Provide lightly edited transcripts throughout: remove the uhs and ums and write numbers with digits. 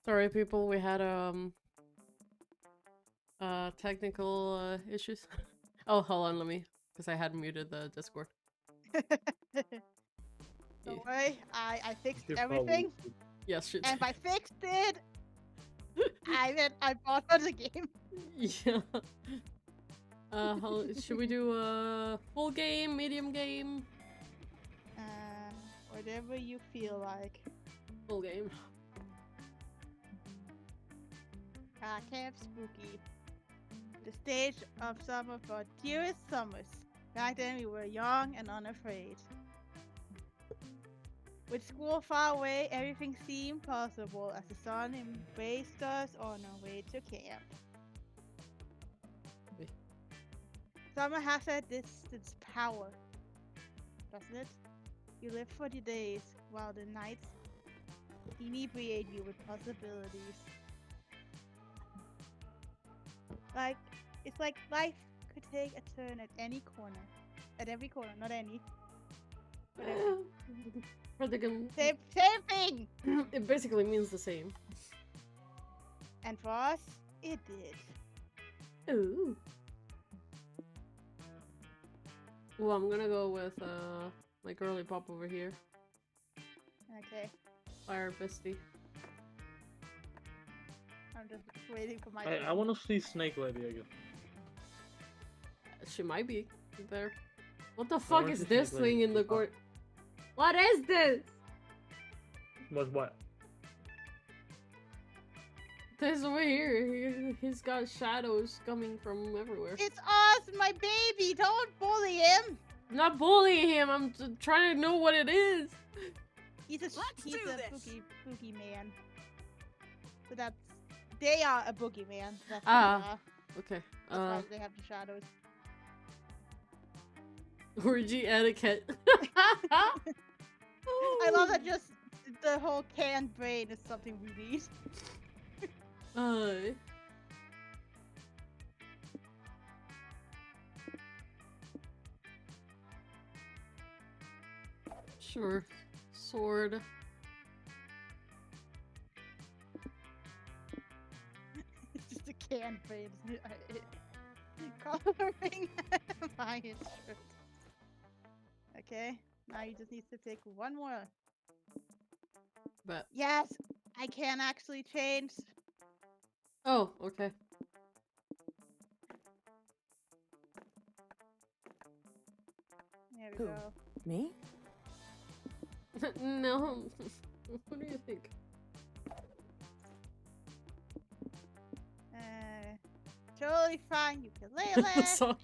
Sorry, people. We had technical issues. Oh, hold on, let me, because I had muted the Discord. Don't worry, I fixed Should everything. Yes, shit. And by fixed it, I meant I bought her the game. Yeah. Should we do a full game, medium game? Whatever you feel like. Full game. Camp Spooky. The stage of some of our dearest summers. Back then we were young and unafraid. With school far away, everything seemed possible as the sun embraced us on our way to camp. Wait. Summer has that distance power, doesn't it? You live for the days, while the nights inebriate you with possibilities. It's like life could take a turn at any corner. At every corner, not any. But every. For the game. Same thing! It basically means the same. And for us, it did. Ooh. Well, I'm gonna go with my girly pop over here. Okay, Fire Bestie. I'm just waiting for my I turn. want to see Snake Lady again. She might be there. What the fuck wanna is see this Snake Lady thing in the pop. court? What is this? Was what? This over here. He's got shadows coming from everywhere. It's us, my baby! Don't bully him! I'm not bullying him. I'm trying to know what it is. He's a Let's he's do a this. boogie man. So they are a boogeyman. That's what Ah. they are. Okay. That's why they have the shadows. Orgy etiquette. I love that just the whole canned brain is something we need. Sure. Sword. It's just a canned brain. Coloring my shirt. Okay, now you just need to pick one more. But Yes, I can actually change. oh, okay. There we Who? go. Me? No. What do you think? Totally fine. Ukulele, Suck.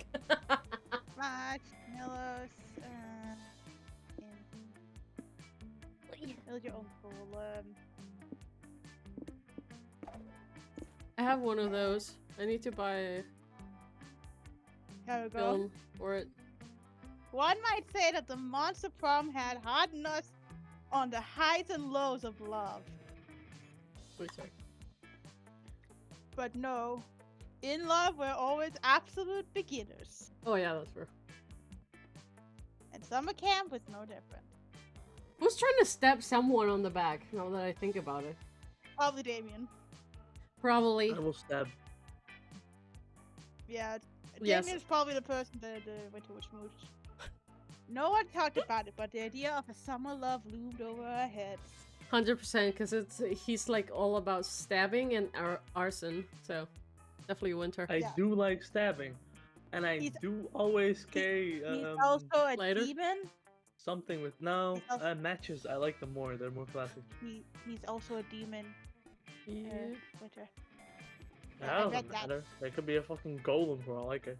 marshmallows, build your own golem. I have one of those. I need to buy a There we go. film for it. One might say that the monster prom had hardened us on the highs and lows of love. Wait, sorry. But no, in love we're always absolute beginners. Oh yeah, that's true. And summer camp was no different. Who's trying to stab someone on the back? Now that I think about it, Probably Damien. probably. I will stab. Yeah, Yes. Damien's probably the person that went to a smooch. No one talked about it, but the idea of a summer love loomed over our heads. 100%, because he's like all about stabbing and arson. So definitely winter. I Yeah. do like stabbing, and I He's- do always carry He's also a later? demon. something with no He's also- matches. I like them more. They're more classic. He's also a demon. Yeah. Winter. That I doesn't read that. matter. They could be a fucking golem for all I care.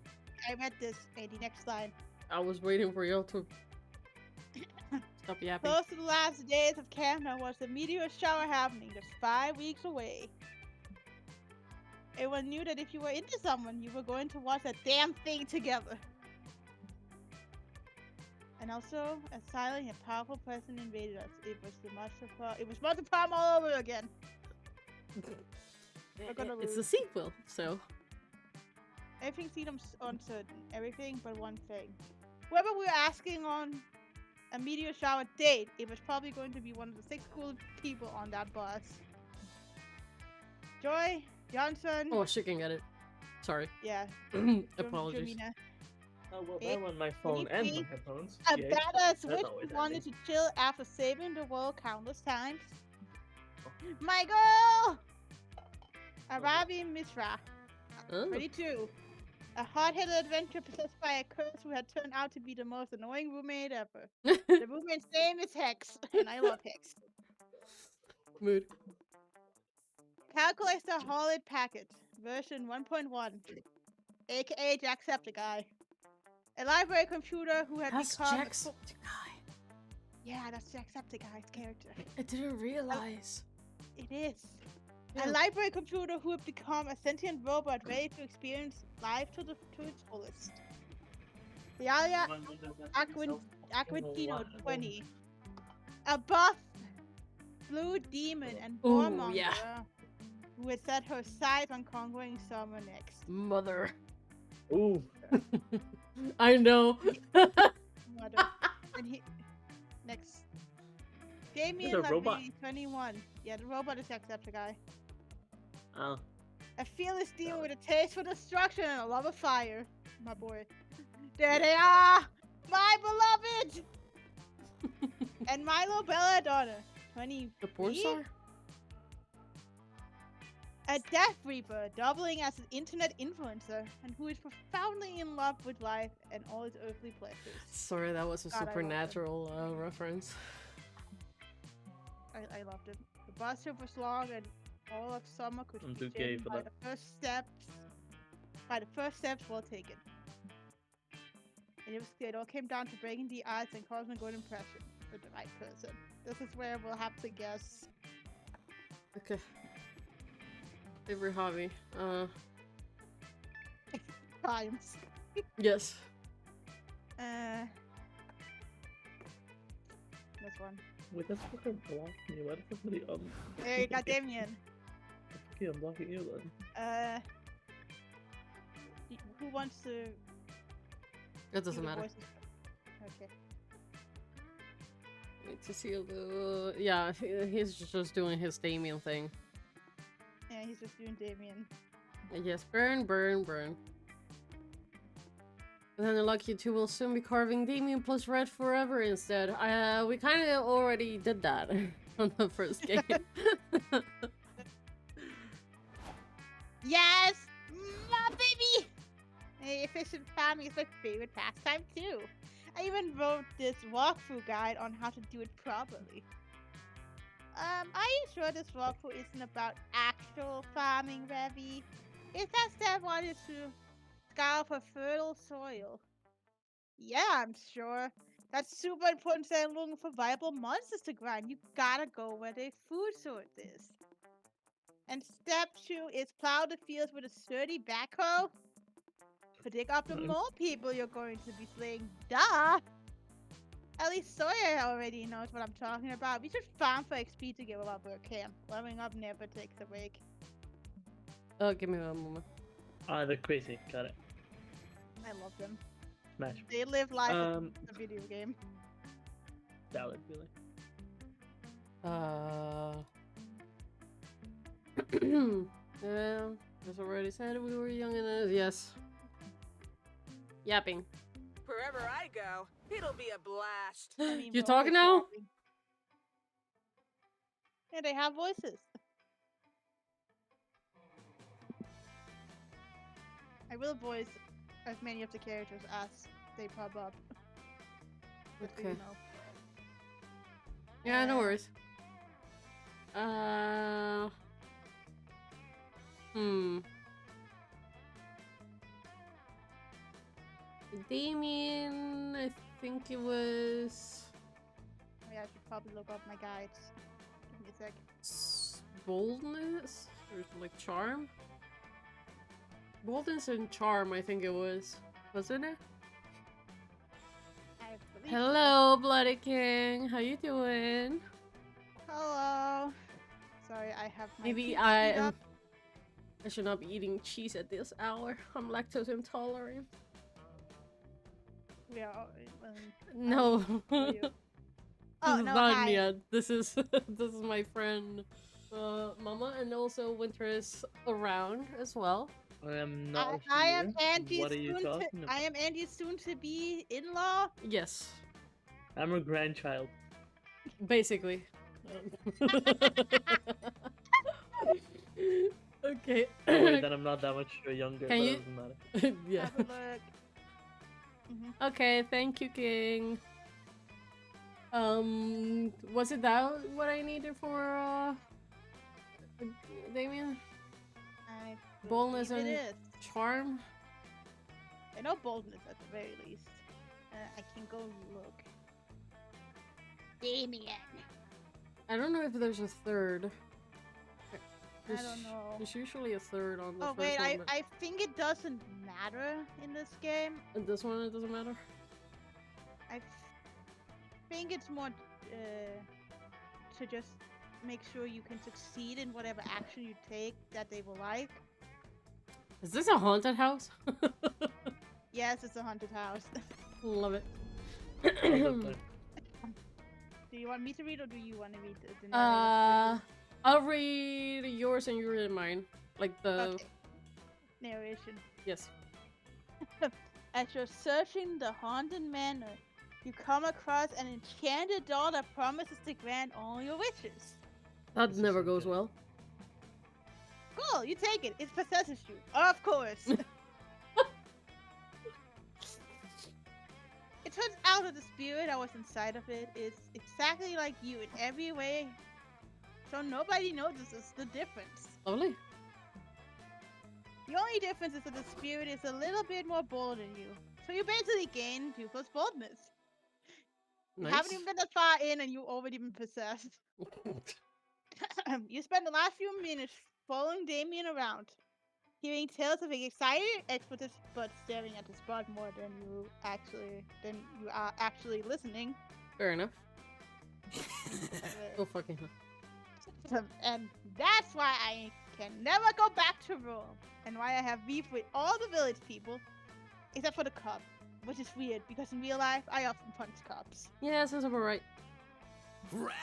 I read this, Andy. Next line. I was waiting for you to stop yapping. Close to the last days of camp, now was the meteor shower happening just 5 weeks away. Everyone knew that if you were into someone, you were going to watch that damn thing together. And also, a silent and powerful person invaded us. It was Monster Prom all over again. We're gonna It's a lose. sequel, so Everything seemed uncertain. Everything but one thing. Whoever we were asking on a meteor shower date, it was probably going to be one of the 6 cool people on that bus. Joy Johnson. Oh, she can get it. Sorry. Yeah. Apologies. Jovina. Oh well, Eight, that one, my phone and my 23, headphones. A Yeah, badass that's witch always who wanted handy. to chill after saving the world countless times. Oh. My girl! Arabi Mishra. Oh. 22. A hard-headed adventurer possessed by a curse who had turned out to be the most annoying roommate ever. The roommate's name is Hex, and I love Hex. Mood. Calculates the Hallett Packet, version 1.1, aka Jacksepticeye. A library computer who had That's become... Jacksepticeye. Yeah, that's Jacksepticeye's character. I didn't realize. It is. Yeah. A library computer who had become a sentient robot ready to experience life to its fullest. The Alia Aquintino 20. A buff blue demon and Ooh, warmonger yeah. who had set her sights on conquering summer next. Mother. Ooh, I know. Mother. And he next. Damien a robot. Lavie 21. Yeah, the robot is Jacksepticeye. oh, A fearless demon with a taste for destruction and a love of fire. My boy. There they are! My beloved! And Milo Belladonna. 20. The porn star? A Death Reaper, doubling as an internet influencer, and who is profoundly in love with life and all its earthly pleasures. Sorry, that was a God, I love that. supernatural reference. I loved it. The bus trip was long and all of summer could I'm too begin gay for by that. the first steps. By the first steps well taken. And it was good. It all came down to breaking the ice and causing a good impression with the right person. This is where we'll have to guess. Okay. Favorite hobby. Times. Yes. This one. wait, that's fucking blocking you. Why the fuck would he There you got Damien. Okay, I'm blocking you then. Who wants to? It do doesn't the matter. voices? Okay. Need to see the. Yeah, he's just doing his Damien thing. Yeah, he's just doing Damien. Yes, burn, burn, burn. And then the Lucky 2 will soon be carving Damien plus Red forever instead. We kind of already did that on the first game. Yes! My baby! Hey, efficient farming is my favorite pastime too. I even wrote this walkthrough guide on how to do it properly. Are you sure this walkthrough isn't about actual farming, Revy? Is that step one is to scour for fertile soil? Yeah, I'm sure. That's super important to looking for viable monsters to grind. You gotta go where the food source is. And step 2 is plow the fields with a sturdy backhoe. Predict up the Nice. more people you're going to be slaying. Duh! At least Sawyer already knows what I'm talking about. We should farm for XP to give up our camp. Leveling up never takes a break. Oh, give me one moment. Ah, they're crazy. Got it. I love them. Smash. They live life Um, in a video game. valid, really. Yeah, as already said, we were young and yes. Yapping. Wherever I go, it'll be a blast. I mean, You we're talking always now? yapping. Yeah, they have voices. I will voice as many of the characters as they pop up. Just so you Okay. know. Yeah, no worries. Damien, I think it was Oh, yeah, I should probably look up my guides. Give me a sec. boldness or like charm. Boldness and charm, I think it was, wasn't it? I believe so. Hello, Bloody King. How you doing? Hello. Sorry, I have my Maybe cheat I sheet am. up. I should not be eating cheese at this hour. I'm lactose intolerant. We are. No. for you. This Oh is no, not hi. Nia. This is this is my friend. Mama, and also Winter is around as well. I am not I here. am Andy's What are you soon to talking about? I am Andy's soon to be in-law. Yes, I'm a grandchild. basically. Okay. Oh wait, then I'm not that much younger, Can but you- it doesn't matter. Yeah. Have a look. Okay, thank you, King. Was it that what I needed for Damien? I Boldness believe and it is. charm? I know boldness at the very least. I can go look. Damien. I don't know if there's a third. I don't know. There's usually a third on the Oh first wait, one. but I think it doesn't matter in this game. in this one, it doesn't matter. I think it's more to just make sure you can succeed in whatever action you take that they will like. Is this a haunted house? Yes, it's a haunted house. Love it. I'll live there. Do you want me to read or do you want to read the narrative? I'll read yours and you read mine. Like the Okay. Narration. yes. As you're searching the haunted manor, you come across an enchanted doll that promises to grant all your wishes. That This is never so goes good. well. Cool, you take it. It possesses you. Of course. It turns out that the spirit that was inside of it is exactly like you in every way, so nobody notices the difference. Lovely. The only difference is that the spirit is a little bit more bold than you, so you basically gain 2 plus boldness. You Nice. haven't even been that far in and you've already been possessed. You spend the last few minutes following Damien around, hearing tales of excited expletives, but staring at the spot more than you are actually listening. Fair enough. Uh, Oh fucking hell. And that's why I can never go back to Rome, and why I have beef with all the village people, except for the cop, which is weird because in real life I often punch cops. Yeah, sounds about right. Rad!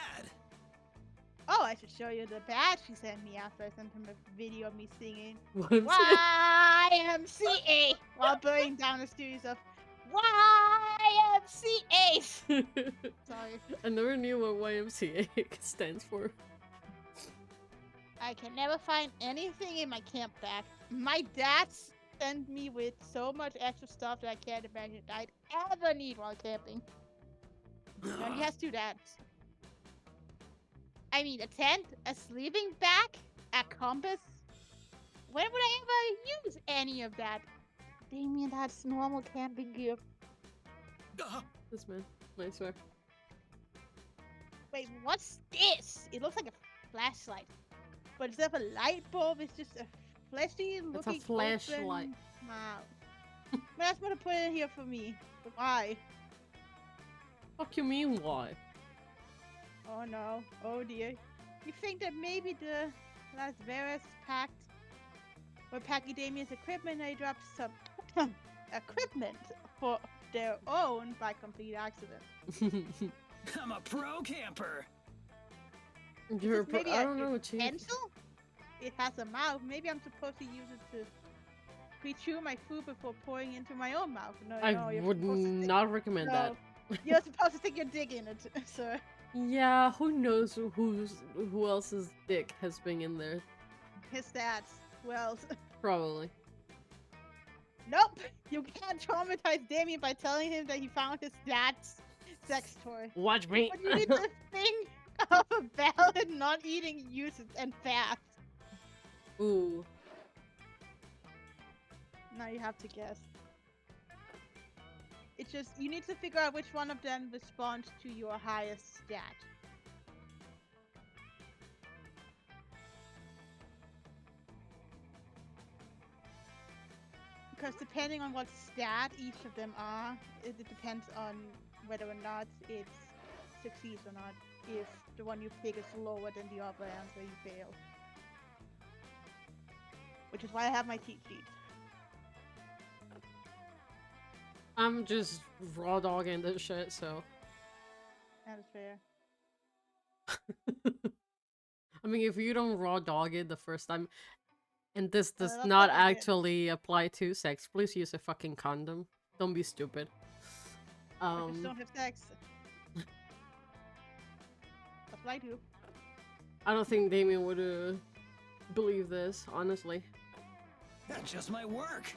Oh, I should show you the badge she sent me after I sent him a video of me singing What I'm YMCA while burning down a series of YMCAs. saying. Sorry. I never knew what YMCA stands for. I can never find anything in my camp bag. My dad sent me with so much extra stuff that I can't imagine I'd ever need while camping. No, he has 2 dads. I mean, a tent, a sleeping bag, a compass. When would I ever use any of that? Damien, that's normal camping gear. This man. I swear. Wait, what's this? It looks like a flashlight. But instead of a light bulb, it's just a fleshy looking flashlight. Wow. But that's gonna put it here for me. But why? Fuck you mean why? Oh no. Oh dear. You think that maybe the Las Vegas pact were packing Damien's equipment, they dropped some equipment for their own by complete accident. I'm a pro camper. You're This maybe I a don't know what you. pencil? It has a mouth. Maybe I'm supposed to use it to pre-chew my food before pouring into my own mouth. No, I no, you're would supposed to stick- not recommend no, you're supposed to stick your dick in it, sir. that. Yeah, who knows who else's dick has been in there? His stats. Well, Probably. nope. You can't traumatize Damien by telling him that he found his dad's sex toy. Watch me. But you need to think of a valid non-eating uses and fast. Ooh. Now you have to guess. It's just, you need to figure out which one of them responds to your highest stat. Because depending on what stat each of them are, it depends on whether or not it succeeds or not. If the one you pick is lower than the other answer, you fail. Which is why I have my cheat sheet. I'm just raw dogging this shit, so That is fair. I mean, if you don't raw dog it the first time, and this does that's not what I did. actually apply to sex, please use a fucking condom. Don't be stupid. I just don't have sex. That's what I do. I don't think Damien would believe this, honestly. That just might work.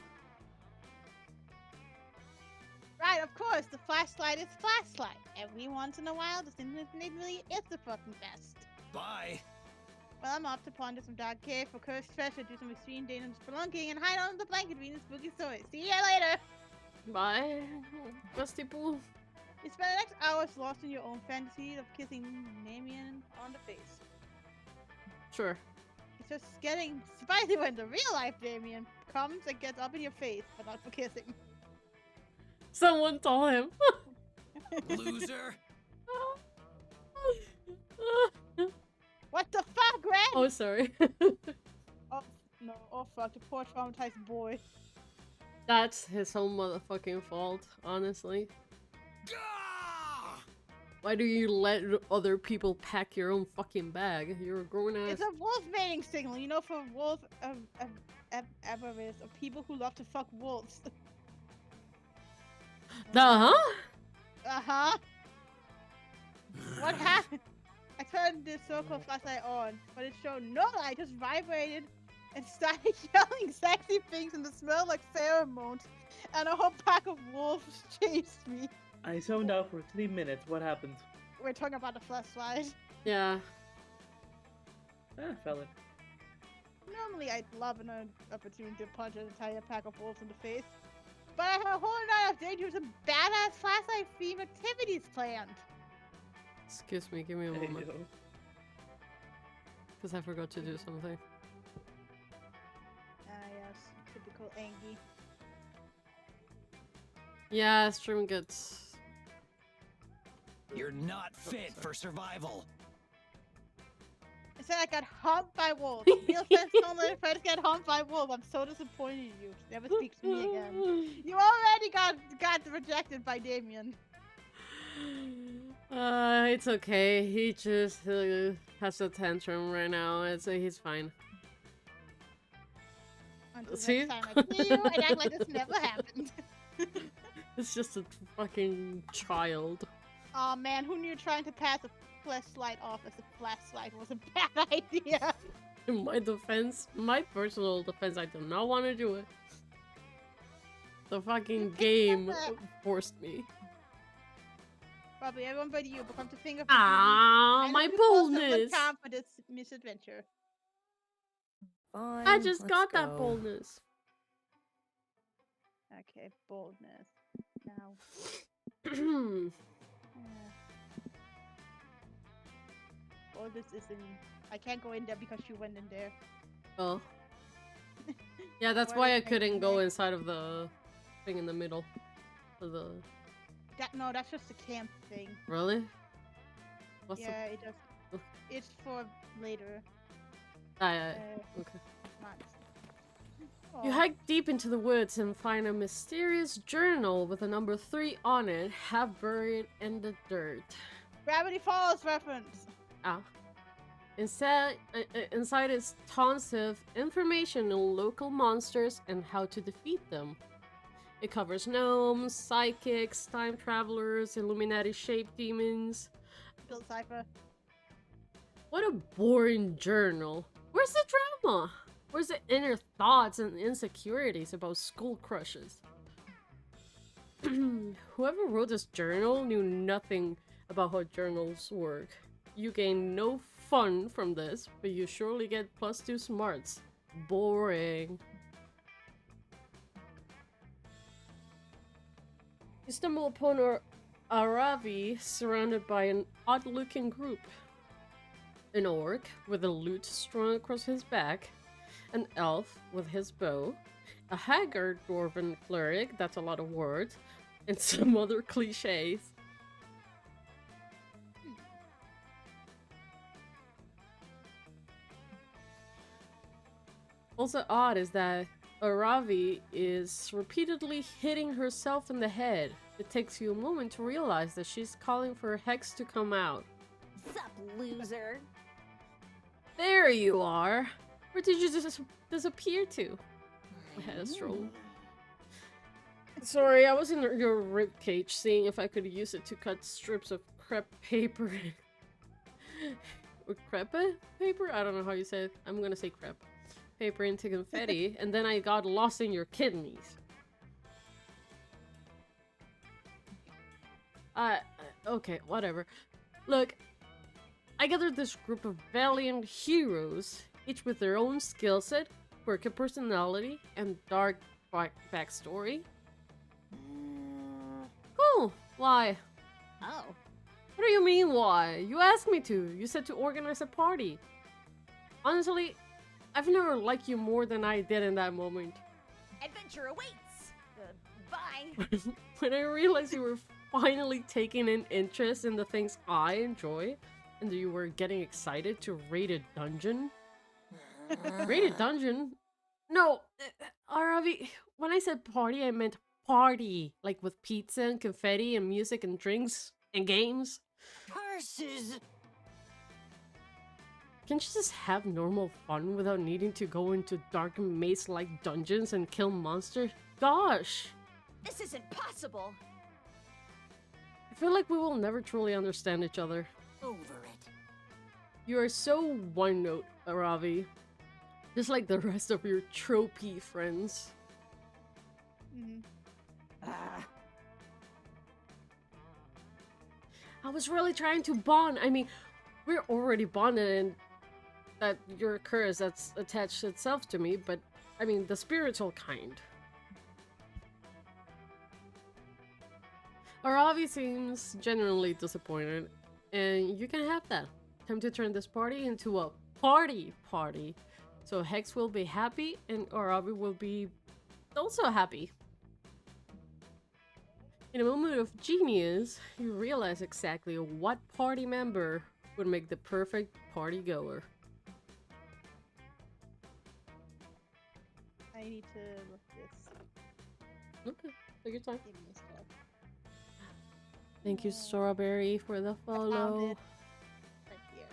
Right, of course, the flashlight is flashlight. Every once in a while, this individually is the fucking best. Bye. Well, I'm off to ponder some dark cave for cursed treasure, do some extreme dangerous spelunking, and hide under the blanket reading spooky stories. See ya later! Bye, Rusty Poo. You spend the next hours lost in your own fantasy of kissing Damien on the face. Sure. It's just getting spicy when the real life Damien comes and gets up in your face, but not for kissing. Someone tell him. Loser. What the fuck, Ren? Oh, sorry. Oh, no. Oh, fuck. The poor traumatized boy. That's his own motherfucking fault, honestly. Gah! Why do you let other people pack your own fucking bag? You're a grown ass. It's a wolf mating signal, you know, for wolf avarice, of people who love to fuck wolves. Uh-huh. Uh-huh. What happened? I turned the circle flashlight on, but it showed no light, just vibrated and started yelling sexy things and the smell like pheromones, and a whole pack of wolves chased me. I zoned out for 3 minutes. What happened? We're talking about the flashlight. Yeah. Ah, fell it. Normally I'd love an opportunity to punch an entire pack of wolves in the face, but I have a whole lot of dangerous and badass flashlight theme activities planned. Excuse me, give me a Hey, moment. yo. Because I forgot to do something. Ah yes, typical Angie. Yeah, stream gets... You're not fit for survival. I said I got humped by wolves. Real friends don't let friends get humped by wolves. I'm so disappointed in you. Never speak to me again. You already got rejected by Damien. It's okay. He just has a tantrum right now. He's fine. Until See? next time I see you and act like this never happened. It's just a fucking child. Aw man, who knew trying to pass a flashlight off as a flashlight was a bad idea? In my defense, my personal defense, I do not want to do it. The fucking game forced me. Probably everyone but you, but come to think of it, Ah, I my know you also good boldness! time for this misadventure. Fine, I just let's got that go. boldness. Okay, boldness. Now. Boldness is in. I can't go in there because you went in there. Oh. Yeah, that's Where why I is my couldn't go neck? inside of the thing in the middle. Of the... No, that's just the camp thing. Really? What's Yeah, it does. Oh. It's for later. the... yeah, okay. You Aw. hike deep into the woods and find a mysterious journal with a number 3 on it, half buried in the dirt. Gravity Falls reference. Ah. Inside is tons of information on local monsters and how to defeat them. It covers gnomes, psychics, time travelers, Illuminati-shaped demons. Bill Cipher. What a boring journal. Where's the drama? Where's the inner thoughts and insecurities about school crushes? Whoever wrote this journal knew nothing about how journals work. You gain no fun from this, but you surely get +2 smarts. Boring. You stumble upon Aravi surrounded by an odd-looking group. An orc with a lute strung across his back, an elf with his bow, a haggard dwarven cleric, that's a lot of words, and some other cliches. Also odd is that Aravi is repeatedly hitting herself in the head. It takes you a moment to realize that she's calling for Hex to come out. Sup, loser? There you are. Where did you disappear to? I had a stroll. Sorry, I was in your ribcage seeing if I could use it to cut strips of crepe paper. Or crepe paper? I don't know how you say it. I'm gonna say crepe paper into confetti, and then I got lost in your kidneys. Okay, whatever. Look, I gathered this group of valiant heroes, each with their own skill set, quirky personality, and dark backstory. Cool. Why? Oh. What do you mean, why? You asked me to. You said to organize a party. Honestly, I've never liked you more than I did in that moment. Adventure awaits. Bye. When I realized you were finally taking an interest in the things I enjoy, and you were getting excited to raid a dungeon. Raid a dungeon? No, Aravi, when I said party, I meant party. Like with pizza and confetti and music and drinks and games. Curses! Can't you just have normal fun without needing to go into dark maze-like dungeons and kill monsters? Gosh! This isn't possible. I feel like we will never truly understand each other. Over it. You are so one-note, Aravi. Just like the rest of your tropey friends. Mhm. Ah, I was really trying to bond. I mean, we're already bonded in that your curse that's attached itself to me, but I mean the spiritual kind. Aravi seems genuinely disappointed, and you can have that. Time to turn this party into a party. So Hex will be happy, and Aravi will be also happy. In a moment of genius, you realize exactly what party member would make the perfect party goer. I need to look this. Okay, take your time. Give me a sec. Thank you, Strawberry, for the I found follow. it. Right here.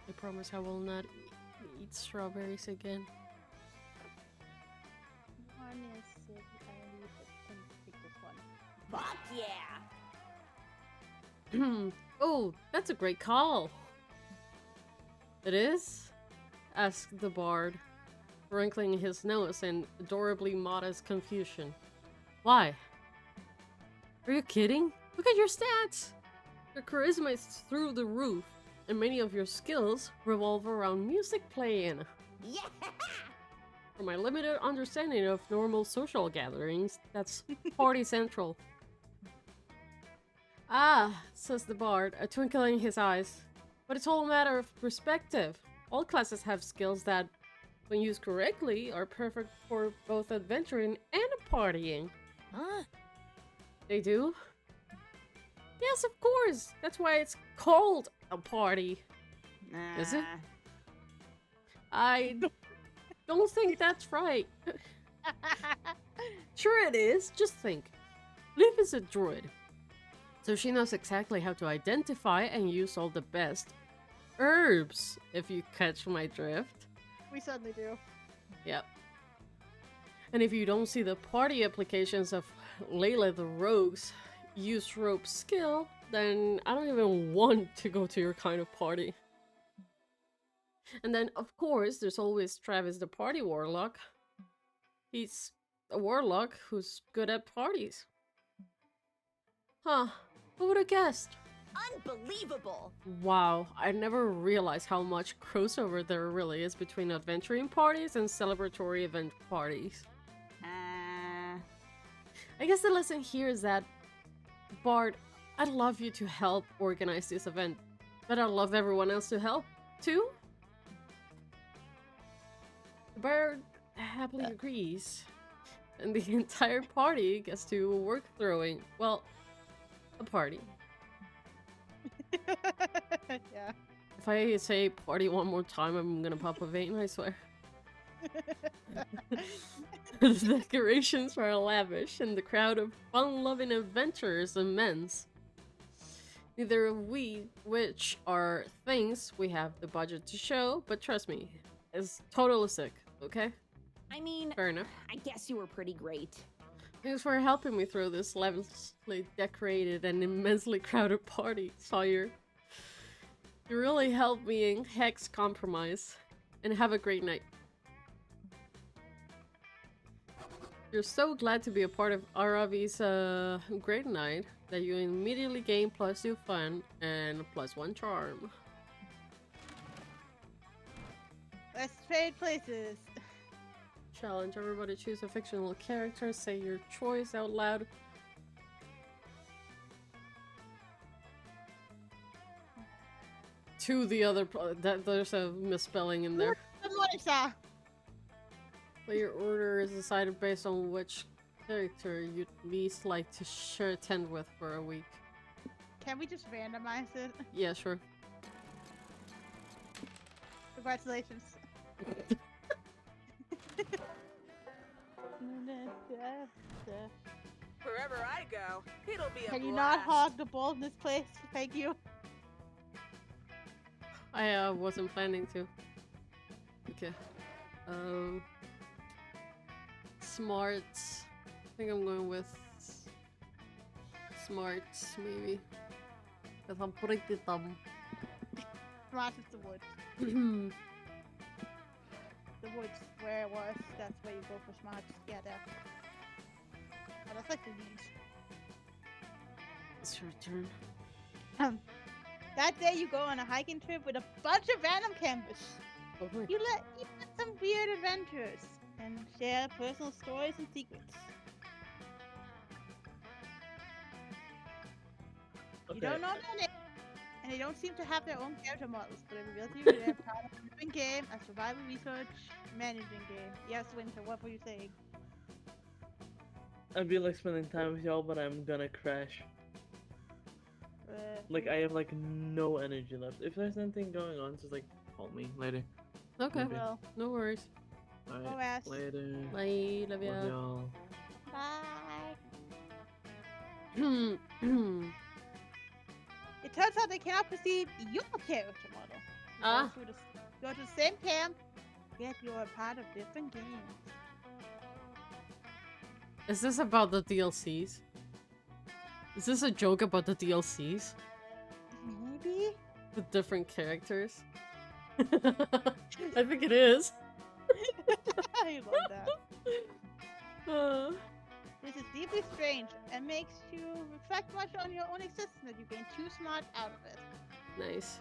I promise I will not eat strawberries again. One is I need to pick this one. Fuck yeah. Oh, that's a great call. It is? Asked the bard, wrinkling his nose in adorably modest confusion. Why? Are you kidding? Look at your stats! Your charisma is through the roof, and many of your skills revolve around music playing. Yeah. From my limited understanding of normal social gatherings, that's party central. Ah, says the bard, a twinkle in his eyes. But it's all a matter of perspective. All classes have skills that, when used correctly, are perfect for both adventuring and partying. Huh? They do? Yes, of course! That's why it's called a party. Is it? I don't think that's right. Sure it is, just think. Liv is a druid, so she knows exactly how to identify and use all the best herbs, if you catch my drift. We suddenly do. Yep. And if you don't see the party applications of Layla the Rogue's use rope skill, then I don't even want to go to your kind of party. And then, of course, there's always Travis the Party Warlock. He's a warlock who's good at parties. Huh, who would have guessed? Unbelievable. Wow, I never realized how much crossover there really is between adventuring parties and celebratory event parties. I guess the lesson here is that, Bard, I'd love you to help organize this event, but I'd love everyone else to help, too? The Bard happily agrees, and the entire party gets to work throwing, well, a party. Yeah. If I say party one more time, I'm gonna pop a vein, I swear. The decorations are lavish, and the crowd of fun-loving adventurers immense. Neither of which are things we have the budget to show, but trust me, it's totally sick, okay? I mean, Fair enough. I guess you were pretty great. Thanks for helping me through this lavishly decorated and immensely crowded party, Sawyer. You really helped me in Hex Compromise. And have a great night. You're so glad to be a part of Aravi's great night that you immediately gain +2 fun and +1 charm. Let's trade places. Challenge everybody, choose a fictional character, say your choice out loud. To the other there's a misspelling in there. Good morning, sir. Player order is decided based on which character you'd least like to share a tent with for a week. Can we just randomize it? Yeah, sure. Congratulations. Wherever I go, it'll be a Can you blast. not hog the ball in this place? Thank you. I wasn't planning to. Okay. Smarts. I think I'm going with smarts, maybe. Because I'm pretty dumb. Smart is the woods. The woods, where it was, that's where you go for smarts. Yeah, there. Oh, that's like the leaves. It's your turn. That day you go on a hiking trip with a bunch of random campers. Oh, boy. You let some weird adventures and share personal stories and secrets. You don't know their name, and they don't seem to have their own character models, but it reveals to you they're part of a living game, a survival research managing game. Yes, Winter, what were you saying? I'd be like spending time with y'all, but I'm gonna crash. Like, I have like no energy left. If there's anything going on, just like call me later. Okay, Maybe. Well, no worries. Alright, OS. later. Bye, love Love ya. y'all. Bye. It turns out they cannot perceive your character model. You Ah. go to the same camp, yet you're a part of different games. Is this about the DLCs? Is this a joke about the DLCs? Maybe? The different characters? I think it is. I love that. Uh, This is deeply strange and makes you reflect much on your own existence that you gain 2 smart out of it. nice.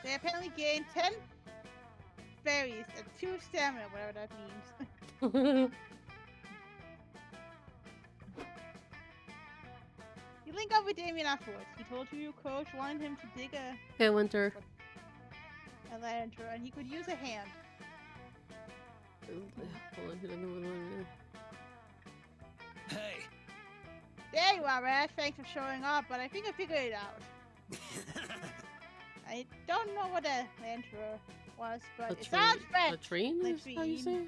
They apparently gain 10 berries and 2 stamina, whatever that means. You link up with Damien afterwards. He told you your coach wanted him to dig a Okay, Winter. lantern and he could use a hand. Hold on, he doesn't know what I'm doing. Hey. There you are, Ash. Thanks for showing up, but I think I figured it out. I don't know what a lantern was, but it sounds French. Latrine? Is how you say?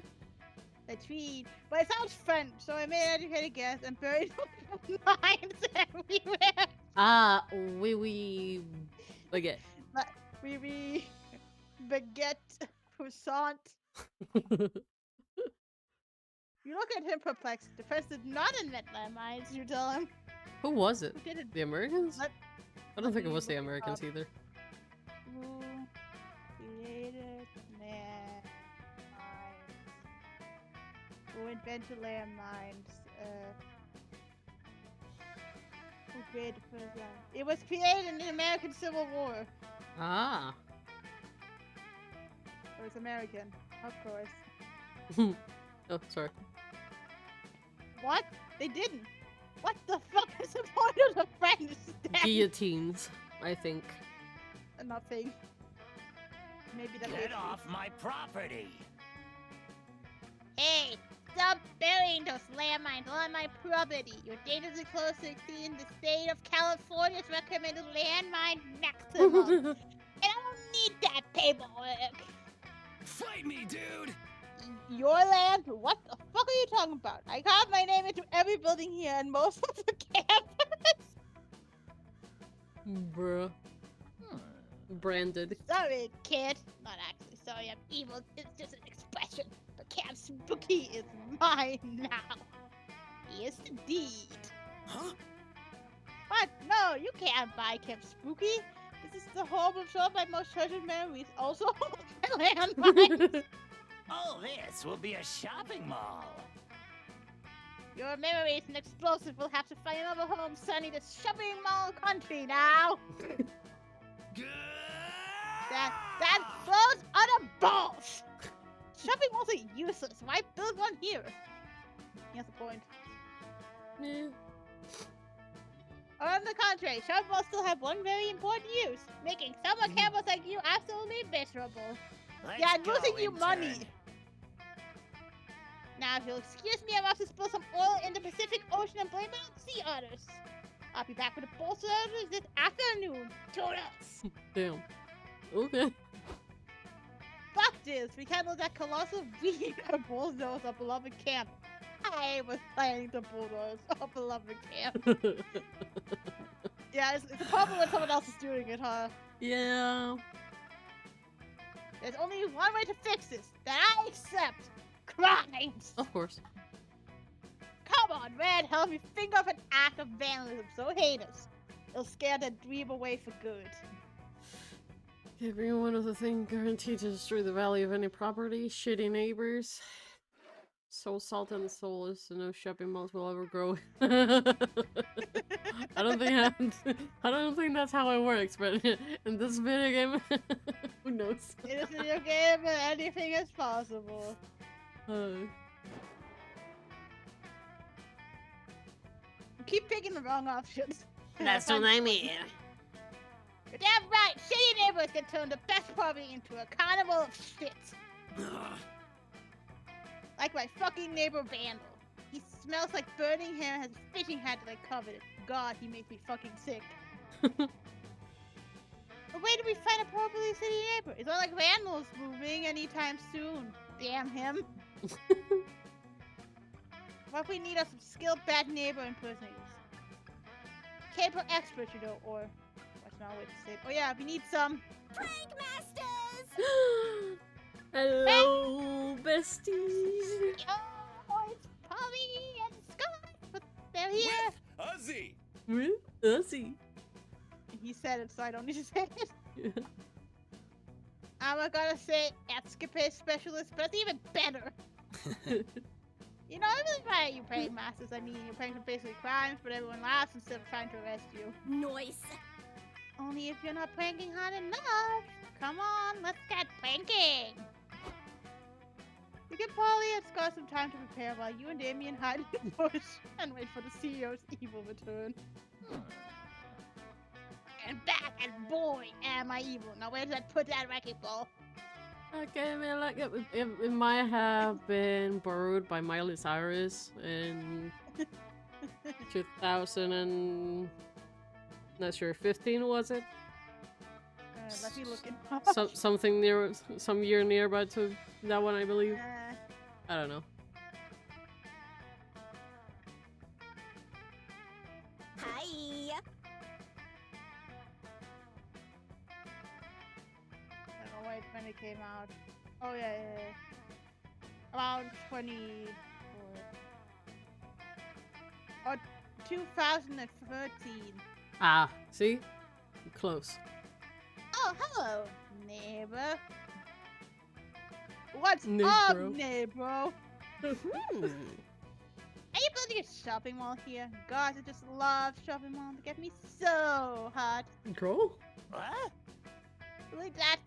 Latrine. But it sounds French, so I made an educated guess and buried mines everywhere. Ah, oui, baguette. We baguette croissant. You look at him perplexed. The first did not invent landmines, you tell him. Who was it? Who did it? The Americans? Let- I don't think it me was the look Americans up. either. Who created landmines? Who invented landmines? Who created the first land? It was created in the American Civil War. Ah. It was American, of course. Oh, sorry. What? They didn't. What the fuck is the point of the French stand? Guillotines, I think. Nothing. Maybe that's Get it. off my property. Hey, stop burying those landmines on my property. You're dangerously close to exceeding the state of California's recommended landmine maximum. And I don't need that paperwork. Fight me, dude. Your land? What the fuck are you talking about? I carved my name into every building here and most of the campus. Bruh. Branded. Sorry, kid. Not actually sorry, I'm evil. It's just an expression. But Camp Spooky is mine now. Yes, indeed. Huh? What? No, you can't buy Camp Spooky. This is the home of some of my most treasured memories. Also, my landmine. All this will be a shopping mall. Your memories and explosives will have to find another home, Sonny. The shopping mall country now. That blows other balls. Shopping malls are useless. Why build one here? He has a point. Yeah. On the contrary, shopping malls still have one very important use: making summer campers like you absolutely miserable. Let's Yeah, I'm go, losing you intern. money. Now, if you'll excuse me, I'm off to spill some oil in the Pacific Ocean and blame it on sea otters. I'll be back with a bolster this afternoon. Toodles! Damn. Okay. Fuck this! We can't let that colossal being bulldoze our beloved camp. I was planning to bulldoze our beloved camp. Yeah, it's a problem when someone else is doing it, huh? Yeah. There's only one way to fix this, that I accept. Crimes! Of course. Come on, Red, help me think of an act of vandalism so heinous. It'll scare the dream away for good. Every one of the thing guaranteed to destroy the value of any property. Shitty neighbors. So salt and soulless, and no shopping malls will ever grow. I don't think that's how it works, but in this video game, who knows? In a video game, anything is possible. Uh, You keep picking the wrong options. that's what I mean. You're damn right. Shitty neighbors can turn the best property into a carnival of shit. Like my fucking neighbor Vandal. He smells like burning hair and has a fishing hat that I coveted. God, he makes me fucking sick. But where do we find a properly city neighbor? It's not like Vandal's moving anytime soon. Damn him. What we need are some skilled bad neighbor impersonators. Caper experts, you know, or what's my way to say it? Oh yeah, we need some. Prank Masters! Hello, besties. Oh, it's Polly and Scott, but they're here. Ozzy! Really? Ussy. He said it, so I don't need to say it. I'm gonna say escapade specialist, but it's even better. You know, I really admire you prank masters. I mean, you're pranking basically crimes, but everyone laughs instead of trying to arrest you. Noise. Only if you're not pranking hard enough. Come on, let's get pranking. We give Polly and Scott some time to prepare while you and Damien hide in the bush and wait for the CEO's evil return. And back, and boy, am I evil. Now where did I put that wrecking ball? Okay, I mean, like it might have been borrowed by Miley Cyrus in 2000 and not sure 15 was it? Let me look it Something near some year nearby to that one, I believe. I don't know. Hi. I don't know when it came out. Oh yeah. Around 24. Or 2013. Ah, see? Close. Oh, hello, neighbor. What's Neighbor. up, neighbor? Hmm. Are you building a shopping mall here? Gosh, I just love shopping malls. They get me so hot. Girl? What? Like that's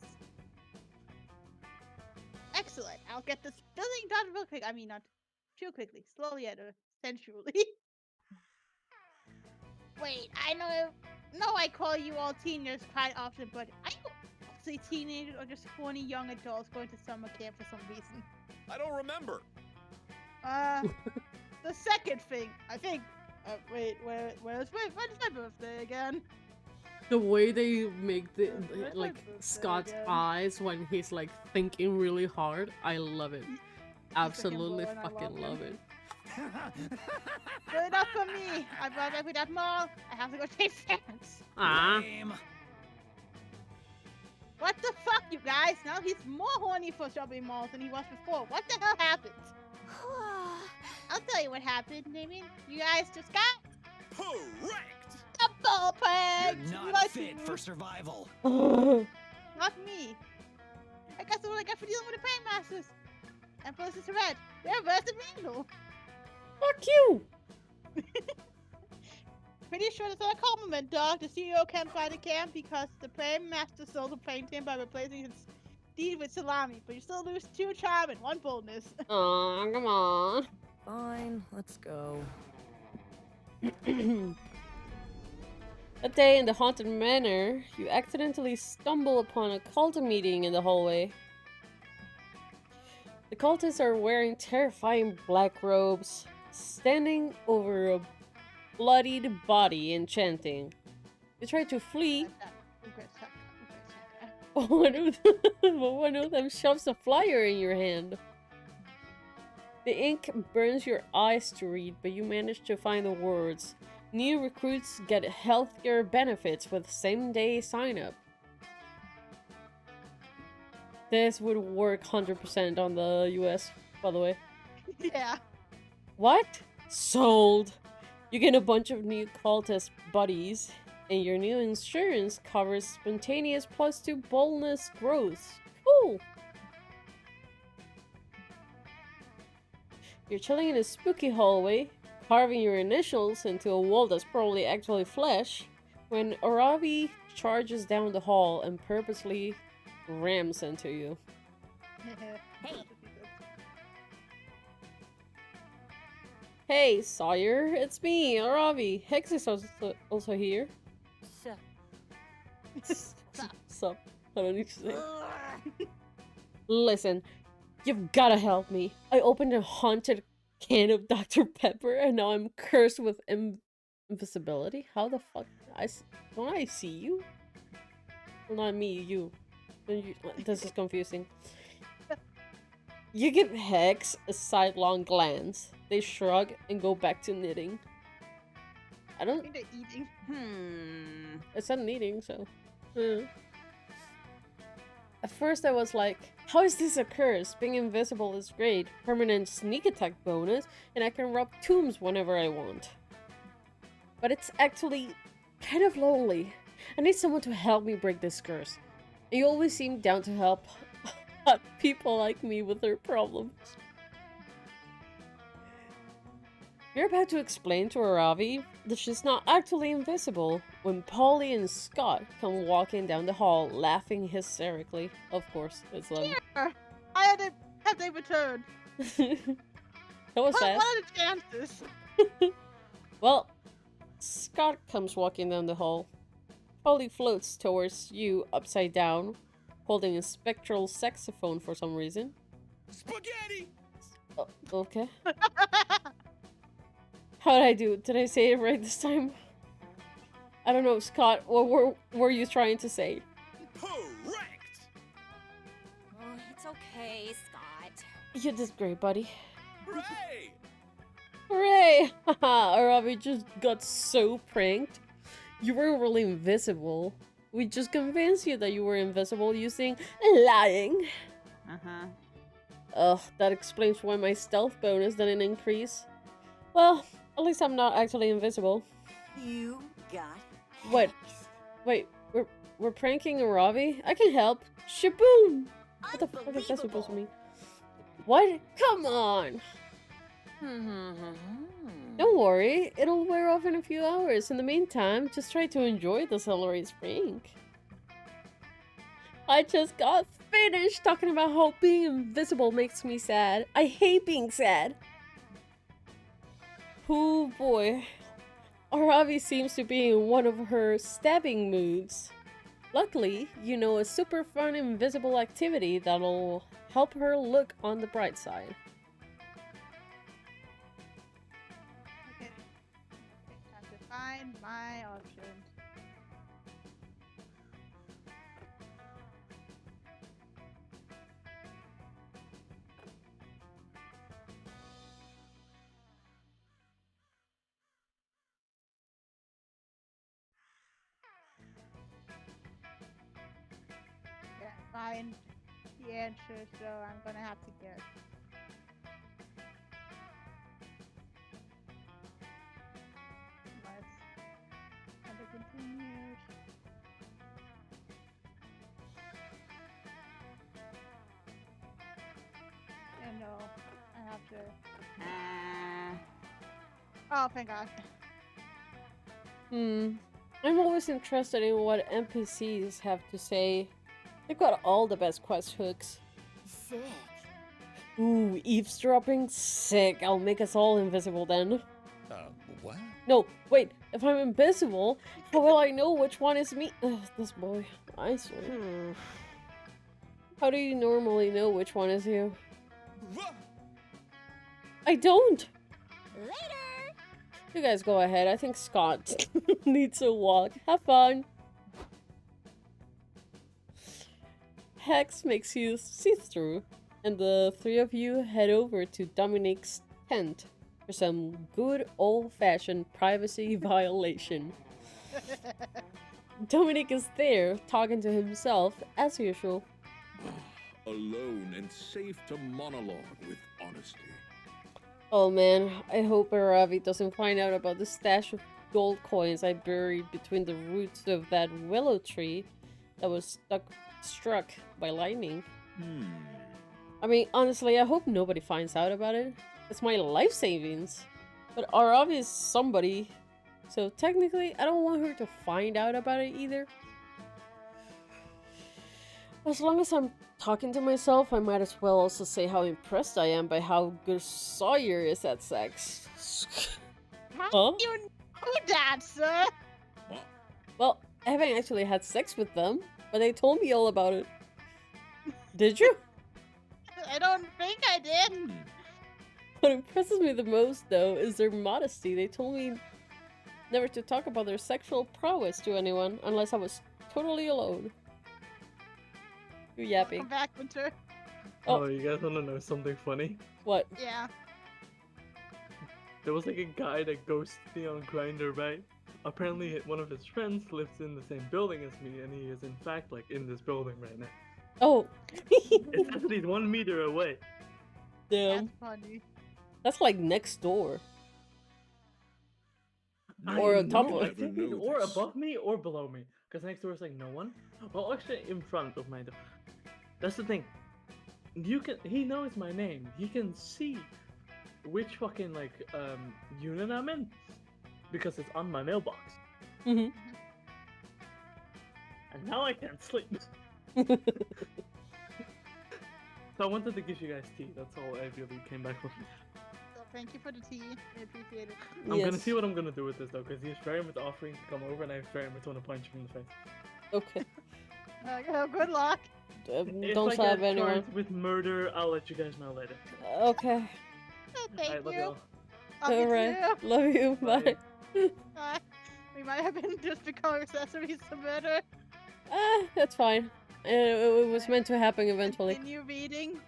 excellent. I'll get this building done real quick. I mean, not too quickly. Slowly and sensually. Wait, I know. No, I call you all teenagers quite often, but are you actually teenagers or just horny young adults going to summer camp for some reason? I don't remember. The second thing, I think. Wait, when's my birthday again? The way they make the Where's my like birthday Scott's again? eyes when he's like thinking really hard, I love it. Absolutely blowing, I fucking love love it. Good enough for me. I brought up with that mall. I have to go take fans. Ah. Lame. What the fuck, you guys? Now he's more horny for shopping malls than he was before. What the hell happened? I'll tell you what happened, Damien. You guys just got Correct. a ball peg. You're not fit for survival. Not me. I got the one I got for dealing with the Praying Masters. And plus it's red. They're versatile. Fuck you! Pretty sure that's not a compliment, dog. The CEO can't find a camp because the Praying Master stole the paint him by replacing his steed with salami. But you still lose 2 charm and 1 boldness. Aw, come on. Fine, let's go. A day in the Haunted Manor, you accidentally stumble upon a cult meeting in the hallway. The cultists are wearing terrifying black robes, standing over a bloodied body and chanting. You try to flee, but one of them shoves a flyer in your hand. The ink burns your eyes to read, but you manage to find the words. New recruits get healthcare benefits with same-day sign-up. This would work 100% on the US, by the way. Yeah. What? Sold! You get a bunch of new cultist buddies, and your new insurance covers spontaneous +2 boldness growth. Cool! You're chilling in a spooky hallway, carving your initials into a wall that's probably actually flesh, when Aravi charges down the hall and purposely rams into you. Hey. Hey, Sawyer, it's me, Aravi. Hex is also here. Sup? I don't need to say. Listen, you've gotta help me. I opened a haunted can of Dr. Pepper and now I'm cursed with invisibility. How the fuck? Don't I see you? Well, not me, you. This is confusing. You give Hex a sidelong glance. They shrug and go back to knitting. I I don't. think they're eating. I said knitting, so. At first I was like, how is this a curse? Being invisible is great. Permanent sneak attack bonus, and I can rob tombs whenever I want. But it's actually kind of lonely. I need someone to help me break this curse. And you always seem down to help people like me with their problems. You're about to explain to Aravi that she's not actually invisible when Polly and Scott come walking down the hall, laughing hysterically. Of course, it's them. Here! Have they returned? That was What fast. are the chances? Well, Scott comes walking down the hall. Polly floats towards you upside down, holding a spectral saxophone for some reason. Spaghetti. Oh, okay. How did I do? Did I say it right this time? I don't know, Scott. What were you trying to say? Correct. Oh, it's okay, Scott. You did great, buddy. Hooray. Hooray! Haha, Aravi just got so pranked. You were really invisible. We just convinced you that you were invisible using lying. Ugh, that explains why my stealth bonus didn't increase. Well, at least I'm not actually invisible. You got What? Wait, we're pranking Aravi? I can help. Shaboom! What the fuck is that supposed to mean? What? Come on! Don't worry, it'll wear off in a few hours. In the meantime, just try to enjoy this hilarious prank. I just got finished talking about how being invisible makes me sad. I hate being sad. Oh boy. Aravi seems to be in one of her stabbing moods. Luckily, you know a super fun invisible activity that'll help her look on the bright side. Okay. Have to find my options. find the answer, so I'm gonna have to guess. Let's have it continued. And no, I have to. Oh, thank God. I'm always interested in what NPCs have to say. They've got all the best quest hooks. Sick. Ooh, eavesdropping? Sick. I'll make us all invisible then. What? No, wait. If I'm invisible, how will I know which one is me? Ugh, this boy. I swear. How do you normally know which one is you? I don't! Later. You guys go ahead. I think Scott needs a walk. Have fun. Hex makes you see-through, and the three of you head over to Dominique's tent for some good old-fashioned privacy violation. Dominique is there, talking to himself, as usual. Alone and safe to monologue with honesty. Oh man, I hope Aravi doesn't find out about the stash of gold coins I buried between the roots of that willow tree that was struck by lightning. I mean, honestly, I hope nobody finds out about it. It's my life savings. But Aravi is somebody, so technically I don't want her to find out about it either. As long as I'm talking to myself, I might as well also say how impressed I am by how good Sawyer is at sex. How Huh? do you know that, sir? Well, I haven't actually had sex with them, but they told me all about it. Did you? I don't think I did. What impresses me the most, though, is their modesty. They told me never to talk about their sexual prowess to anyone unless I was totally alone. You're yapping. Come back, Winter. Oh. Oh, you guys wanna know something funny? What? Yeah. There was like a guy that ghosted me on Grindr, right? Apparently one of his friends lives in the same building as me, and he is in fact like in this building right now. Oh. It says that he's 1 meter away. Damn. That's funny. That's like next door. I Or on top know, of I it. think Never he's knew or this. above me or below me. Because next door is like no one. Well, actually in front of my door. That's the thing. He knows my name. He can see which fucking like unit I'm in. Because it's on my mailbox. Mhm. And now I can't sleep. So I wanted to give you guys tea. That's all I really came back with. So thank you for the tea. I appreciate it. I'm gonna see what I'm gonna do with this though, because he's very much offering to come over, and I very much want to punch him in the face. Okay. Oh, good luck. If Don't I stab get anyone. charged with murder, I'll let you guys know later. Okay. Oh, thank Alright, love you. y'all. Love you Alright. too. Love you. Bye. Bye. We might have been just become accessories to murder. That's fine. It was meant to happen eventually. Continue reading.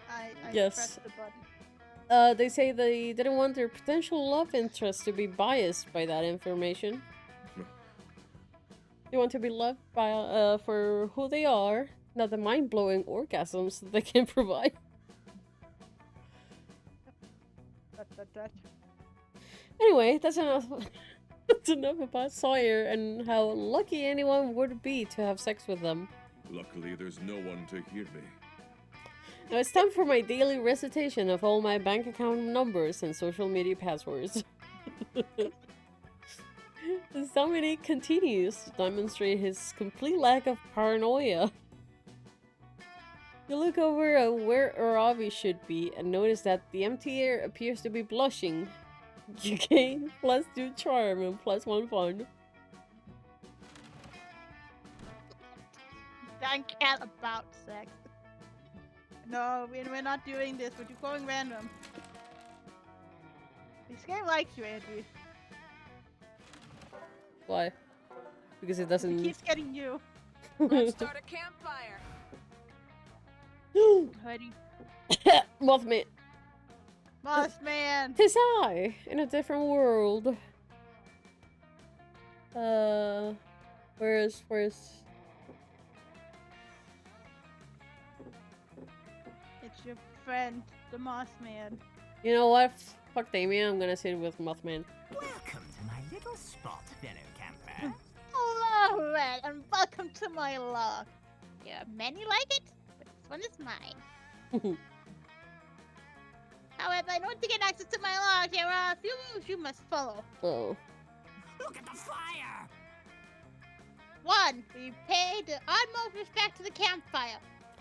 I Yes. pressed the button. They say they didn't want their potential love interest to be biased by that information. They want to be loved by for who they are, not the mind-blowing orgasms that they can provide. Dot. Anyway, that's enough. That's enough about Sawyer and how lucky anyone would be to have sex with them. Luckily, there's no one to hear me. Now it's time for my daily recitation of all my bank account numbers and social media passwords. As Dominic continues to demonstrate his complete lack of paranoia. You look over at where Aravi should be and notice that the empty air appears to be blushing. You gain +2 charm and +1 fun. I care about sex. No, we're not doing this. We're going random. This game likes you, Andrew. Why? Because it It doesn't. keeps getting you. Let's start a campfire. Hoodie. Mothman. Moss man. Tis I, in a different world. Where's... It's your friend, the Moss Man. You know what? Fuck Damien, I'm gonna sit with Mothman. Welcome to my little spot, fellow camper. Hello, Red, and welcome to my log. There are many like it, but this one is mine. However, in order to get access to my log, there are a few rules you must follow. Oh. Look at the fire! 1. We pay the utmost respect to the campfire.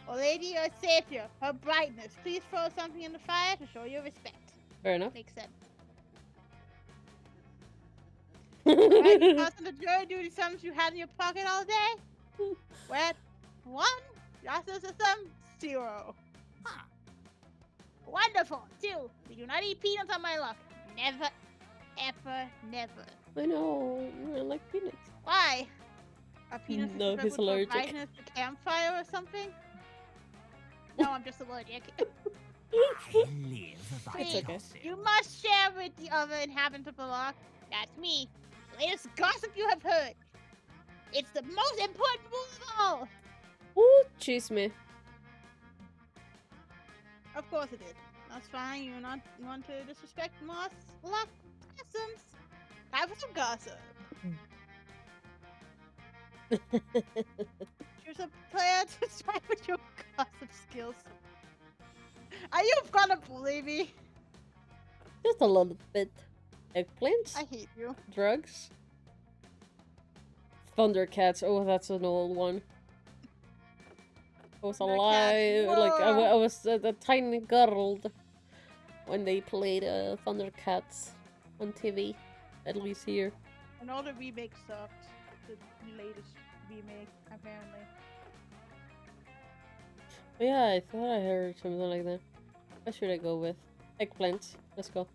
O Lady or Savior, her brightness, please throw something in the fire to show your respect. Fair enough. Makes sense. Alright, because of the jury duty sums you had in your pocket all day? Well, 1, justice system, 0. Huh. Wonderful. 2, we do not eat peanuts on my luck. Never, ever, never. I know. I like peanuts. Why? Are peanuts No, he's allergic. brightness to campfire or something? No, I'm just allergic. I live by It's okay. gossip. You must share with the other inhabitants of the lock. That's me. The latest gossip you have heard. It's the most important rule of all. Ooh, cheese me. Of course it is. That's fine. You not want to disrespect Moss Luck Customs. Time for some gossip. Choose a player to try with your gossip skills. Are you gonna bully me? Just a little bit. Eggplants? I hate you. Drugs? Thundercats. Oh, that's an old one. I was Thundercats, alive. Like, I whoa. was a tiny girl when they played Thundercats on TV. At least here. And all the remakes sucked. The latest remake, apparently. But yeah, I thought I heard something like that. What should I go with? Eggplants. Let's go.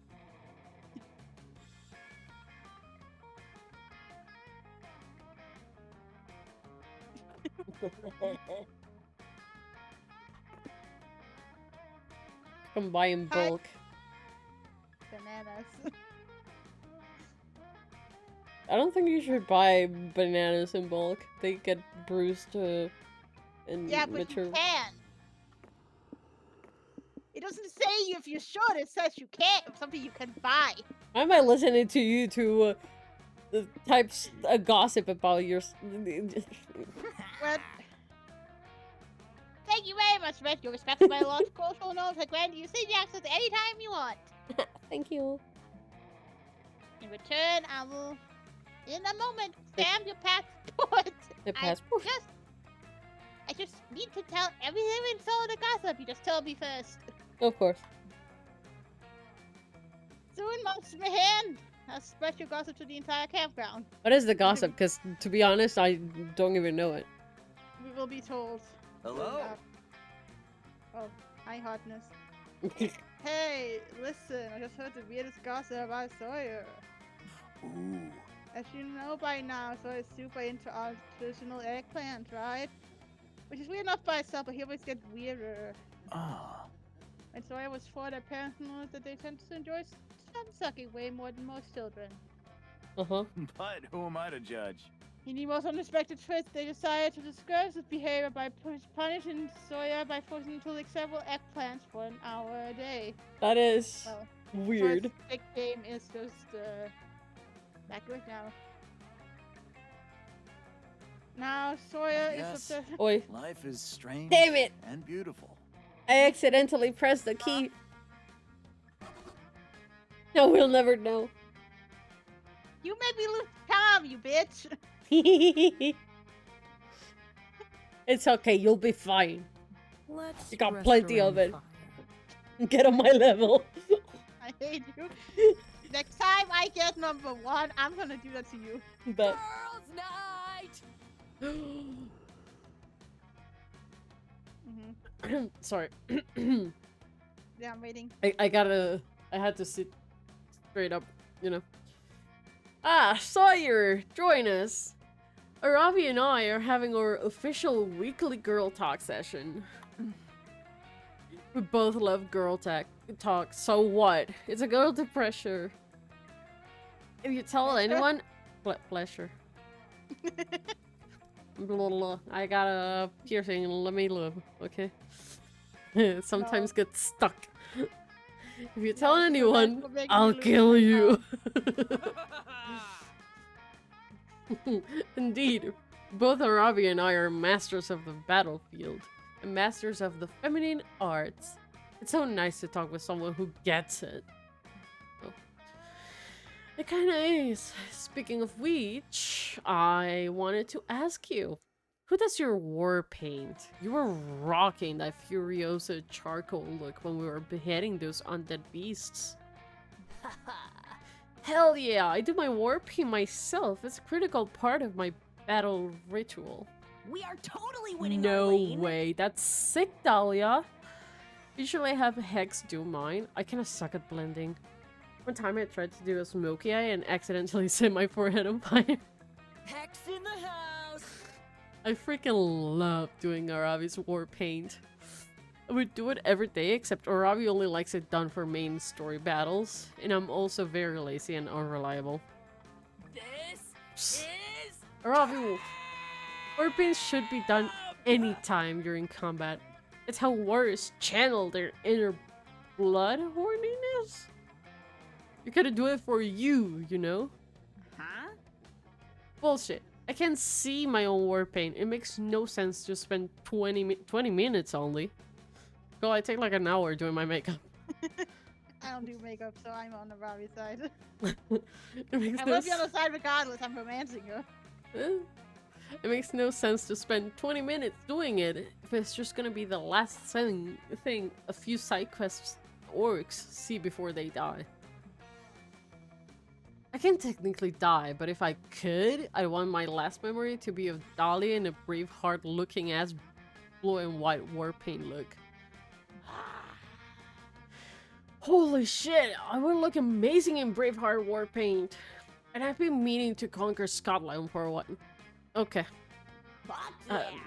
Come buy in Hi. bulk. Bananas. I don't think you should buy bananas in bulk. They get bruised and Yeah, but mature. you can. It doesn't say if you should, it says you can't. It's something you can buy. Why am I listening to you to types gossip about your? Well, thank you very much, Red. You respect my large cultural knowledge. I grant you city access anytime you want. Thank you. In return, I will, in a moment, stamp your passport. The passport. I just need to tell everything in soul the gossip. You just tell me first. Of course. Soon, Monster Hand has special gossip to the entire campground. What is the gossip? Because to be honest, I don't even know it. We will be told. Hello? Oh, hi, hotness. Hey, listen, I just heard the weirdest gossip about Sawyer. Ooh. As you know by now, Sawyer's super into our traditional eggplant, right? Which is weird enough by itself, but he always gets weirder. Ah. And Sawyer was 4, their parents noticed that they tend to enjoy thumb sucking way more than most children. Uh-huh. But who am I to judge? In the most unexpected twist, they decided to discourage this behavior by punishing Sawyer by forcing him to lick several eggplants for an hour a day. That is Well, weird. Sawyer's big game is just, back to it now. Now, Sawyer is Yes. obsessed. Oi. Life is strange Damn it! and beautiful. I accidentally pressed the key. No, we'll never know. You made me lose time, you bitch! It's okay, you'll be fine. Let's You got rest plenty around of it. fire. Get on my level. I hate you. Next time I get number 1, I'm gonna do that to you. But Girls' night! sorry. Yeah, I'm waiting. I had to sit straight up, you know. Ah, Sawyer, join us. Aravi and I are having our official weekly girl talk session. We both love girl talk, so what? It's a girl to pressure. If you tell anyone, pleasure. Blah, blah. I got a piercing. Let me live. Okay. Sometimes get stuck. If you tell No, anyone, for making I'll me lose kill my you. Indeed, both Arabi and I are masters of the battlefield and masters of the feminine arts. It's so nice to talk with someone who gets it. Oh. It kinda is. Speaking of which, I wanted to ask you, who does your war paint? You were rocking that Furiosa charcoal look when we were beheading those undead beasts. Hell yeah, I do my war paint myself. It's a critical part of my battle ritual. We are totally winning. No Arlene. way, that's sick, Dahlia. Usually I have Hex do mine. I kinda suck at blending. One time I tried to do a smoky eye and accidentally set my forehead on fire. Hex in the house. I freaking love doing Arabi's war paint. I would do it every day, except Arabi only likes it done for main story battles, and I'm also very lazy and unreliable. This is Arabi, war paint should be done anytime during combat. It's how warriors channel their inner blood horniness. You gotta do it for you, you know? huh? Bullshit. I can't see my own war paint. It makes no sense to spend 20 minutes only. Go, I take like an hour doing my makeup. I don't do makeup, so I'm on the Robbie side. It makes I no will be on s- the side regardless. I'm romancing her. It makes no sense to spend 20 minutes doing it if it's just gonna be the last thing a few side quests orcs see before they die. I can technically die, but if I could, I want my last memory to be of Dahlia in a Braveheart looking ass blue and white war paint look. Holy shit, I would look amazing in Braveheart war paint. And I've been meaning to conquer Scotland for a while. Okay, Fuck Uh, yeah.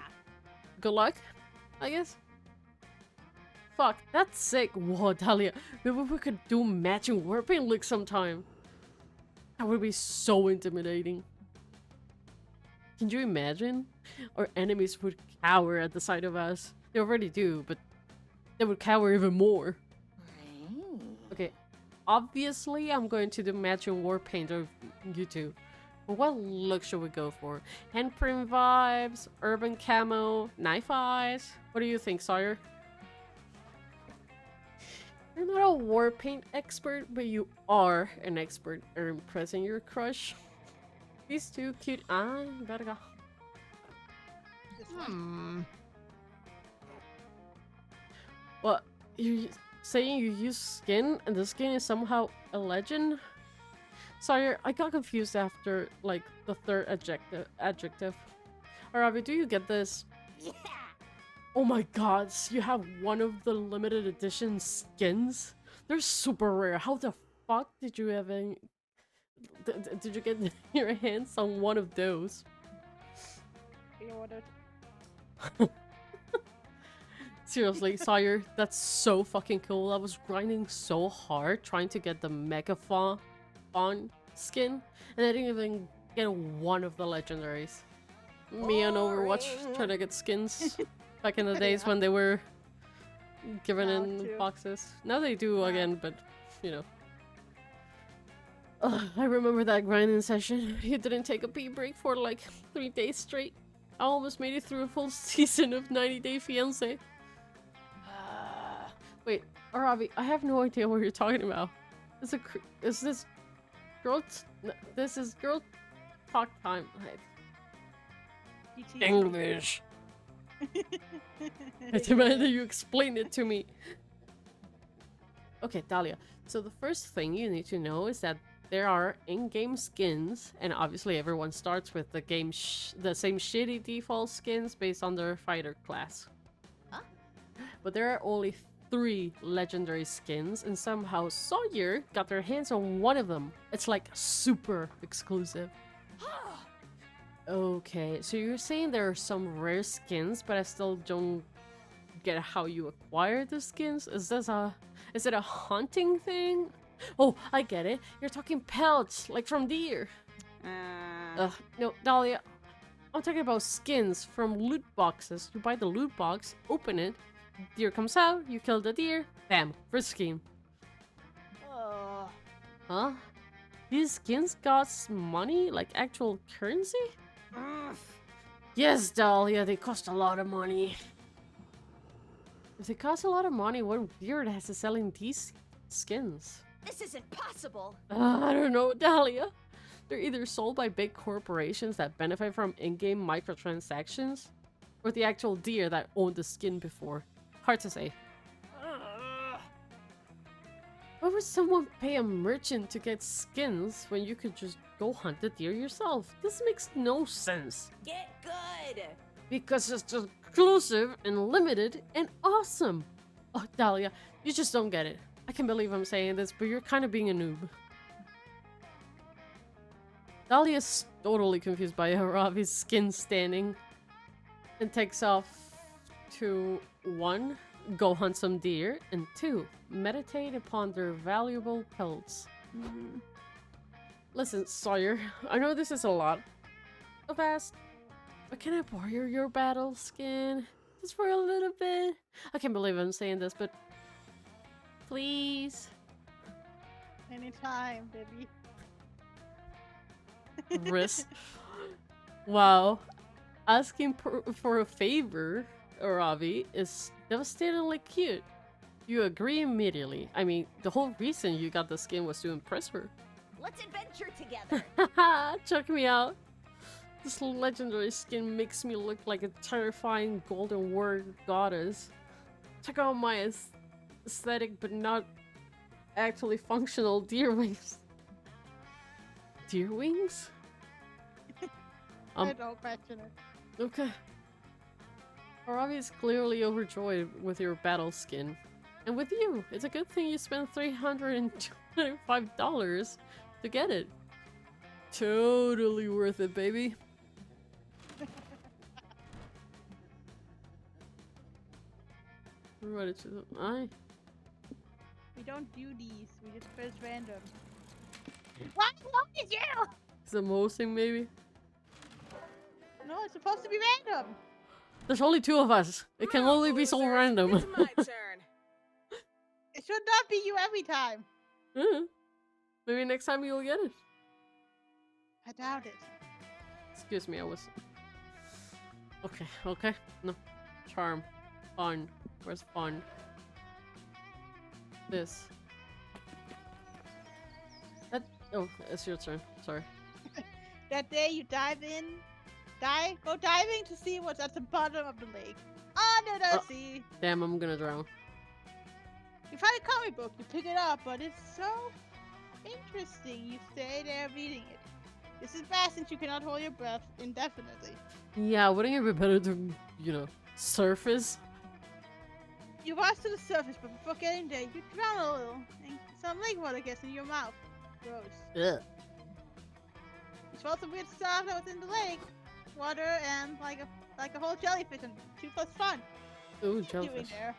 good luck, I guess. Fuck, that's sick. Whoa, Dahlia, maybe we could do matching war paint looks sometime. That would be so intimidating. Can you imagine? Our enemies would cower at the sight of us. They already do, but they would cower even more. Okay, obviously I'm going to do matching war paint of you two. But what look should we go for? Handprint vibes, urban camo, knife eyes? What do you think, Sawyer? You're not a war paint expert, but you are an expert at impressing your crush. These two cute. Better go. This one. What? You're saying you use skin and the skin is somehow a legend? Sawyer, I got confused after, like, the third adjective. Arabi, do you get this? Yeah. Oh my god, so you have one of the limited edition skins? They're super rare. How the fuck did you have any... Did you get your hands on one of those? He ordered. Seriously, Sawyer, that's so fucking cool. I was grinding so hard trying to get the Megafawn skin, and I didn't even get one of the legendaries. Me on Overwatch Boring. trying to get skins back in the days when they were given Now in too. boxes. Now they do Wow. again, but you know. Ugh, I remember that grinding session. You didn't take a pee break for like 3 days straight. I almost made it through a full season of 90 Day Fiancé. Wait, Arabi, I have no idea what you're talking about. Is this girl? This is girl talk time. GT. English. I demand that you explain it to me. Okay, Dahlia. So the first thing you need to know is that there are in-game skins, and obviously everyone starts with the the same shitty default skins based on their fighter class. Huh? But there are only 3 legendary skins, and somehow Sawyer got their hands on one of them. It's like super exclusive. Okay, so you're saying there are some rare skins, but I still don't get how you acquire the skins? Is it a hunting thing? Oh, I get it. You're talking pelts, like from deer. Ugh, no, Dahlia. I'm talking about skins from loot boxes. You buy the loot box, open it, deer comes out, you kill the deer, bam, first skin. Oh. Huh? These skins cost money? Like actual currency? Yes, Dahlia, they cost a lot of money. If they cost a lot of money, what weird has to selling these skins? This isn't possible. I don't know, Dahlia. They're either sold by big corporations that benefit from in-game microtransactions, or the actual deer that owned the skin before. Hard to say. Why would someone pay a merchant to get skins when you could just go hunt the deer yourself? This makes no sense. Get good. Because it's exclusive and limited and awesome. Oh, Dahlia, you just don't get it. I can't believe I'm saying this, but you're kind of being a noob. Dahlia's totally confused by Aravi's skin standing and takes off to 1. Go hunt some deer, and 2. Meditate upon their valuable pelts. Listen, Sawyer, I know this is a lot of ask, but can I borrow your battle skin? Just for a little bit? I can't believe I'm saying this, but please. Anytime, baby. Risk. Wow. Asking for a favor, Aravi, is devastatingly cute. You agree immediately. I mean, the whole reason you got the skin was to impress her. Let's adventure together. Haha, check me out. This legendary skin makes me look like a terrifying golden warrior goddess. Check out my aesthetic but not actually functional deer wings. Deer wings? I don't question it. Okay. Aravi is clearly overjoyed with your battle skin. And with you, it's a good thing you spent $325 to get it. Totally worth it, baby. What is it? We don't do these. We just press random. What is you? Is it mosing, maybe? No, it's supposed to be random. There's only 2 of us. It can only be so Losers, random. It's my turn. It should not be you every time. Maybe next time you'll get it. I doubt it. Excuse me, I was... Okay, okay. No. Charm. Fun. Where's fun? This. That... Oh, it's your turn. Sorry. That day you go diving to see what's at the bottom of the lake. Under the sea. Damn, I'm gonna drown. You find a comic book, you pick it up, but it's so interesting. You stay there reading it. This is bad since you cannot hold your breath indefinitely. Yeah, wouldn't it be better to, you know, surface? You rise to the surface, but before getting there, you drown a little, and some lake water gets in your mouth. Gross. Ugh. You swallow some weird stuff that was in the lake. Water and like a whole jellyfish, and 2 plus fun. Ooh, What you doing jellyfish. there?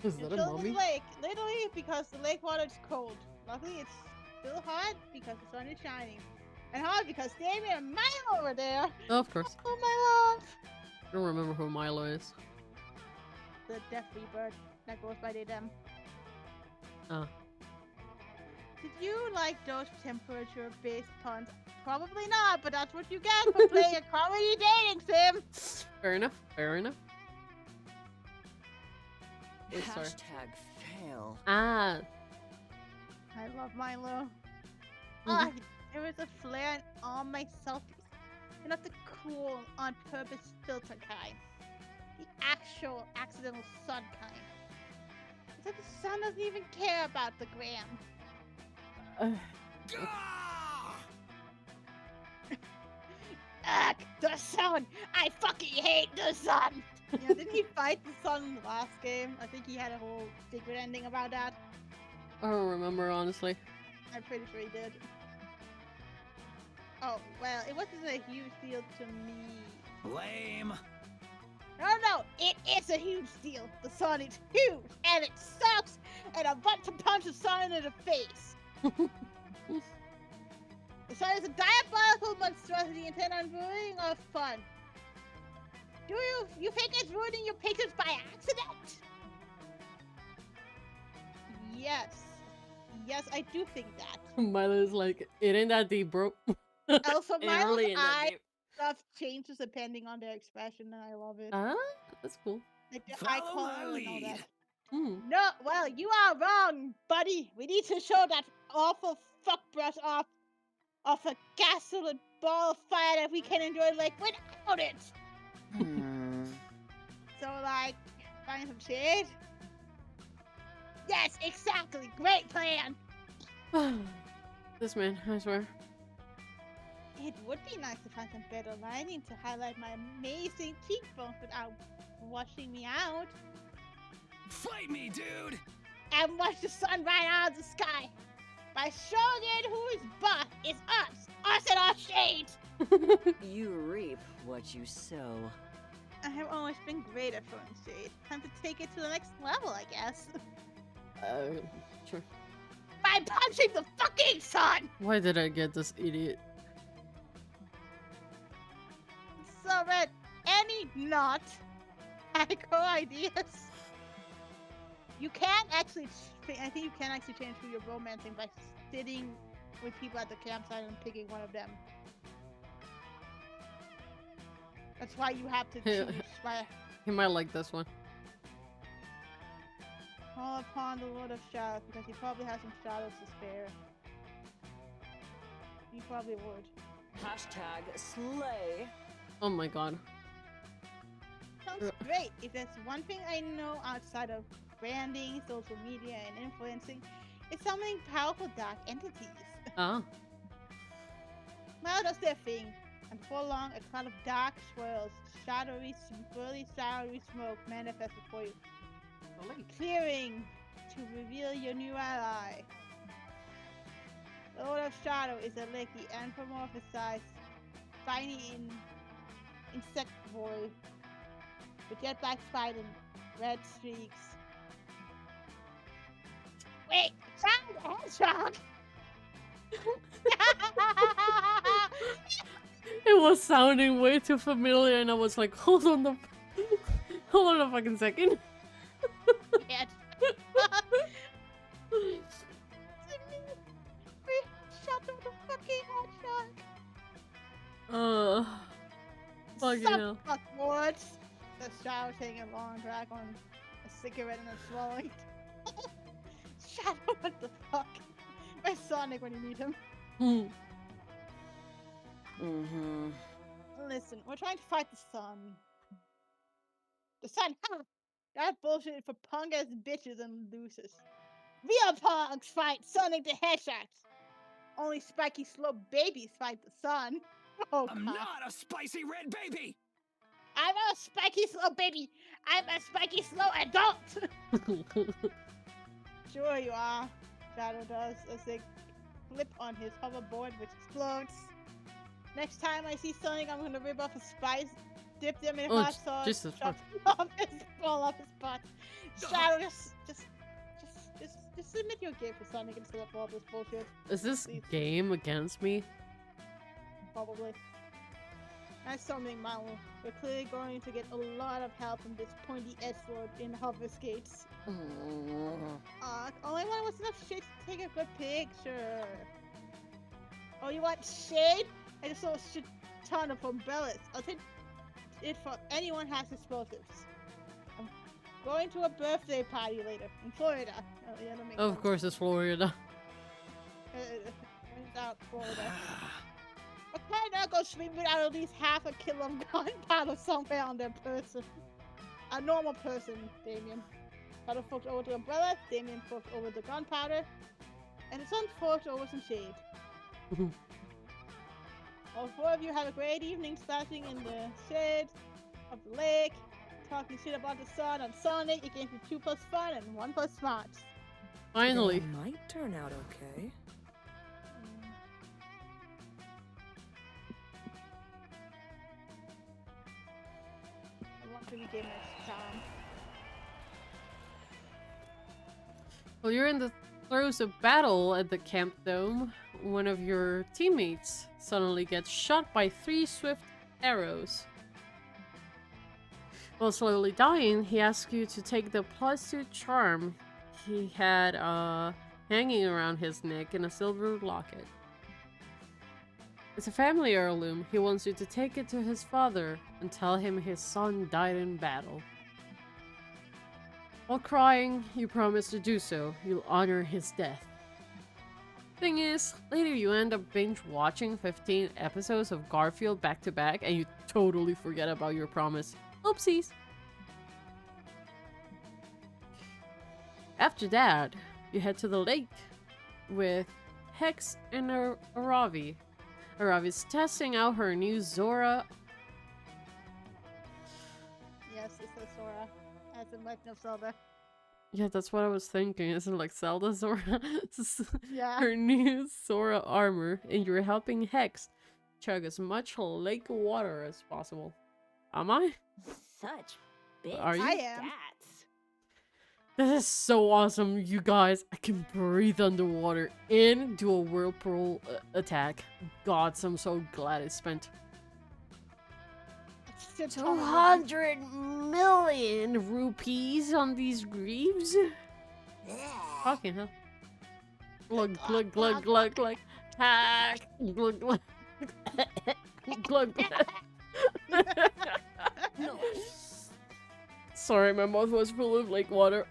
Is You're that a chilling in mummy? the lake, literally because the lake water is cold. Luckily, it's still hot because the sun is shining. And hot because Damien and Milo over there. Oh, of course. Oh, my love. I don't remember who Milo is. The deathly bird that goes by they them. Oh. Did you like those temperature-based puns? Probably not, but that's what you get for playing a comedy dating sim. Fair enough. Fair enough. Oh, sorry. Fail. Ah. I love Milo. Ah, there was a flare in all my selfies. And not the cool, on purpose filter kind. The actual accidental sun kind. It's like the sun doesn't even care about the gram. Ugh, the sun! I fucking hate the sun! Yeah, didn't he fight the sun in the last game? I think he had a whole secret ending about that. I don't remember, honestly. I'm pretty sure he did. Oh, well, it wasn't a huge deal to me. Lame. No, it is a huge deal. The sun is huge, and it sucks, and I want to punch the sun in the face. The sun is a diabolical monstrosity intent on ruining our fun. Do you think it's ruining your pictures by accident? Yes. Yes, I do think that. Milo's like, it ain't that deep, bro. Also, It Milo's really ain't that eye deep. stuff changes depending on their expression, and I love it. Ah, that's cool. Like the eye Follow color my and all that. lead. Hmm. No, well, you are wrong, buddy. We need to show that awful fuck brush off a gasoline ball of fire that we can enjoy like without it. So like, find some shade. Yes, exactly. Great plan. This man, I swear. It would be nice to find some better lighting to highlight my amazing cheekbones without washing me out. Fight me, dude! And watch the sun right out of the sky. By showing it whose butt is us. Us and our shade. You reap what you sow. I have always been great at throwing shade. Time to take it to the next level, I guess. Sure. By punching the fucking sun! Why did I get this idiot? So that any not psycho ideas. You can actually, I think you can actually change who you're romancing by sitting with people at the campsite and picking one of them. That's why you have to choose by He might like this one. call upon the Lord of Shadows because he probably has some shadows to spare. He probably would. Hashtag slay. Oh my god. Sounds great. If there's one thing I know outside of branding, social media, and influencing, it's summoning powerful dark entities. Ah. Well, does their thing, and before long, a cloud of dark swirls, swirly, shadowy smoke manifests before you, clearing to reveal your new ally. The Lord of Shadow is a licky, anthropomorphized, spiny insectivore with jet black spine and red streaks. Wait, Sonic the Hedgehog! It was sounding way too familiar, and I was like, hold on a fucking second. Yes. Shut the fucking hedgehog! Fucking Sup, hell. fuckwards! The Shadow taking a long drag on a cigarette and then swallowing. Shadow, what the fuck? Where's Sonic when you need him? Hmm. Mm-hmm. Listen, we're trying to fight the sun. The sun, ha! That bullshit for punk ass bitches and losers. Real punks fight Sonic the Hedgehog. Only spiky slow babies fight the sun. Oh I'm god. not a spicy red baby! I'm a spiky slow baby. I'm a spiky slow adult. Sure you are. Shadow does as they flip on his hoverboard, which explodes. Next time I see Sonic, I'm gonna rip off his spice, dip them in Oh, hot sauce, Jesus chop off his ball off his butt. Shadow, just submit your game for Sonic instead of all this bullshit. Is this Please. game against me? Probably. That's something, Malo. We're clearly going to get a lot of help from this pointy S-word in hover skates. Only one was enough shade to take a good picture. Oh, you want shade? I just saw a shit ton of umbrellas. I'll take it for anyone has explosives. I'm going to a birthday party later in Florida. Oh, yeah, that makes Of sense. course, it's Florida. Turns out Florida. Okay, now go swim without at least half a kilo of gunpowder somewhere on their person. A normal person, Damien. Shadow forked over the umbrella, Damien forked over the gunpowder, and the sun forked over some shade. All four of you have a great evening splashing in the shade of the lake, talking shit about the sun on Sonic. It gave you 2 plus fun and 1 plus smarts. Finally. They might turn out okay. I want to be gamers, Tom. Well, you're in the throws a battle at the camp dome, one of your teammates suddenly gets shot by 3 swift arrows. While slowly dying, he asks you to take the +2 charm he had hanging around his neck in a silver locket. It's a family heirloom. He wants you to take it to his father and tell him his son died in battle. While crying, you promise to do so. You'll honor his death. Thing is, later you end up binge watching 15 episodes of Garfield back to back and you totally forget about your promise. Oopsies! After that, you head to the lake with Hex and Aravi. Aravi's testing out her new Zora. Yes, it says Sora, as in Legend of Zelda. Yeah, that's what I was thinking. Isn't it like Zelda Zora? Yeah. Her new Zora armor, and you're helping Hex chug as much lake water as possible. Am I? Such big Are you? I am. stats. This is so awesome, you guys. I can breathe underwater and do a whirlpool attack. Gods, I'm so glad I spent It's 200 million rupees on these greaves. Fucking hell. Glug, glug, glug, glug, glug. Hack. Glug, glug. Glug, glug. No. Sorry, my mouth was full of lake water.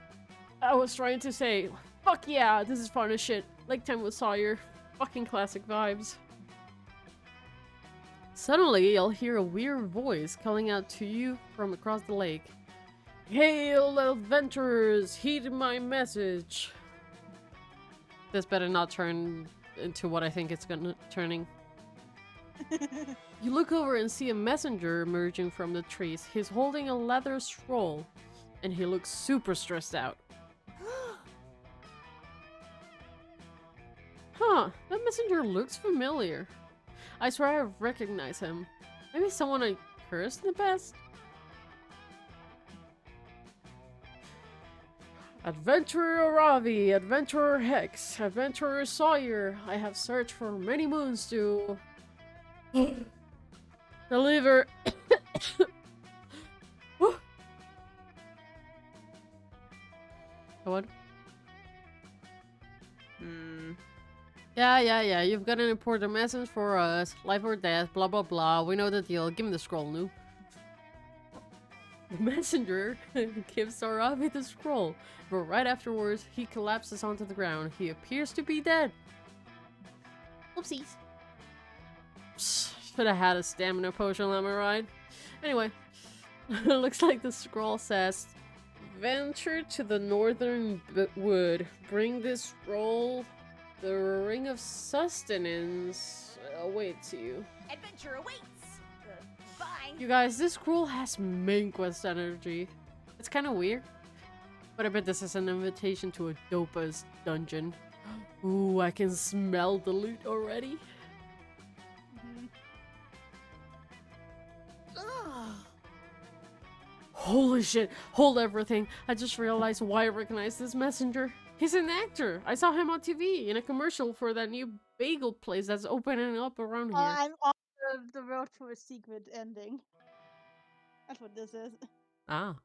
I was trying to say, fuck yeah, this is fun as shit. Lake time with Sawyer. Fucking classic vibes. Suddenly, you'll hear a weird voice calling out to you from across the lake. Hail, adventurers! Heed my message! This better not turn into what I think it's gonna turning. You look over and see a messenger emerging from the trees. He's holding a leather scroll, and he looks super stressed out. Huh, that messenger looks familiar. I swear I recognize him. Maybe someone I cursed in the past? Adventurer Aravi, Adventurer Hex, Adventurer Sawyer, I have searched for many moons to deliver. What? Yeah, you've got an important message for us. Life or death, blah blah blah. We know the deal. Give me the scroll, Nu. The messenger gives Aravi the scroll, but right afterwards, he collapses onto the ground. He appears to be dead. Oopsies. Should have had a stamina potion, am I right? Anyway, looks like the scroll says, venture to the northern wood. Bring this scroll. The ring of sustenance awaits you. Adventure awaits. Bye. You guys, this scroll has main quest energy. It's kind of weird, but I bet this is an invitation to a dope-ass dungeon. Ooh, I can smell the loot already. Holy shit, hold everything. I just realized why I recognize this messenger. He's an actor. I saw him on TV in a commercial for that new bagel place that's opening up around here. I'm on the road to a secret ending. That's what this is. Ah.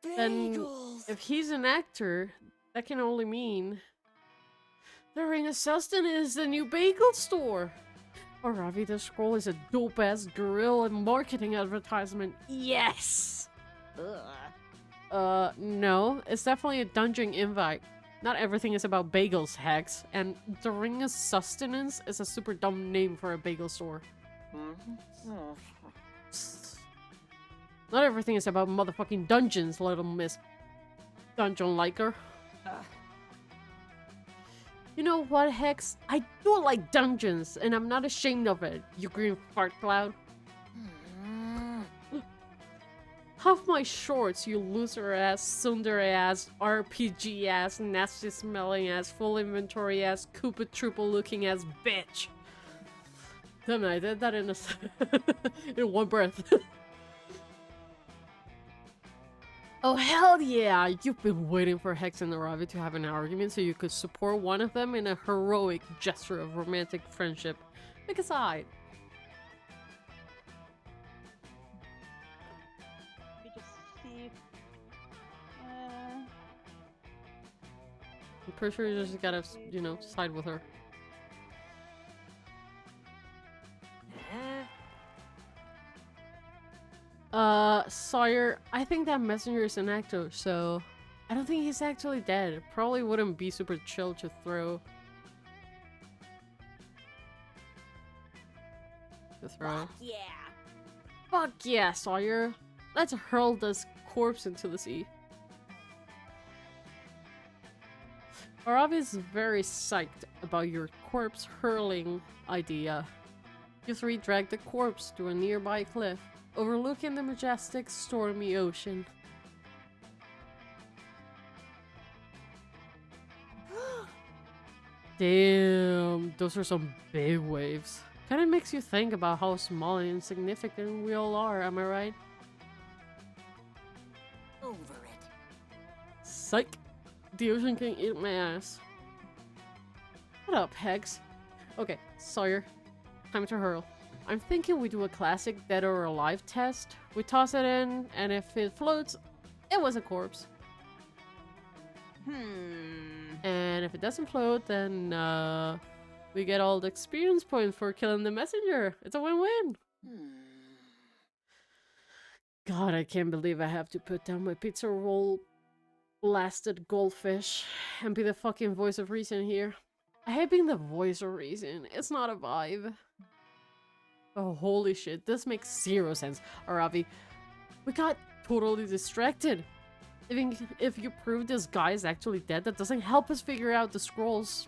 Then, if he's an actor, that can only mean the Ring of Sustenance is the new bagel store. Aravi the Scroll is a dope-ass guerrilla marketing advertisement. Yes! No. It's definitely a dungeon invite. Not everything is about bagels, Hex. And the Ring of Sustenance is a super dumb name for a bagel store. Not everything is about motherfucking dungeons, little miss dungeon liker. You know what, Hex? I do like dungeons, and I'm not ashamed of it, you green fart cloud. Huff my shorts, you loser ass, tsundere ass, RPG ass, nasty smelling ass, full inventory ass, Koopa Troopa looking ass bitch. Damn it, I did that in in one breath. Oh, hell yeah! You've been waiting for Hex and Aravi to have an argument so you could support one of them in a heroic gesture of romantic friendship. Pick a side. Let me just see. I'm pretty sure you just gotta, you know, side with her. Sawyer, I think that messenger is an actor, so I don't think he's actually dead. Probably wouldn't be super chill to throw. Yeah. Fuck yeah, Sawyer. Let's hurl this corpse into the sea. Aravi is very psyched about your corpse hurling idea. You three drag the corpse to a nearby cliff, overlooking the majestic, stormy ocean. Damn, those are some big waves. Kinda makes you think about how small and insignificant we all are, am I right? Over it. Psych! The ocean can eat my ass. What up, Hex? Okay, Sawyer. Time to hurl. I'm thinking we do a classic dead or alive test. We toss it in, and if it floats, it was a corpse. And if it doesn't float, then we get all the experience points for killing the messenger. It's a win-win. God, I can't believe I have to put down my pizza roll blasted goldfish and be the fucking voice of reason here. I hate being the voice of reason. It's not a vibe. Oh, holy shit. This makes zero sense, Aravi. We got totally distracted. If you prove this guy is actually dead, that doesn't help us figure out the scrolls.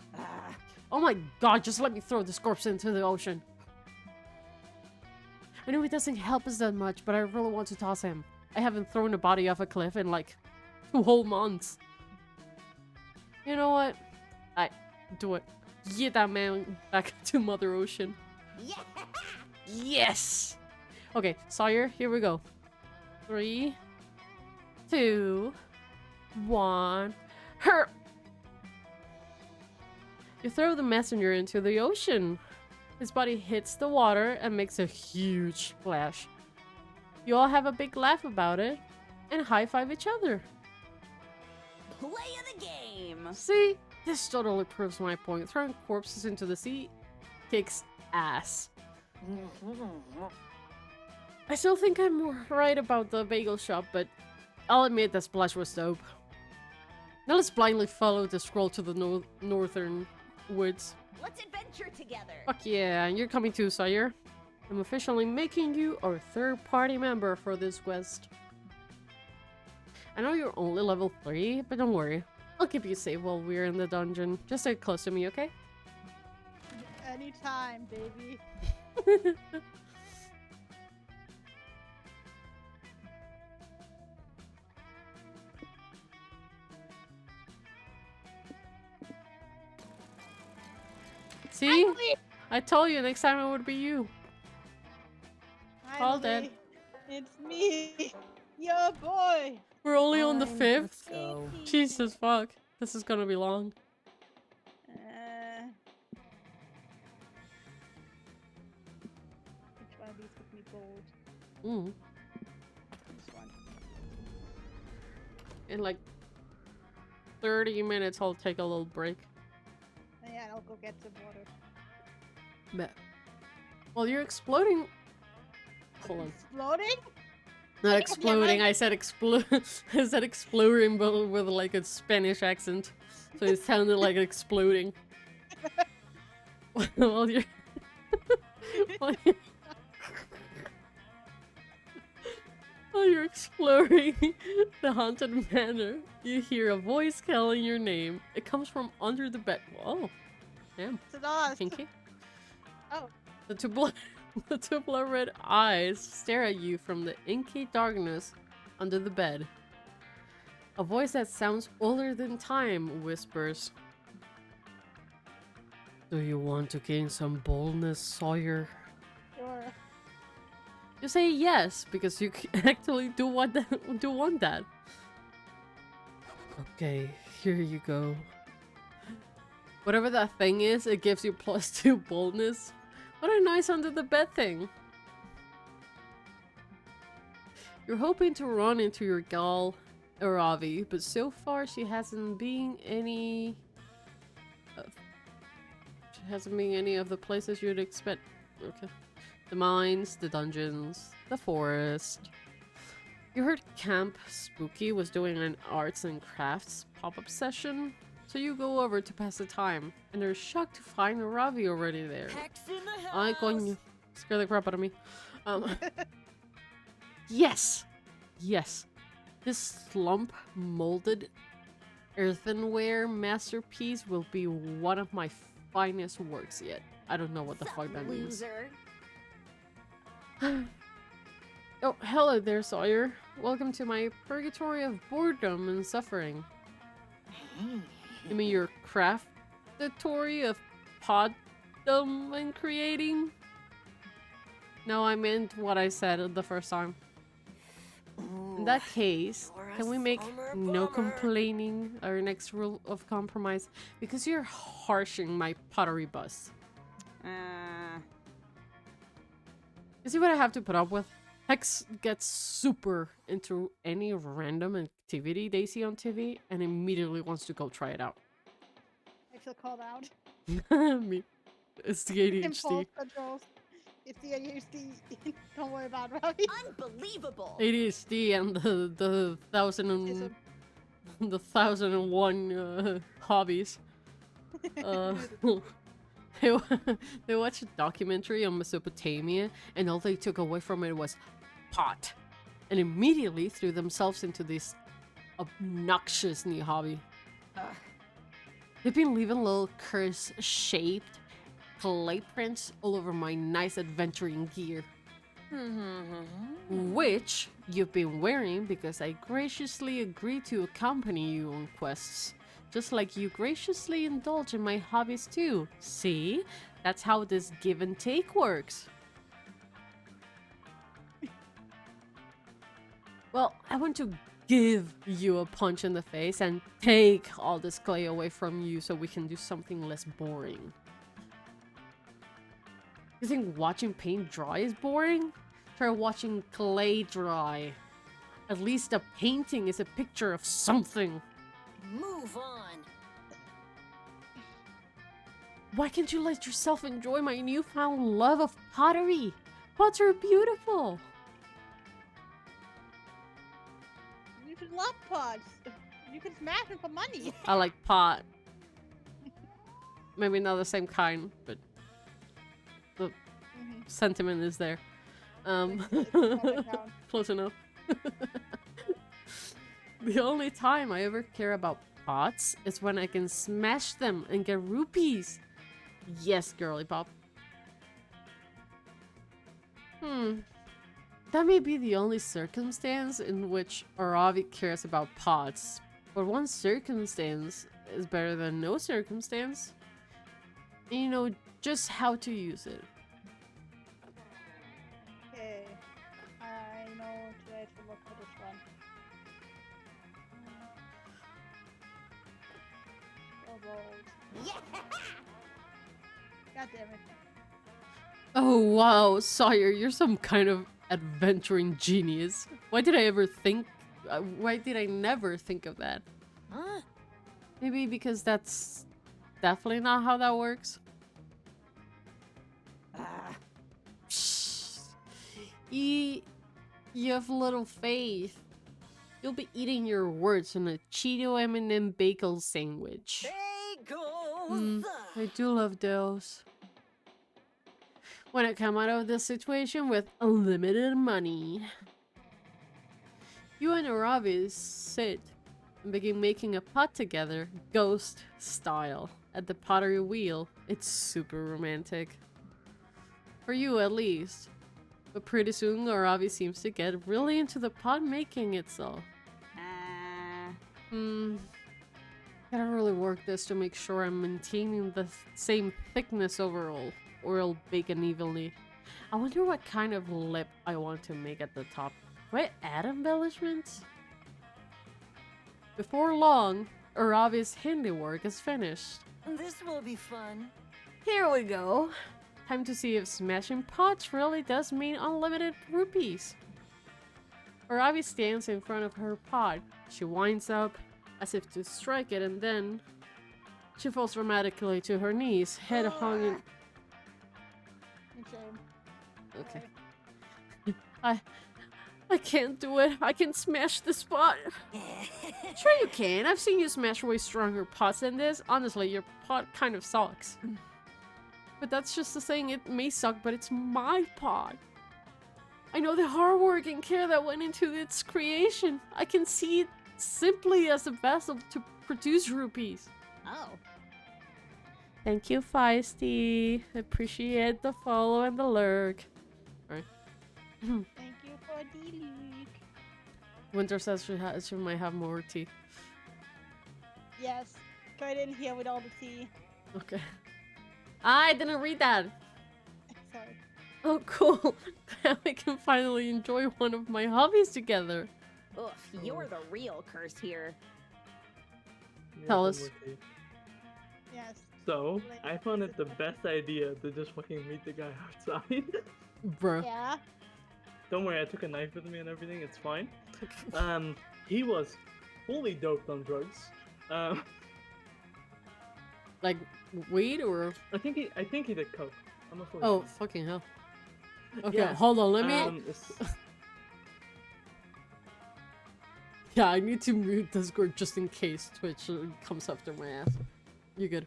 Oh my god, just let me throw this corpse into the ocean. I know it doesn't help us that much, but I really want to toss him. I haven't thrown a body off a cliff in like 2 whole months. You know what? Do it. Get that man back to Mother Ocean. Yeah. Yes! Okay, Sawyer, here we go. 3, 2, 1. Her! You throw the messenger into the ocean. His body hits the water and makes a huge splash. You all have a big laugh about it and high-five each other. Play of the game. See? This totally proves my point. Throwing corpses into the sea kicks ass. I still think I'm right about the bagel shop, but I'll admit that splash was dope. Now let's blindly follow the scroll to the northern woods. Let's adventure together. Fuck yeah, and you're coming too, Sawyer. I'm officially making you our third-party member for this quest. I know you're only level 3, but don't worry. I'll keep you safe while we're in the dungeon. Just stay close to me, okay? Anytime, baby. See? I told you next time it would be you. All dead. It's me, your boy. We're only on the 5th? Let's go. Jesus fuck. This is gonna be long. Which one of these would be gold? Mm. This one. In like 30 minutes, I'll take a little break. Yeah, and I'll go get some water. Bet. Well, you're exploding. Hold on. Exploding? Not exploding. I said I said exploding, but with like a Spanish accent, so it sounded like exploding. While you're while you're exploring the haunted manor, you hear a voice calling your name. It comes from under the bed. Whoa, damn, It's us. kinky. Oh. The two blood-red eyes stare at you from the inky darkness under the bed. A voice that sounds older than time whispers, "Do you want to gain some boldness, Sawyer?" Sure. You say yes, because you actually do want that. Okay, here you go. Whatever that thing is, it gives you +2 boldness. What a nice under the bed thing. You're hoping to run into your gal, Aravi, but so far she hasn't been any... she hasn't been any of the places you'd expect. Okay. The mines, the dungeons, the forest. You heard Camp Spooky was doing an arts and crafts pop-up session, so you go over to pass the time, and they're shocked to find Aravi already there. I going scare the crap out of me. Yes! Yes. This slump molded earthenware masterpiece will be one of my finest works yet. I don't know what the fuck that means. Oh, hello there, Sawyer. Welcome to my purgatory of boredom and suffering. You mean your craftatory of poddom and creating? No, I meant what I said the first time. In that case, can we make no complaining our next rule of compromise? Because you're harshing my pottery bust. You see what I have to put up with? Hex gets super into any random activity they see on TV and immediately wants to go try it out. I feel called out. Me. It's the ADHD. Impulse controls. It's the ADHD. Don't worry about it, Robbie. Unbelievable. ADHD and the 1001 hobbies. They watched a documentary on Mesopotamia, and all they took away from it was pot, and immediately threw themselves into this obnoxious new hobby. They've been leaving little curse-shaped clay prints all over my nice adventuring gear. Which you've been wearing because I graciously agreed to accompany you on quests. Just like you graciously indulge in my hobbies too. See? That's how this give and take works. Well, I want to give you a punch in the face and take all this clay away from you so we can do something less boring. You think watching paint dry is boring? Try watching clay dry. At least a painting is a picture of something. Move on. Why can't you let yourself enjoy my newfound love of pottery? Pots are beautiful. You should love pods. You can smash them for money. I like pot. Maybe not the same kind, but the sentiment is there. Close enough. The only time I ever care about pots is when I can smash them and get rupees. Yes, girly pop. That may be the only circumstance in which Aravi cares about pots, but one circumstance is better than no circumstance. And you know just how to use it. Okay. I know today to look for this one. Yeah. God damn it. Oh wow, Sawyer, you're some kind of adventuring genius. Why did I ever think... why did I never think of that? Huh? Maybe because that's definitely not how that works. You have little faith. You'll be eating your words on a Cheeto M&M bagel sandwich. Bagels. I do love those. When I come out of this situation with unlimited money. You and Aravi sit and begin making a pot together, ghost style, at the pottery wheel. It's super romantic. For you, at least. But pretty soon, Aravi seems to get really into the pot making itself. Gotta really work this to make sure I'm maintaining the same thickness overall, or it'll bake unevenly. I wonder what kind of lip I want to make at the top. Do I add embellishments? Before long, Aravi's handiwork is finished. This will be fun. Here we go. Time to see if smashing pots really does mean unlimited rupees. Aravi stands in front of her pot. She winds up as if to strike it, and then she falls dramatically to her knees, head hung in. Okay. I can't do it. I can smash this pot. Sure you can. I've seen you smash way stronger pots than this. Honestly, your pot kind of sucks. But that's just the saying. It may suck, but it's my pot. I know the hard work and care that went into its creation. I can see it simply as a vessel to produce rupees. Oh. Thank you, Feisty. Appreciate the follow and the lurk. Alright. Thank you for the leak. Winter says she might have more tea. Yes. Go in here with all the tea. Okay. I didn't read that. Sorry. Oh, cool. Now we can finally enjoy one of my hobbies together. Ugh, you're the real curse here. Yeah, Tell one us. more tea. Yes. So, I found it the best idea to just fucking meet the guy outside. Bruh. Yeah. Don't worry, I took a knife with me and everything, it's fine. He was fully doped on drugs. Like, weed or... I think he did coke. I'm not fully Oh, sure. fucking hell. Okay, Yeah, hold on, let me... it's- Yeah, I need to mute Discord just in case Twitch comes after my ass. You good.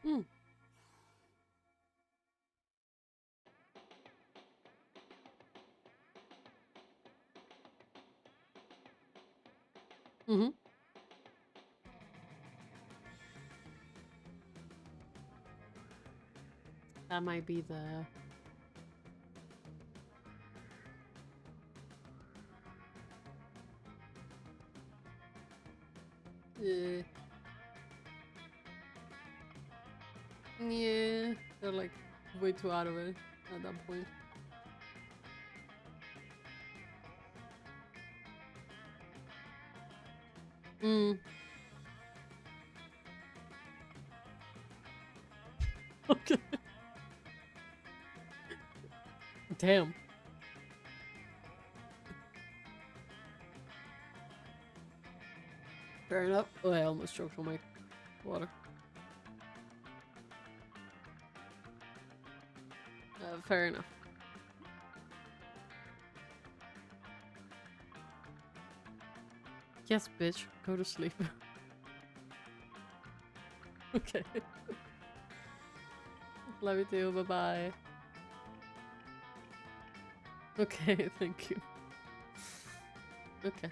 Hmm. Mm-hmm. That might be the... Yeah. Yeah, they're like way too out of it at that point. Mm. Okay. Damn. Fair enough. Oh, I almost choked on my water. Fair enough. Yes, bitch. Go to sleep. Okay. Love you too. Bye-bye. Okay, thank you. Okay.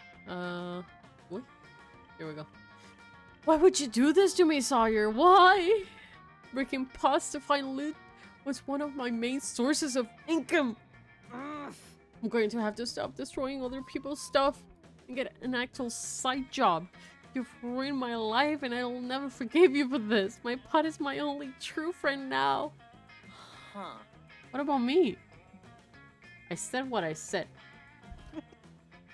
What? Here we go. Why would you do this to me, Sawyer? Why? Breaking pots to find loot was one of my main sources of income. I'm going to have to stop destroying other people's stuff and get an actual side job. You've ruined my life and I will never forgive you for this. My pot is my only true friend now. Huh. What about me? I said what I said.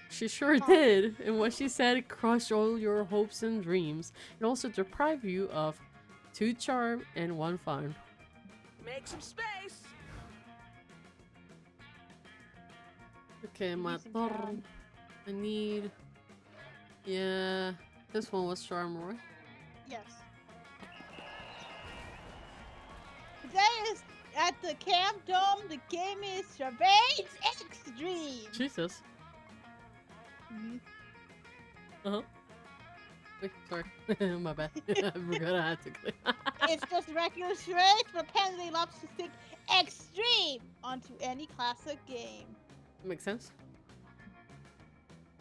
She sure did, and what she said crushed all your hopes and dreams. It also deprived you of 2 charm and 1 fun. Make some space. Okay, my Need some charm. I need... Yeah, this one was charm, right? Yes. Today is at the Camp Dome. The game is Charades Extreme. Jesus. Mhm. Uh-huh. Wait, sorry. My bad. I forgot I had to click. It's just regular charades, but Penalty loves to stick extreme onto any classic game. Makes sense.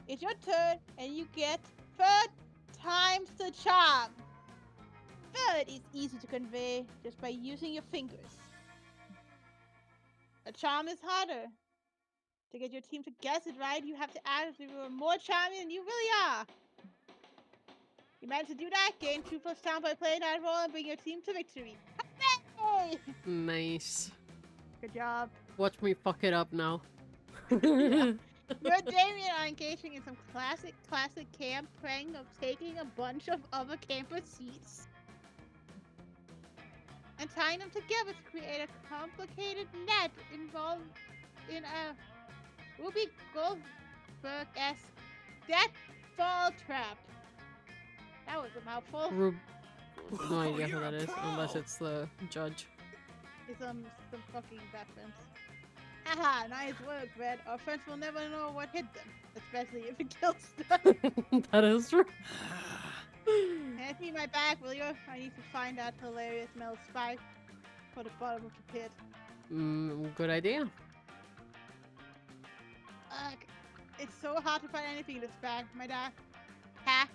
It's your turn, and you get third times the charm. Third is easy to convey just by using your fingers. A charm is harder. To get your team to guess it right, you have to act as if you were more charming than you really are. You managed to do that, gain 2+ time by playing that role and bring your team to victory. Hooray! Nice. Good job. Watch me fuck it up now. You and Damien are engaging in some classic camp prank of taking a bunch of other camper seats and tying them together to create a complicated net involved in a Ruby Goldberg-esque death fall trap. That was a mouthful. No idea who you're that a is, unless pro. it's the judge. It's some fucking veterans. Haha, nice work, Red. Our friends will never know what hit them, especially if it kills them. That is true. Hand me my bag, will you? I need to find that hilarious metal spike for the bottom of the pit. Good idea. Ugh, it's so hard to find anything in this bag. My dad pack.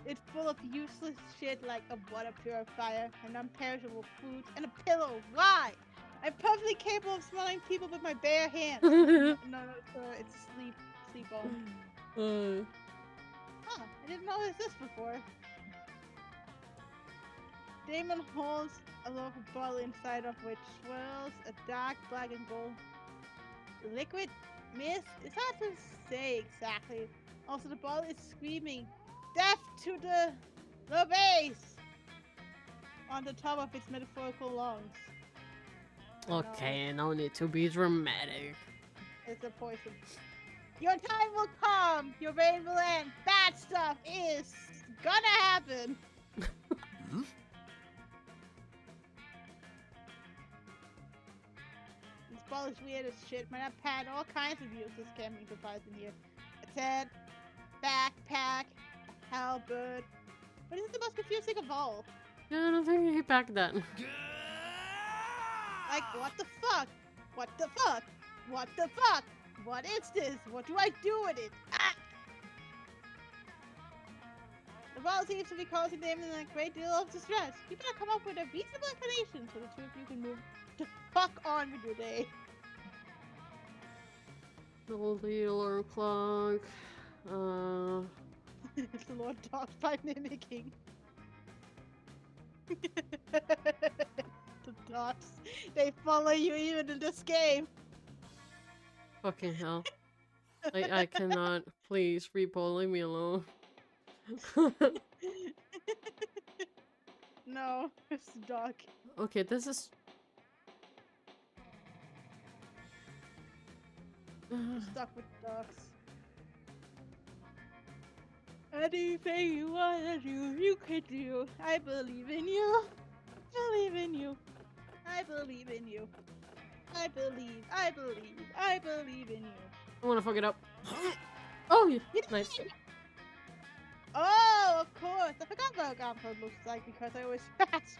It's full of useless shit like a water purifier, and non-perishable food, and a pillow. Why? I'm perfectly capable of smelling people with my bare hands. No, it's sleep bone. Huh, I didn't notice this before. Damon holds a local bottle inside of which swirls a dark black and gold liquid mist. It's hard to say exactly. Also, the bottle is screaming, "Death to the base!" on the top of its metaphorical lungs. Okay, no need to be dramatic. It's a poison. Your time will come. Your reign will end. Bad stuff is gonna happen. This ball is weird as shit. Man, I've had all kinds of useless camping supplies in here. A tent, backpack, a halberd. But this is the most confusing of all. Yeah, I don't think he backed that. Like, what the fuck? What the fuck? What the fuck? What is this? What do I do with it? Ah! The ball seems to be causing Damon a great deal of distress. You better come up with a reasonable explanation so the two of you can move the fuck on with your day. Build the alarm clock. It's the Lord talks by mimicking. The dots, they follow you even in this game. Fucking hell. I cannot. Please, Repo, leave me alone. No, it's dark. Okay, this is. Stuck with ducks. Anything you wanna do, you can do. I believe in you. Believe in you. I believe in you. I believe in you. I wanna fuck it up. Oh, yeah. You did Nice. it! Oh, of course. I forgot what Gampod looks like because I always fast.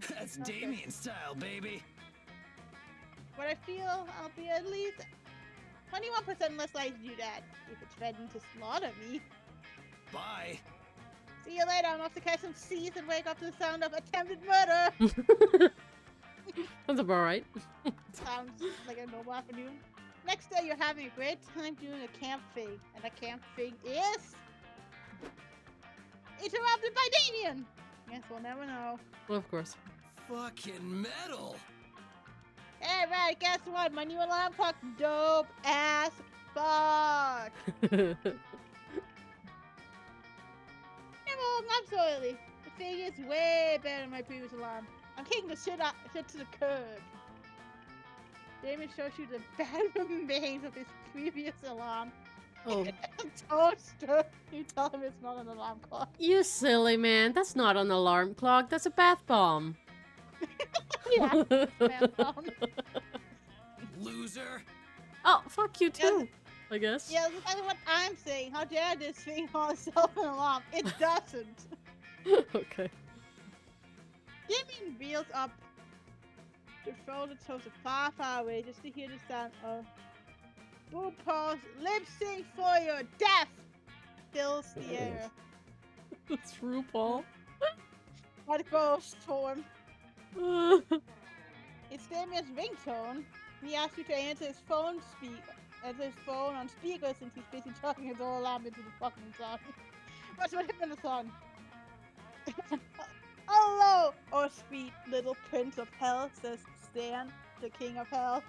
That's Okay. Damien style, baby. But I feel I'll be at least 21% less likely to do that if it's threatening to slaughter me. Bye. See you later. I'm off to catch some seas and wake up to the sound of attempted murder. That's about right. Sounds like a normal afternoon. Next day, you're having a great time doing a camp thing, and the camp thing is interrupted by Damien. Guess we'll never know. Well, of course. Fucking metal. Hey, right, guess what? My new alarm clock, dope as fuck. Never woken up so early. The thing is way better than my previous alarm. I'm kicking the shit to the curb. Damien shows you the bad remains of his previous alarm. Oh, A toaster. You tell him it's not an alarm clock. you silly man. That's not an alarm clock. That's a bath bomb. Yeah, man down. Loser. Oh, fuck you too. I guess. Yeah, that's what I'm saying. How dare this thing call itself an alarm? It doesn't. Okay. Damien reels up to throw the toaster far, far away just to hear the sound of Boo Paul's lip sync for your death fills the air. That's RuPaul. What goes Storm? It's Damien's ringtone. He asks you to answer his phone has his phone on speaker since he's busy talking his whole alarm into the fucking sun. What's with him in the sun? Hello, oh sweet little prince of hell, says Stan, the king of hell.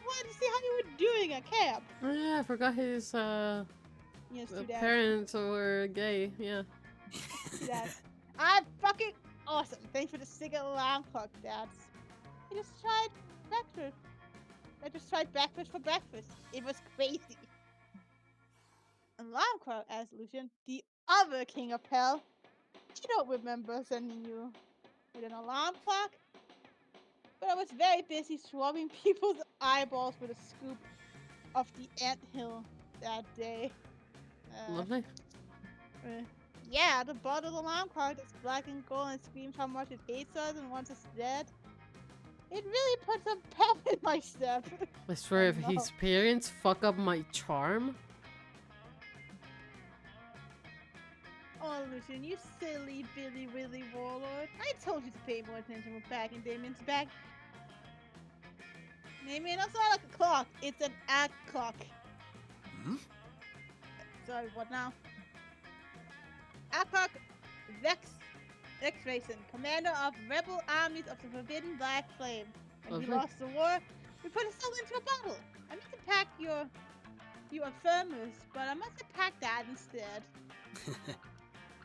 What? See how you were doing at camp? Oh yeah, I forgot his Yes, to that. parents were gay. Yeah. To that. I'm fucking awesome. Thanks for the sick alarm clock, Dad. I just tried breakfast. For breakfast. It was crazy. Alarm clock, asked Lucian. The other king of hell. You don't remember sending you with an alarm clock? But I was very busy swabbing people's eyeballs with a scoop of the anthill that day. Lovely. Yeah, the bottle alarm clock is black and gold and screams how much it hates us and wants us dead. It really puts a pep in my step. I swear, if no. his parents fuck up my charm. Oh, Lucian, you silly Billy Willy warlord. I told you to pay more attention with back in Damien's back. Damien, that's not like a clock. It's an ad clock. Hmm? Sorry, what now? Akok X-Rayson, commander of rebel armies of the Forbidden Black Flame. When we Okay. lost the war, we put a soul into a bottle. I meant to pack your affirmers, but I must have packed that instead.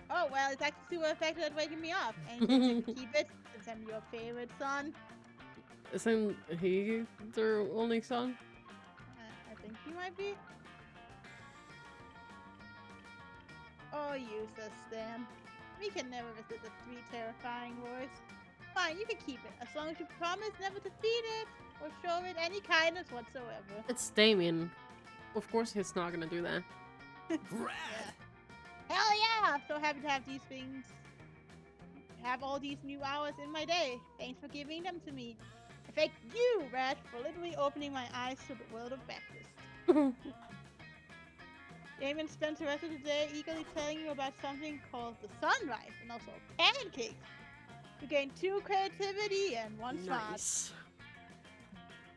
Oh, well, it's actually super effective at waking me up. And you can keep it since I'm your favorite son. Isn't he their only son? I think he might be. Oh, useless, Stan. We can never visit the 3 terrifying wars. Fine, you can keep it, as long as you promise never to feed it or show it any kindness whatsoever. It's Damien. Of course he's not gonna do that. Rad! Hell yeah! I'm so happy to have these things. Have all these new hours in my day. Thanks for giving them to me. I thank you, Rat, for literally opening my eyes to the world of breakfast. Damien spent the rest of the day eagerly telling you about something called the sunrise and also pancakes. You gained 2 creativity and 1 smart. Nice.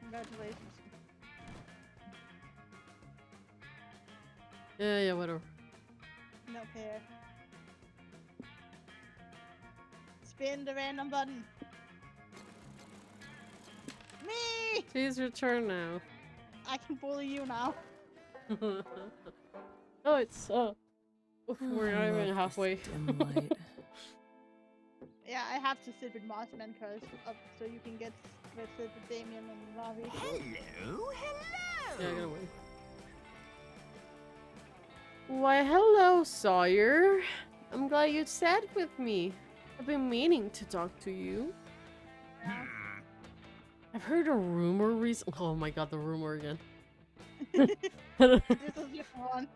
Congratulations. Yeah, whatever. No pair. Spin the random button. Me! It's your turn now. I can bully you now. Oh, it's we're not even halfway. Yeah, I have to sit with Mossman first, so you can get to sit with Damien and Ravi. Hello, hello. Yeah, I gotta wait. Why, hello, Sawyer. I'm glad you sat with me. I've been meaning to talk to you. I've heard a rumor recently. Oh my god, the rumor again. This is your one.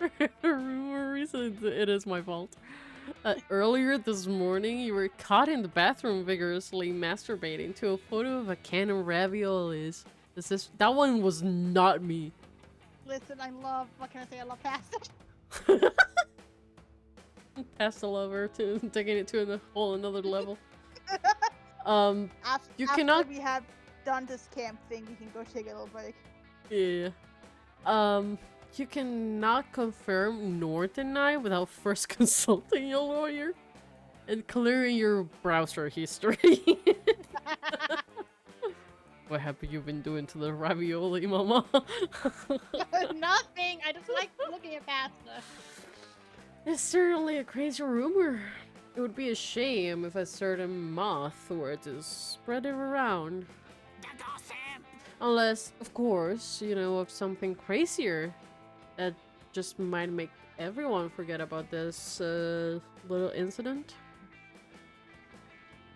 I heard a rumor recently. It is my fault. Earlier this morning, you were caught in the bathroom vigorously masturbating to a photo of a can of raviolis. That one was not me. Listen, what can I say? I love pasta. Past the lover to taking it to a whole another level. After cannot- we have done this camp thing, we can go take a little break. Yeah. You cannot confirm North and I without first consulting your lawyer and clearing your browser history. What have you been doing to the ravioli, mama? Nothing. I just like looking at pasta. It's certainly a crazy rumor. It would be a shame if a certain moth were to spread it around. The gossip. Unless, of course, you know of something crazier that just might make everyone forget about this little incident.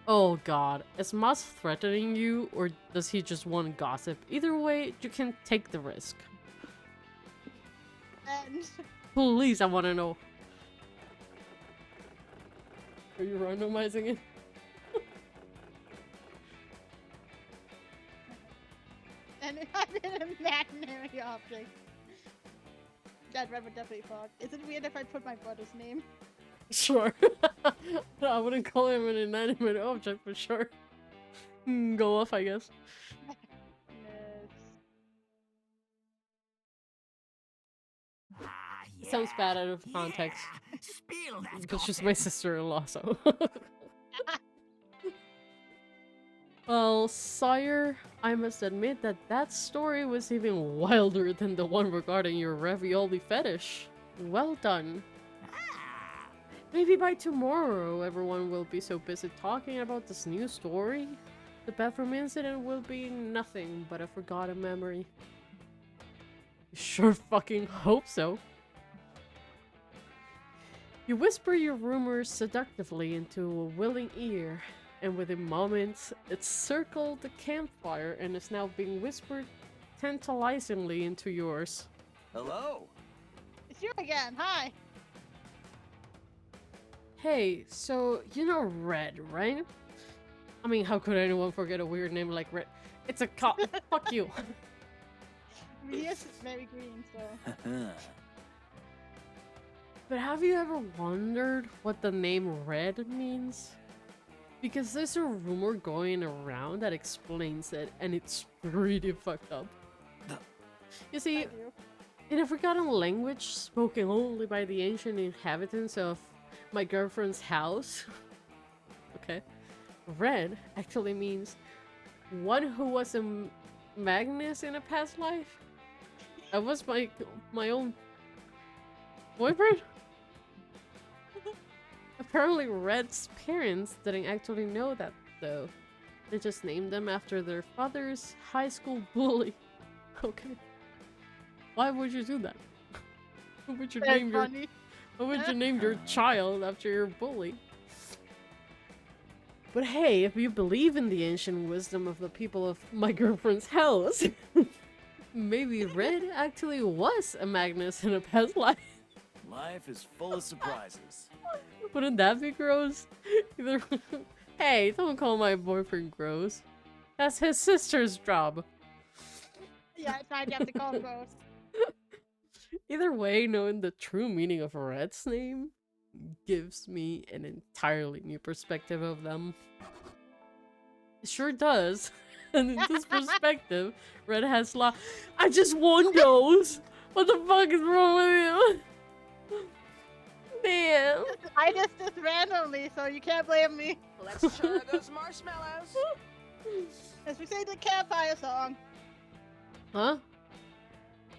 Oh god, is Moss threatening you or does he just want gossip? Either way, you can take the risk. And Please, I want to know. Are you randomizing it? and I'm an imaginary object. That Red would definitely fuck. Is it weird if I put my brother's name? Sure. I wouldn't call him an inanimate object, but sure. Go off, I guess. Yes. sounds bad out of context. Spiel that Because she's gossip. my sister-in-law, so. Well, sire, I must admit that that story was even wilder than the one regarding your ravioli fetish. Well done. Ah, Maybe by tomorrow everyone will be so busy talking about this new story. The bathroom incident will be nothing but a forgotten memory. Sure fucking hope so. You whisper your rumors seductively into a willing ear, and within moments, it circled the campfire and is now being whispered tantalizingly into yours. Hello. It's you again. Hi. Hey, so you know Red, right? I mean, how could anyone forget a weird name like Red? It's a cop. Fuck you. Yes, it's very green, so. But have you ever wondered what the name Red means? Because there's a rumor going around that explains it, and it's pretty fucked up. You see, I do. in a forgotten language spoken only by the ancient inhabitants of my girlfriend's house, okay, Red actually means one who was a Magnus in a past life. I was my own boyfriend. Apparently, Red's parents didn't actually know that, though. They just named them after their father's high school bully. Okay. Why would you do that? Why would you That's name your funny. Why would you name your child after your bully? But hey, if you believe in the ancient wisdom of the people of my girlfriend's house, maybe Red actually was a Magnus in a past life. Life is full of surprises. Wouldn't that be gross? Either hey, don't call my boyfriend gross. That's his sister's job. Yeah, it's fine. You have to call him gross. Either way, knowing the true meaning of Red's name gives me an entirely new perspective of them. It sure does. And in this perspective, Red has I just won those! What the fuck is wrong with you? Damn. I just this randomly, so you can't blame me. Let's try those marshmallows. As we sing the campfire song. Huh?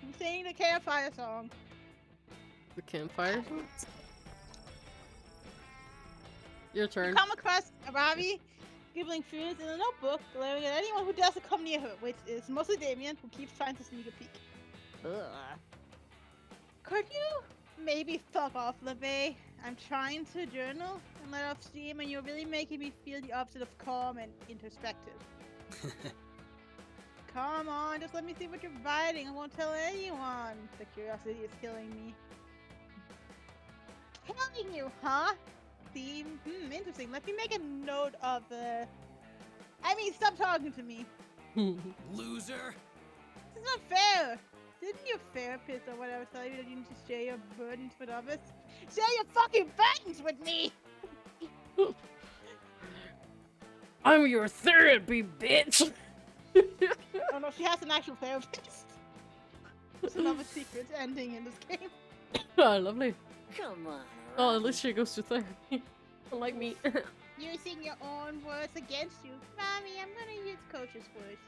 I'm singing the campfire song. The campfire? Your You turn. come across Ravi scribbling furious in a notebook, glaring at anyone who dares to come near her, which is mostly Damien, who keeps trying to sneak a peek. Ugh. Could you maybe fuck off, LeVay? I'm trying to journal and let off steam, and you're really making me feel the opposite of calm and introspective. Come on, just let me see what you're writing. I won't tell anyone. The curiosity is killing me. Killing you, huh? Theme? Interesting. Let me make a note of, stop talking to me. Loser. This is not fair. Didn't your therapist or whatever tell you that you need to share your burdens with others? Share your fucking burdens with me! I'm your therapy, bitch! Oh no, she has an actual therapist. There's another secret ending in this game. Oh, lovely. Come on. Oh, at least she goes to therapy. Unlike me. Using your own words against you. Mommy, I'm gonna use Coach's words.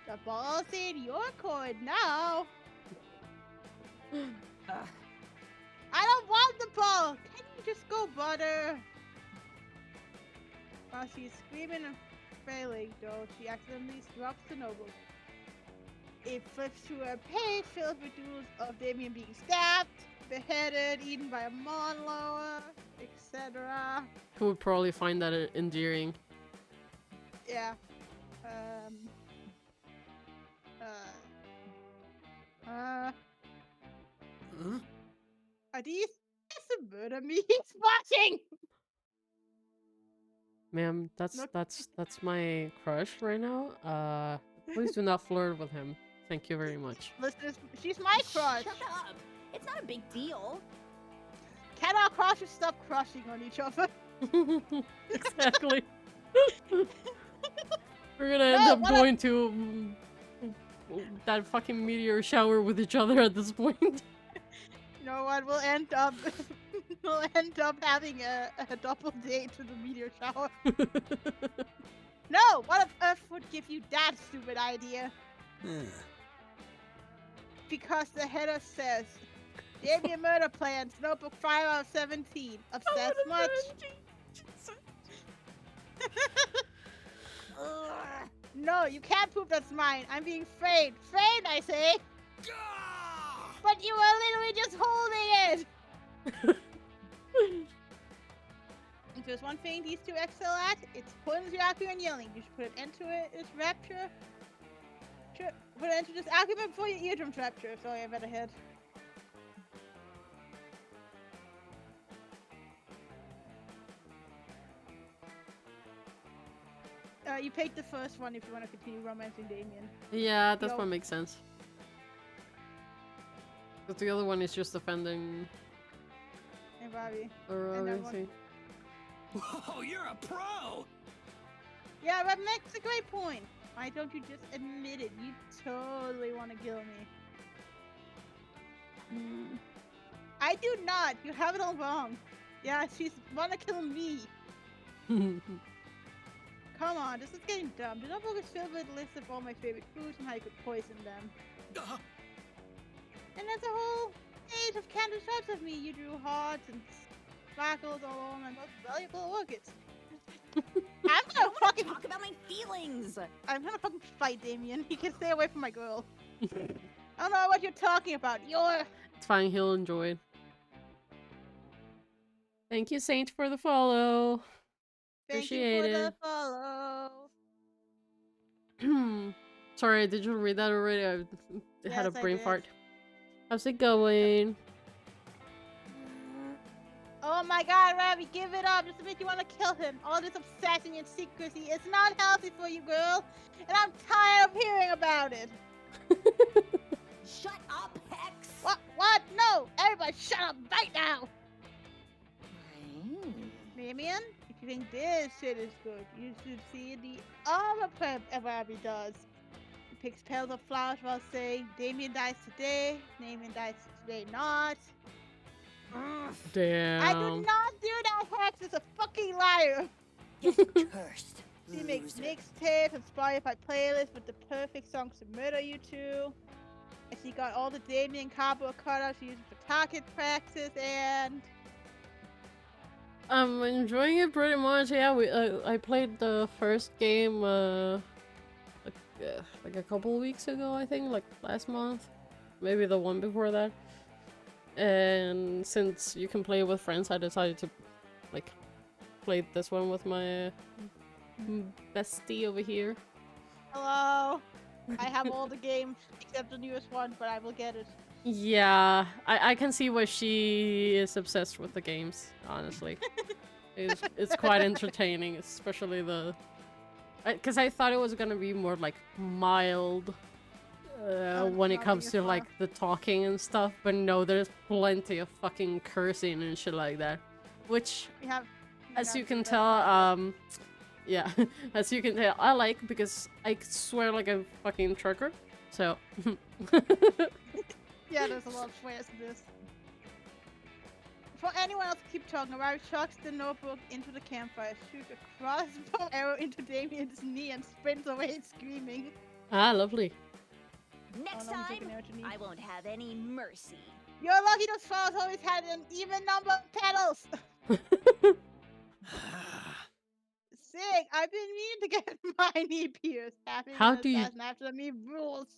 The ball's in your court now. I don't want the ball. Can you just go, butter? While she's screaming and failing, though, she accidentally drops the notebook. It flips to a page filled with doodles of Damien being stabbed, beheaded, eaten by a monlower, etc. Who would probably find that endearing. Yeah. Huh? Are these the murder me? He's watching! Ma'am, Look- that's my crush right now. Please do not flirt with him. Thank you very much. Listen, she's my crush. Shut up. It's not a big deal. Can our crushes stop crushing on each other? Exactly. We're gonna end No, up what going to that fucking meteor shower with each other at this point. No one will end up having a double date to the meteor shower. No! What on earth would give you that stupid idea? Because the header says, Damien murder plans, notebook 5 out of 17. Obsessed much? No, you can't prove that's mine. I'm being framed. Framed, I say! But you were literally just holding it! If there's one thing these two excel at, it's pulling the argument and yelling. You should put an end to it. It's rapture. Put an end to this argument before your eardrums rapture. Sorry, I better head. You pick the first one if you want to continue romancing Damien. Yeah, that's what makes sense. But the other one is just offending. And Robbie. Or And that everything. Whoa, you're a pro! Yeah, that makes a great point. Why don't you just admit it? You totally want to kill me. I do not. You have it all wrong. Yeah, she's wanna kill me. Come on, this is getting dumb. The notebook is filled with a list of all my favorite foods and how you could poison them. And there's a whole page of candid shots of me. You drew hearts and sparkles all over my most valuable orchids. I'm gonna fucking Talk about my feelings. I'm gonna fucking fight Damien. He can stay away from my girl. I don't know what you're talking about. You're It's fine, he'll enjoy it. Thank you, Saint, for the follow. Thank Appreciate you for it. the follow. Sorry, did you read that already? I had a Yes, I brain did. fart. How's it going? Oh my god, Ravi, give it up. Just admit you want to kill him. All this obsession and secrecy is not healthy for you, girl. And I'm tired of hearing about it. Shut up, Hex. What? What? No! Everybody shut up right now! Damien, if you think this shit is good, you should see the other prep Ravi does. He picks petals of flowers while saying, Damien dies today, Damien dies today not. Damn. I do not do that, Hex is a fucking liar! Cursed. She makes mixtapes and Spotify playlists with the perfect songs to murder you to. And she got all the Damien cardboard cutouts she uses for target practice and... I'm enjoying it pretty much. Yeah, I played the first game like a couple weeks ago, I think, like last month, maybe the one before that. And since you can play with friends, I decided to like play this one with my bestie over here. Hello! I have all the games except the newest one, but I will get it. Yeah, I can see why she is obsessed with the games, honestly. It's quite entertaining, especially the... Because I thought it was gonna be more, like, mild when it comes to, like, the talking and stuff, but no, there's plenty of fucking cursing and shit like that. Which, as you can tell, yeah, as you can tell, I like, because I swear like a fucking trucker, so... Yeah, there's a lot of swears in this. For anyone else to keep talking about, chucks the notebook into the campfire, shoots a crossbow arrow into Damien's knee, and sprints away screaming. Ah, lovely. Next no, I'm time, taking out your knee. I won't have any mercy. You're lucky those flowers always had an even number of petals! Sick! I've been meaning to get my knee pierced. How do you- assassin after me rules.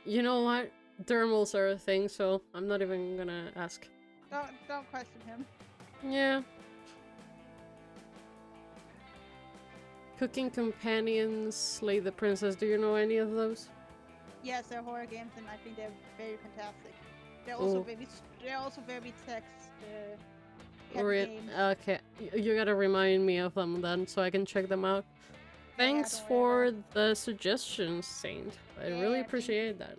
You know what? Dermals are a thing, so I'm not even gonna ask. Don't question him. Yeah. Cooking Companions, Slay the Princess. Do you know any of those? Yes, they're horror games, and I think they're very fantastic. They're also Oh. very text. heavy games. Okay, you gotta remind me of them then, so I can check them out. Thanks don't for worry the suggestions, Saint. I really Yeah, thank appreciate that.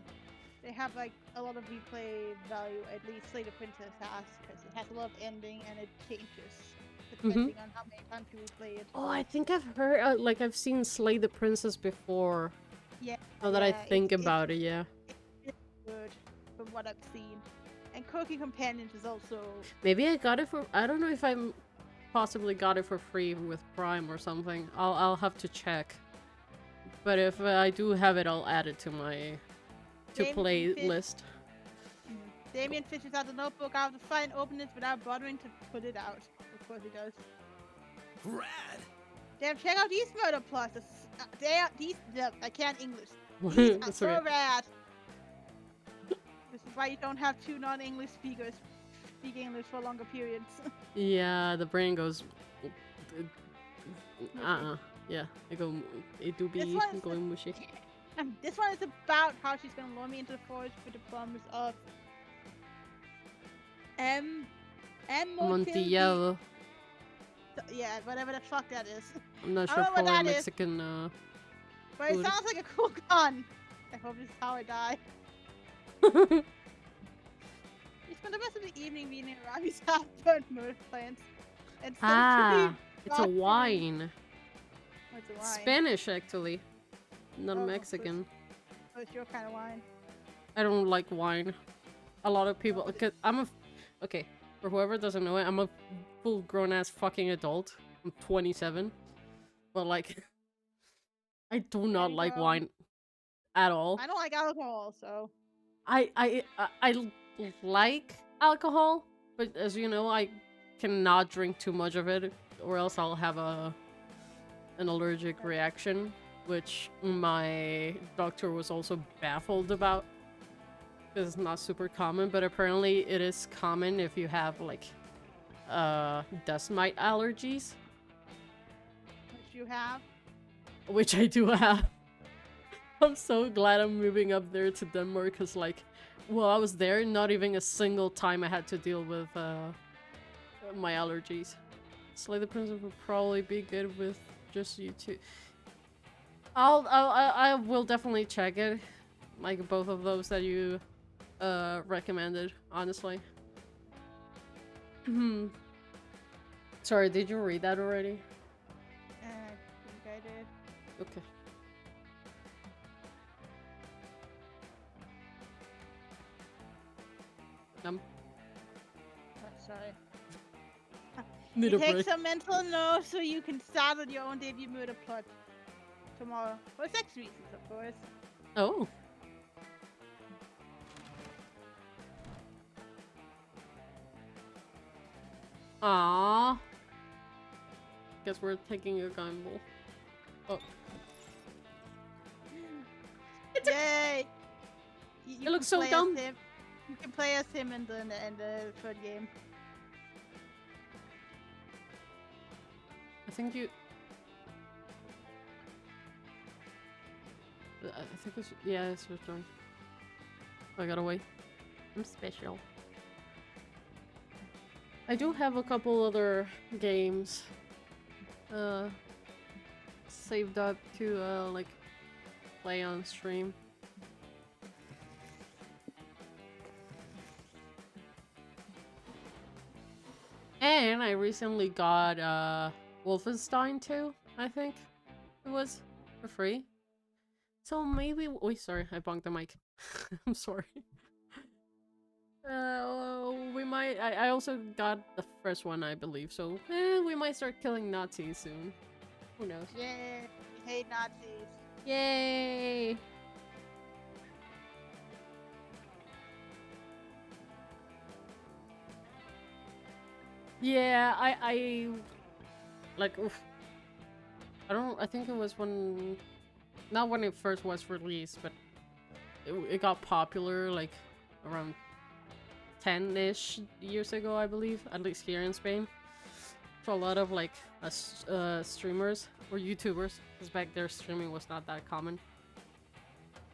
They have like a lot of replay value, at least Slay the Princess has, because it has a lot of ending and it changes depending on how many times you replay it. Oh, I think I've heard, like, I've seen Slay the Princess before. Yeah. Now that I yeah, think it's about it, yeah. good from what I've seen. And Cooking Companions is also. Maybe I got it for. I don't know if I possibly got it for free with Prime or something. I'll have to check. But if I do have it, I'll add it to my play list. Damien fishes out the notebook out of the file and opens it without bothering to put it out. Of course he does. Rad. Damn, check out these murder plots. I can't English. These are That's so okay. rad. This is why you don't have two non-English speakers speak English for longer periods. Yeah, the brain goes. Yeah, it do be This one's- going mushy. This one is about how she's gonna lure me into the forest with the promise of Amontillado. Yeah, whatever the fuck that is. I'm not I sure, don't know what probably that is. Mexican. But it Food. sounds like a cool gun. I hope this is how I die. We spent the rest of the evening reading Arabi's half-burnt murder plans. And Ah, it's a God, wine. What's a wine? Spanish, actually. Not Oh, Mexican. Oh, it's your kind of wine. I don't like wine. A lot of people. Cause okay, for whoever doesn't know it, I'm a full grown ass fucking adult. I'm 27. But like, I do not like Well, wine at all. I don't like alcohol, so. I like alcohol, but as you know, I cannot drink too much of it, or else I'll have an allergic reaction, which my doctor was also baffled about. Because it's not super common, but apparently it is common if you have like dust mite allergies, Which you have. which I do have. I'm so glad I'm moving up there to Denmark, because like, well, I was there, not even a single time I had to deal with my allergies. Slay the Princess would probably be good with just you two. I will definitely check it, like both of those that you recommended, honestly. Sorry, did you read that already? I think I did. Okay. Oh, sorry. Need You a take break. some mental notes so you can start on your own debut murder plot tomorrow. For sex reasons, of course. Oh. Aww. Guess we're taking a gamble. Oh. Yay! You It looks so play as dumb. him. You can play as him in the third game. I think you... I think it's... Yeah, it's your turn. I gotta wait. I'm special. I do have a couple other games saved up to like play on stream. And I recently got Wolfenstein 2, I think it was, for free. So maybe... Wait, sorry, I bonked the mic. I'm sorry. We might... I also got the first one, I believe, so we might start killing Nazis soon. Who knows? Yay! We hate Nazis. Yay! Yeah, I like, oof. I think it was when, not when it first was released, but it got popular like around 10-ish years ago, I believe, at least here in Spain. For a lot of like streamers or YouTubers, because back there streaming was not that common.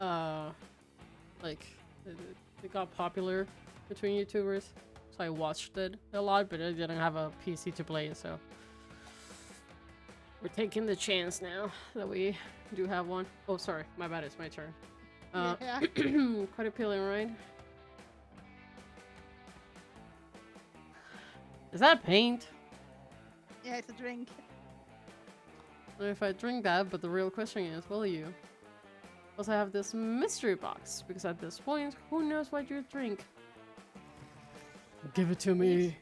Like it got popular between YouTubers, so I watched it a lot, but I didn't have a PC to play it, so we're taking the chance now that we do have one. Oh, sorry, my bad, it's my turn. Yeah. Quite appealing, right? Is that paint? Yeah, it's a drink. If I drink that, but the real question is, will you? Also have this mystery box, because at this point, who knows what you drink? Give it to me.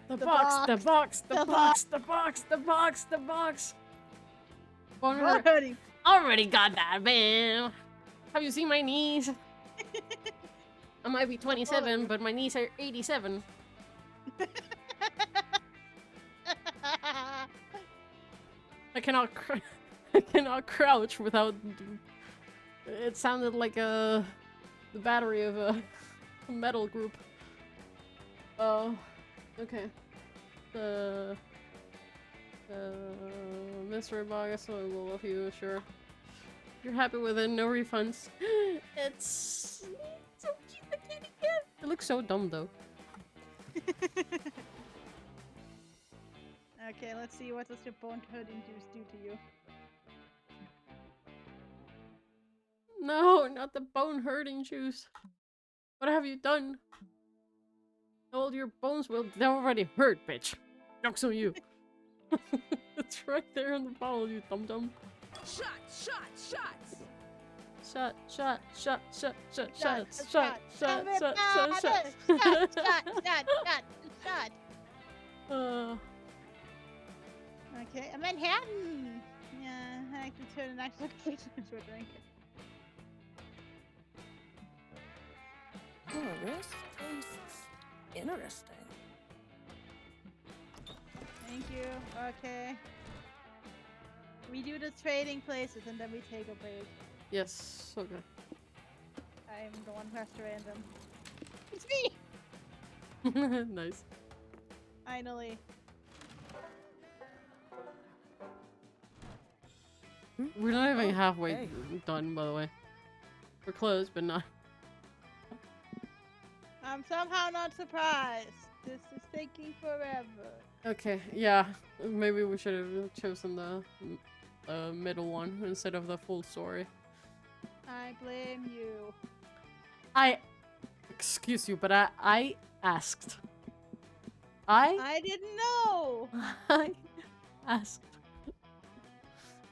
The The box, the box, box, the the box, the box, the box, the box. Boner. Already. Already got that, man. Have you seen my knees? I might be 27, but my knees are 87. I cannot I cannot crouch without. It sounded like the battery of a metal group. Oh, okay. The mystery box. I will love you, sure. If you're happy with it, no refunds. It's so cute, the kitty cat. It looks so dumb though. Okay, let's see what does your bone hurting juice do to you. No, not the bone hurting juice. What have you done? All your bones will. They're already hurt, bitch. Joke's on you. It's right there in the bottle, you dum dum. Shot, shot, shots. Shot, shot, shot, shot, shot, Shot, shot, shot, shot, shot, shot, shot. Okay, a Manhattan. Yeah, I can turn an actual location into a drink. Oh, this tastes interesting. Thank you. Okay. We do the trading places and then we take a break. Yes, okay. I'm the one who has to random. It's me! Nice. Finally. We're not even halfway Hey. done, by the way. We're close, but not. I'm somehow not surprised. This is taking forever. Okay, yeah. Maybe we should have chosen the middle one instead of the full story. I blame you. Excuse you, but I asked. I didn't know! I asked.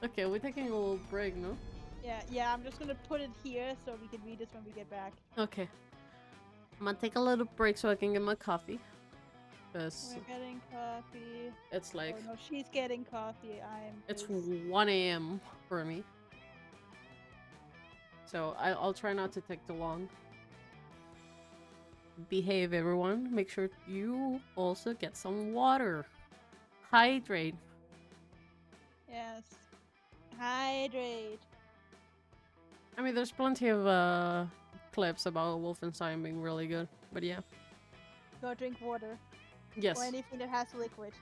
Okay, we're taking a little break, no? Yeah, I'm just gonna put it here so we can read this when we get back. Okay. I'm gonna take a little break so I can get my coffee. Because We're getting coffee. it's like, Oh no, she's getting coffee. it's busy. 1 a.m. for me. So I'll try not to take too long. Behave, everyone. Make sure you also get some water. Hydrate. Yes. Hydrate. I mean, there's plenty of clips about Wolfenstein being really good, but yeah. Go drink water. Yes, Or anything that has liquid.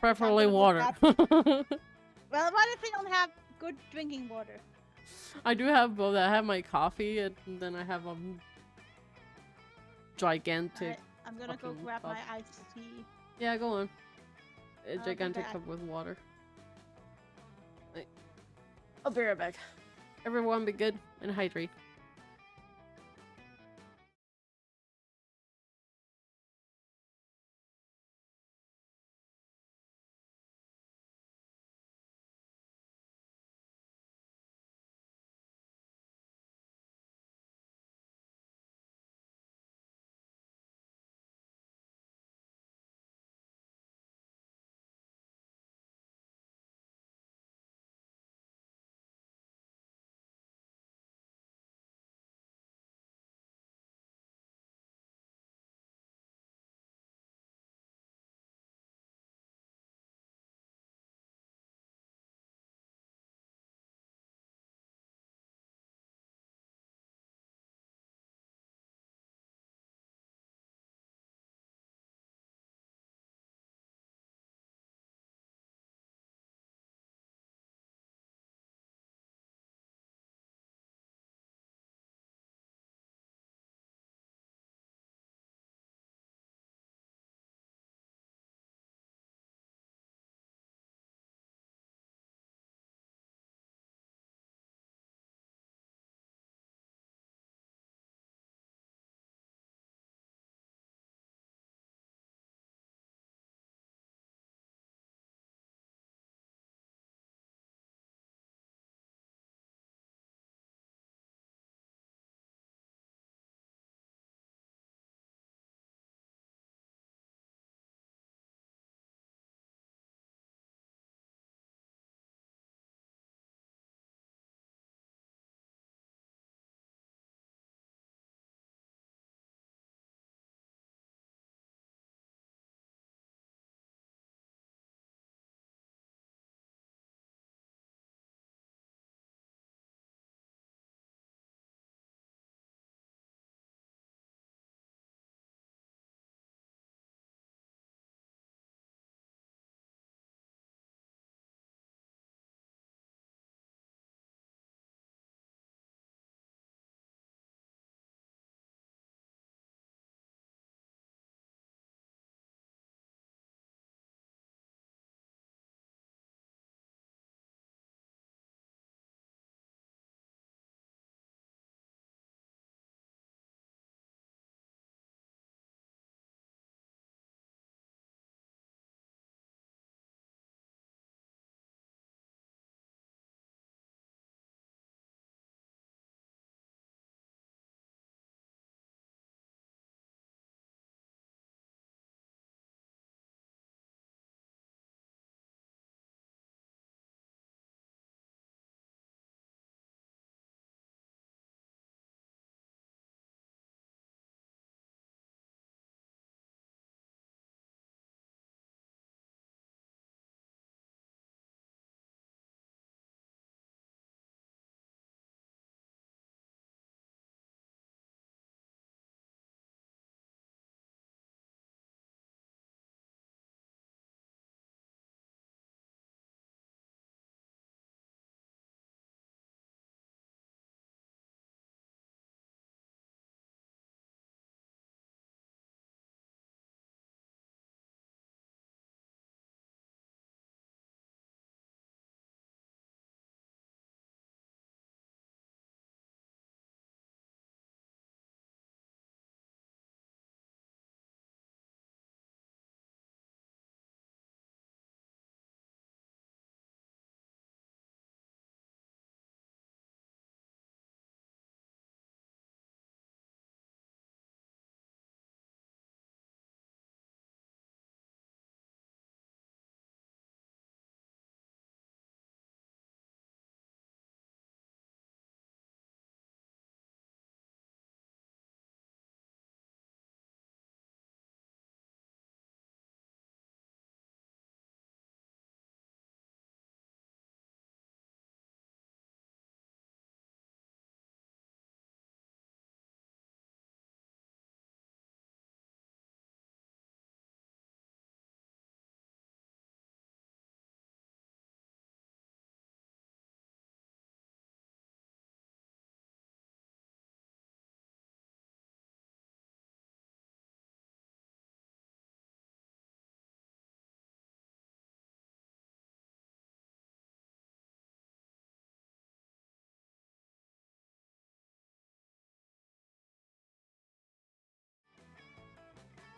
preferably gonna water. look Well, what if we don't have good drinking water? I do have both. I have my coffee, and then I have a gigantic. I'm gonna go fucking grab cup. my iced tea. Yeah, go on. A be gigantic back. cup with water. I'll be right back. Everyone, be good and hydrate.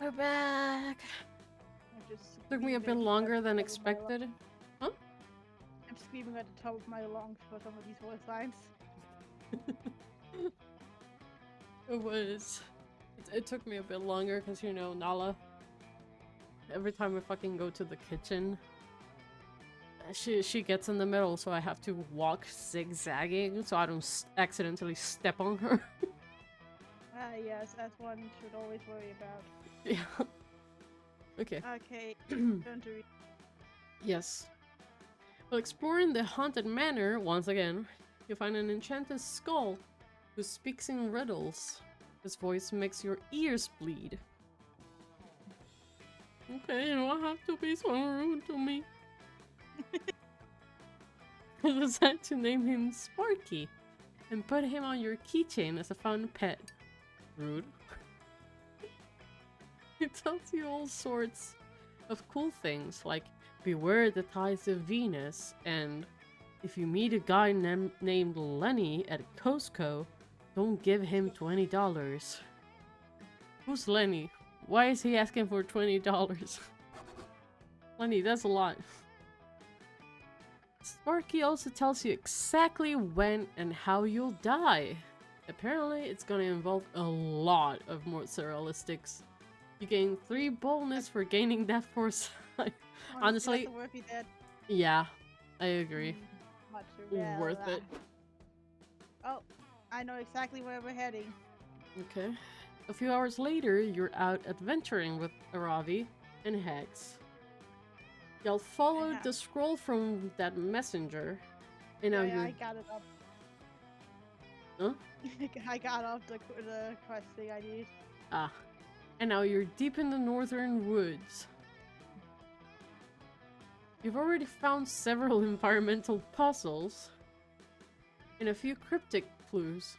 We're back. I just Took me a bit screaming longer at than the top of my lungs. expected. Huh? I'm screaming at the top of my lungs for some of these voice lines. It was. It took me a bit longer because, you know, Nala. Every time I fucking go to the kitchen, she gets in the middle, so I have to walk zigzagging so I don't accidentally step on her. Ah, yes, as one should always worry about. Yeah. Okay. Okay, turn to read. Yes. While exploring the haunted manor once again, you find an enchanted skull who speaks in riddles. His voice makes your ears bleed. Okay, you don't have to be so rude to me. I decided to name him Sparky and put him on your keychain as a fun pet. Rude. It tells you all sorts of cool things, like beware the ties of Venus, and if you meet a guy named Lenny at Costco, don't give him $20. Who's Lenny? Why is he asking for $20? Lenny, that's a lot. Sparky also tells you exactly when and how you'll die. Apparently, it's gonna involve a lot of mozzarella sticks. You gain 3 boldness for gaining that foresight. Honestly, that's the work he did. yeah, I agree. Much Worth it. Oh, I know exactly where we're heading. Okay. A few hours later, you're out adventuring with Aravi and Hex. Y'all followed the scroll from that messenger, and now Yeah, you're. I got it up. Huh? I got off the quest thing I need. Ah. And now you're deep in the northern woods. You've already found several environmental puzzles and a few cryptic clues.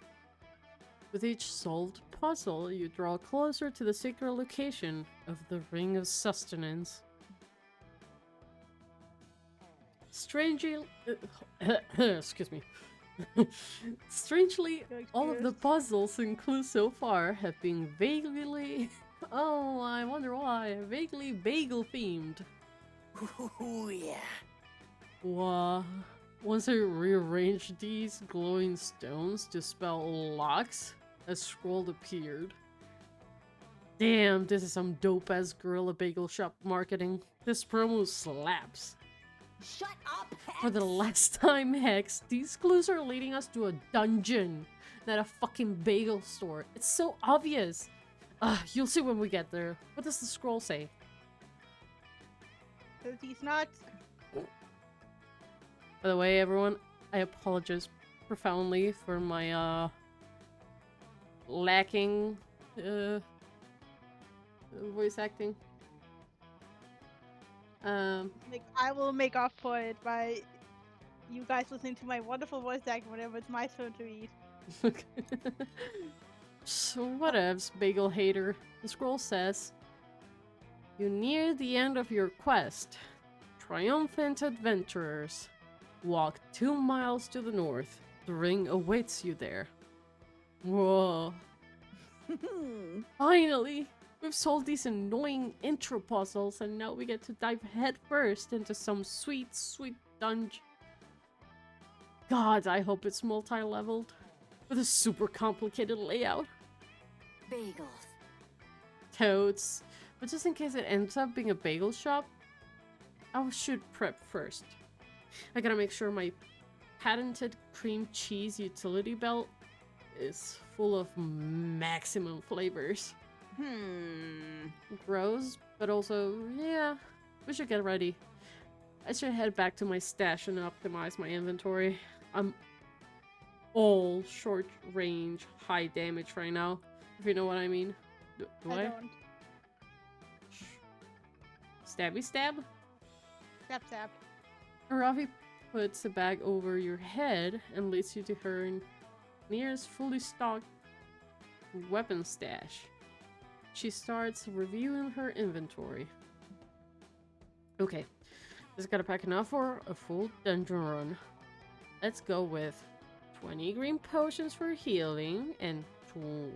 With each solved puzzle, you draw closer to the secret location of the Ring of Sustenance. Strangely, excuse me. Strangely, all of the puzzles and clues so far have been vaguely, oh, I wonder why, vaguely bagel themed. Oh, yeah. Wow. Once I rearranged these glowing stones to spell locks, a scroll appeared. Damn, this is some dope-ass Gorilla Bagel Shop marketing. This promo slaps. Shut up, Hex! For the last time, Hex, these clues are leading us to a dungeon, not a fucking bagel store. It's so obvious. You'll see when we get there. What does the scroll say? Cause he's nuts. By the way, everyone, I apologize profoundly for my, lacking, voice acting. I will make up for it by you guys listening to my wonderful voice acting whenever it's my turn to read. So whatevs, bagel hater. The scroll says, you near the end of your quest. Triumphant adventurers. Walk 2 miles to the north. The ring awaits you there. Whoa. Finally! We've solved these annoying intro puzzles and now we get to dive headfirst into some sweet, sweet dungeon. God, I hope it's multi-leveled. With a super complicated layout. Bagels. Toads. But just in case it ends up being a bagel shop, I should prep first. I gotta make sure my patented cream cheese utility belt is full of maximum flavors. Gross, but also, yeah, we should get ready. I should head back to my stash and optimize my inventory. I'm all short range, high damage right now, if you know what I mean. Do I? don't. Stabby stab? Stab stab. Aravi puts a bag over your head and leads you to her nearest fully stocked weapon stash. She starts reviewing her inventory. Okay, just gotta pack enough for a full dungeon run. Let's go with 20 green potions for healing and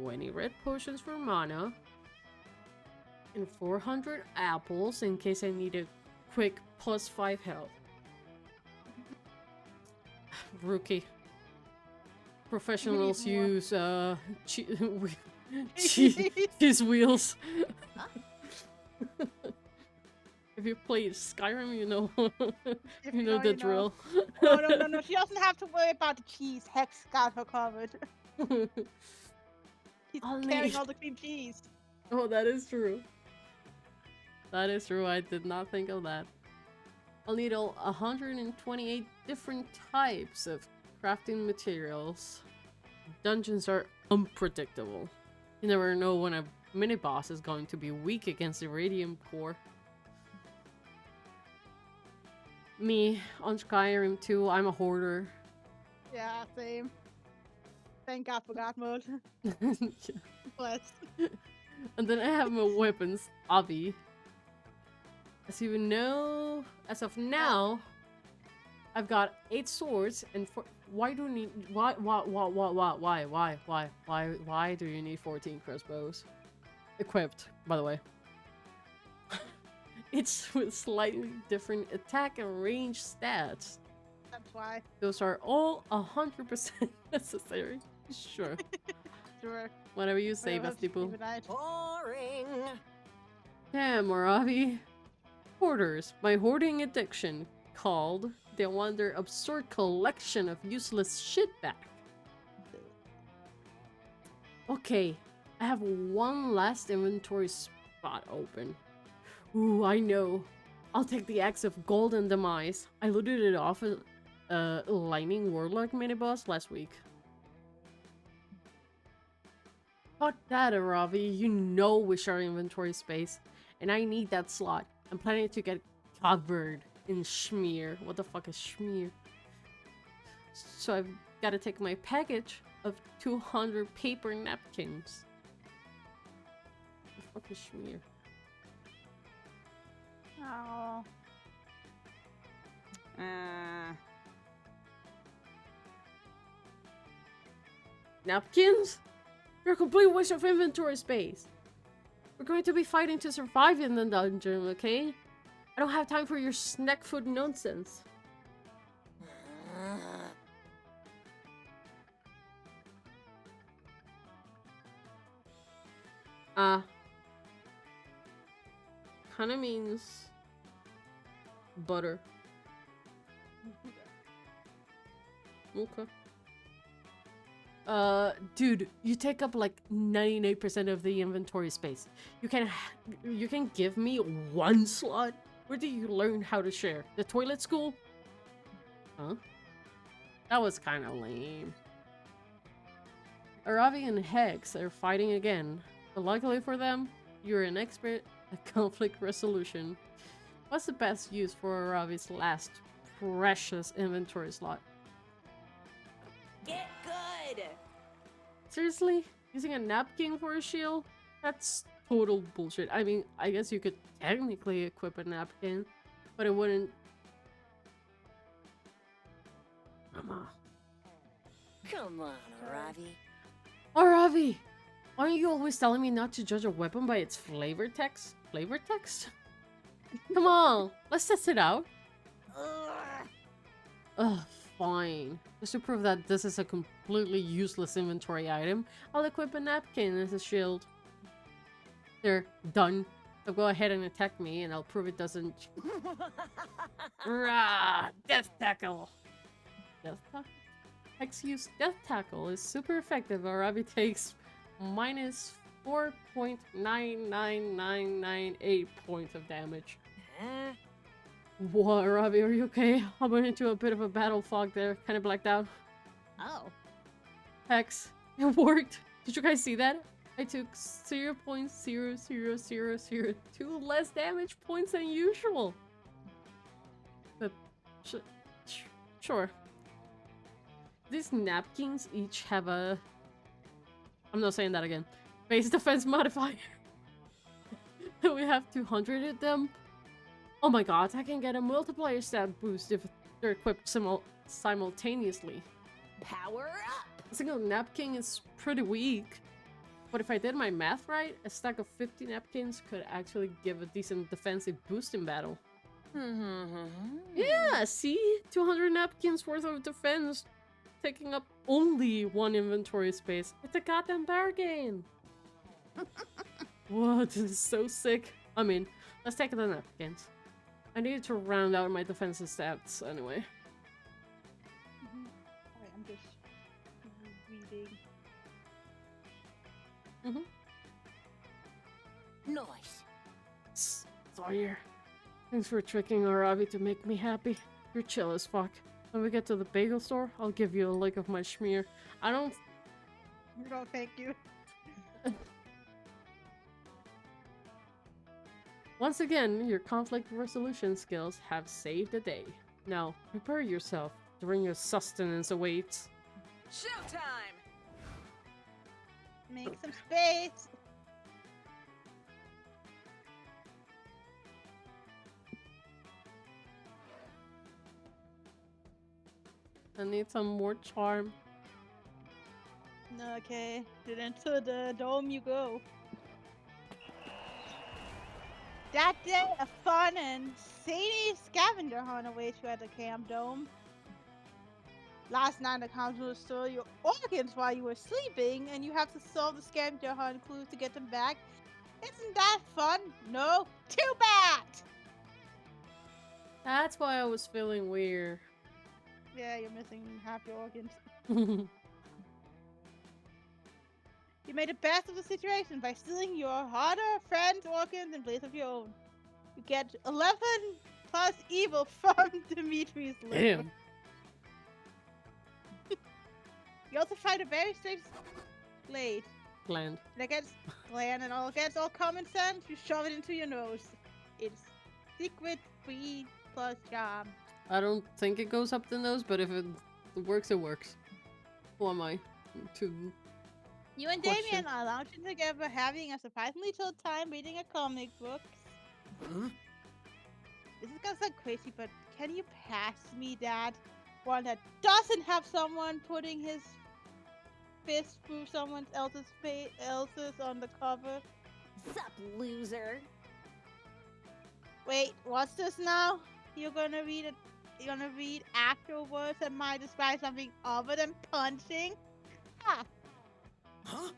20 red potions for mana. And 400 apples in case I need a quick +5 health. Rookie. Professionals more. use cheese wheels. If you played Skyrim, you know If you know the drill. No. She doesn't have to worry about the cheese. Hex got her covered. He's I'll carrying need- all the cream cheese. Oh, that is true. That is true. I did not think of that. I'll need 128 different types of crafting materials. Dungeons are unpredictable. You never know when a mini-boss is going to be weak against the Radiant Core. Me, on Skyrim too, I'm a hoarder. Yeah, same. Thank God for God mode. Bless. And then I have my weapons, Avi. As you know, as of now, I've got 8 swords and why do you need why do you need 14 crossbows? Equipped, by the way. It's with slightly different attack and range stats. That's why. Those are all 100% necessary. Sure. Sure. Whatever you say, Whatever, Bestie Boo. Stupid Knight. Boring. Damn, Moravi. Hoarders. My hoarding addiction called they want their absurd collection of useless shit back. Okay, I have one last inventory spot open. Ooh, I know. I'll take the Axe of Golden Demise. I looted it off a Lightning Warlock mini-boss last week. Fuck that, Aravi. You know we share inventory space. And I need that slot. I'm planning to get covered in schmear. What the fuck is schmear? So I've got to take my package of 200 paper napkins. What the fuck is schmear? Oh. Napkins? You're a complete waste of inventory space. We're going to be fighting to survive in the dungeon, okay? I don't have time for your snack food nonsense. Kinda means butter. Okay. Dude, you take up like 99% of the inventory space. You can give me one slot? Where did you learn how to share? The toilet school? Huh? That was kind of lame. Aravi and Hex are fighting again. But luckily for them, you're an expert at conflict resolution. What's the best use for Aravi's last precious inventory slot? Get good. Seriously? Using a napkin for a shield? That's total bullshit. I mean, I guess you could technically equip a napkin, but it wouldn't... Mama. Come on, Aravi. Aravi! Aren't you always telling me not to judge a weapon by its flavor text? Flavor text? Come on, let's test it out. Ugh, fine. Just to prove that this is a completely useless inventory item, I'll equip a napkin as a shield. There, done. So go ahead and attack me and I'll prove it doesn't... Rah! Death Tackle! Death Tackle? Hex Death Tackle is super effective. Aravi takes minus 4.99998 points of damage. Huh? What, Aravi, are you okay? I went into a bit of a battle fog there. Kind of blacked out. Oh. Hex, it worked. Did you guys see that? I took 0.00002 less damage points than usual. But, sure. These napkins each have a... I'm not saying that again. Base defense modifier. We have 200 of them. Oh my god, I can get a multiplier stat boost if they're equipped simultaneously. Power up. A single napkin is pretty weak. But if I did my math right, a stack of 50 napkins could actually give a decent defensive boost in battle. Yeah, see? 200 napkins worth of defense, taking up only 1 inventory space. It's a goddamn bargain! What? This is so sick. I mean, let's take the napkins. I need to round out my defensive stats anyway. Alright, I'm just reading. Nice. Sawyer, thanks for tricking Aravi to make me happy. You're chill as fuck. When we get to the bagel store, I'll give you a lick of my schmear. I don't... No, thank you. Once again, your conflict resolution skills have saved the day. Now, prepare yourself to bring your sustenance awaits. Showtime! Make some space. I need some more charm. Okay, then into the dome you go. That day, a fun and zany scavenger hunt awaits you at the camp dome. Last night, the council stole your organs while you were sleeping, and you have to solve the scavenger hunt clues to get them back. Isn't that fun? No? Too bad! That's why I was feeling weird. Yeah, you're missing half your organs. You made the best of the situation by stealing your harder friend's organs in place of your own. You get 11 plus evil from Dimitri's liver. Damn. You also find a very strange blade. Gland. And against gland and all against all common sense, you shove it into your nose. It's secret 3 plus charm. I don't think it goes up the nose, but if it works, it works. Who am I to... You and Question. Damien are lounging together, having a surprisingly chill time reading a comic book. This is gonna sound crazy, but can you pass me that one that doesn't have someone putting his fist through someone else's else's on the cover? Sup, loser? Wait, what's this now? You're gonna read it. You're gonna read afterwards that might describe something other than punching? Ah. Huh?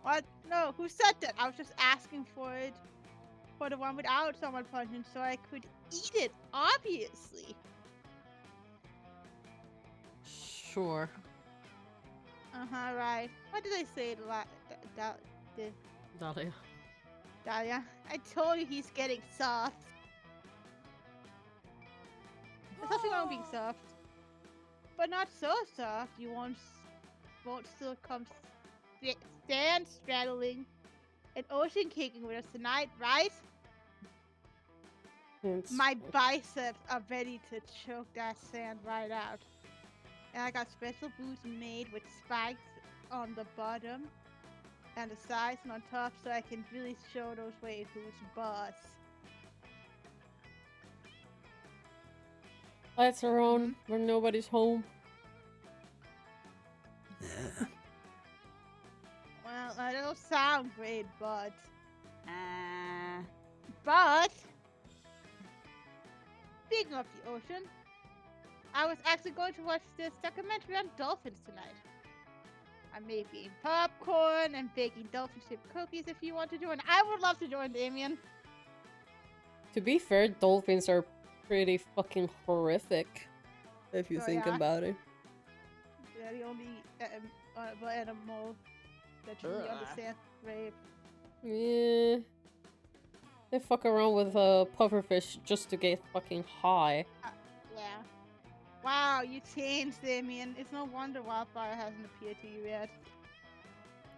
What? No, who said that? I was just asking for it. For the one without someone punching so I could eat it, obviously. Sure. Uh-huh, right. What did I say? Dahlia. Dahlia? I told you he's getting soft. There's nothing wrong with being soft. But not so soft. You won't still come stand straddling and ocean kicking with us tonight, right? My biceps are ready to choke that sand right out. And I got special boots made with spikes on the bottom and the sides and on top so I can really show those waves who's boss. Lights are on when nobody's home. Well, that don't sound great, but but speaking of the ocean, I was actually going to watch this documentary on dolphins tonight. I may be eating popcorn and baking dolphin shaped cookies if you want to join. I would love to join, Damien. To be fair, dolphins are pretty fucking horrific. If you Oh, think yeah? about it. They're the only animal that truly Ugh. understands rape. Yeah. They fuck around with pufferfish just to get fucking high. Yeah. Wow, you changed, Damien. It's no wonder Wildfire hasn't appeared to you yet.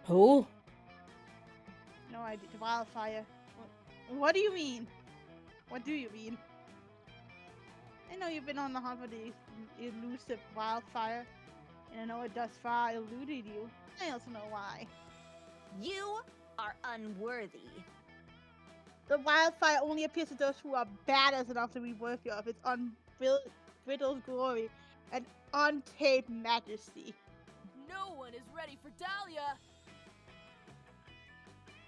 Who? No idea. Wildfire. What do you mean? What do you mean? I know you've been on the hunt for the elusive Wildfire, and I know it thus far eluded you. I also know why. You are unworthy. The Wildfire only appears to those who are badass enough to be worthy of its unbridled glory and untamed majesty. No one is ready for Dahlia.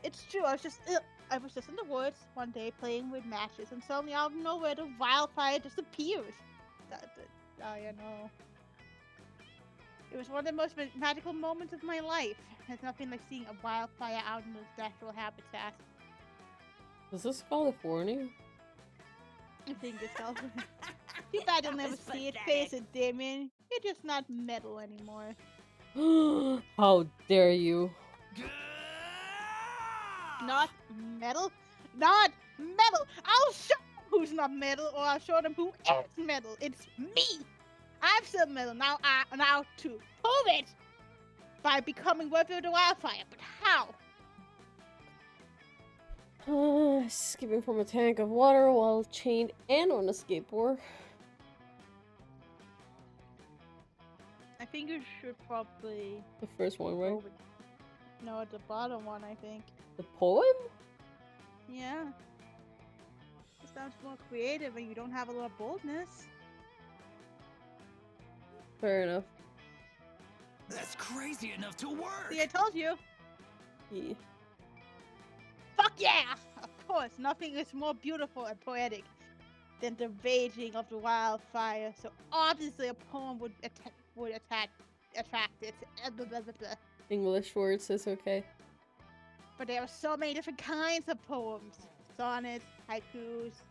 It's true. I was just in the woods one day playing with matches, and suddenly out of nowhere the wildfire just appeared. I know. It was one of the most magical moments of my life. There's nothing like seeing a wildfire out in its natural habitat. Is this California? I think it's all. Too bad you'll never see it. Face it, Damien. You're just not metal anymore. How dare you? Not metal? Not metal! I'll show them who's not metal, or I'll show them who is metal. It's me! I'm still metal. Now to prove it! By becoming worthy of the wildfire. But how? Skipping from a tank of water while chained and on a skateboard. I think you should probably... The first one, right? No, the bottom one, I think. The poem? Yeah. It sounds more creative and you don't have a lot of boldness. Fair enough. That's crazy enough to work. See, I told you. Yeah. Fuck yeah! Of course, nothing is more beautiful and poetic than the raging of the wildfire. So obviously a poem would attract it. Blah, blah, blah, blah. English words is okay. But there are so many different kinds of poems. Sonnets, haikus.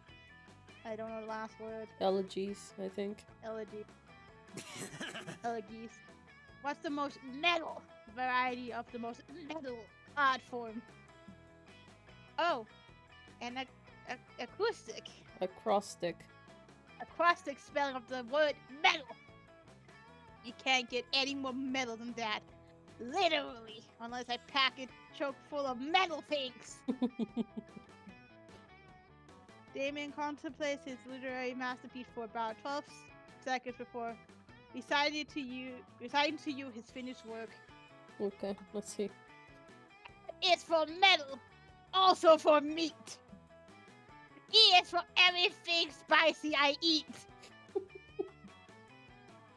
I don't know the last word. Elegies, I think. Elegy. Elegies. What's the most metal variety of the most metal art form? Oh, an acoustic. Acrostic. Acrostic spelling of the word metal. You can't get any more metal than that. Literally. Unless I pack it choke full of metal things. Damien contemplates his literary masterpiece for about 12 seconds before deciding to use his finished work. Okay, let's see. It's for metal, also for meat. E is for everything spicy I eat.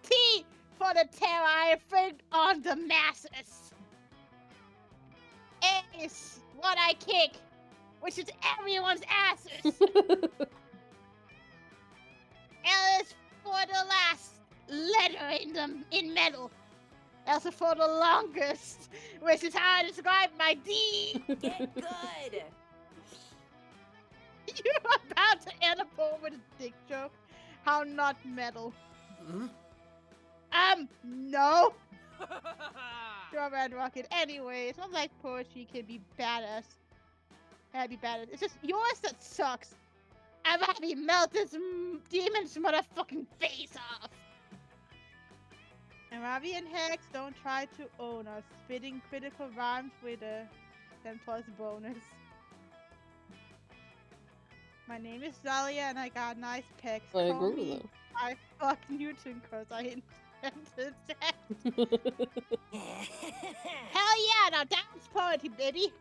T for the terror I inflict on the masses. A is what I kick, which is everyone's asses. L is for the last letter in metal. Also for the longest, which is how I describe my D. Get good. You're about to end a poem with a dick joke. How not metal. No. Strawberry Rocket. Anyway, it's not like poetry can be badass. That'd be badass. It's just yours that sucks. I'm happy melt this demon's motherfucking face off. And Ravi and Hex don't try to own us, spitting critical rhymes with a 10+ bonus. My name is Zalia and I got nice pecs. I Call agree me with I fuck Newton cause I invented that. Hell yeah, now that's poetry, baby.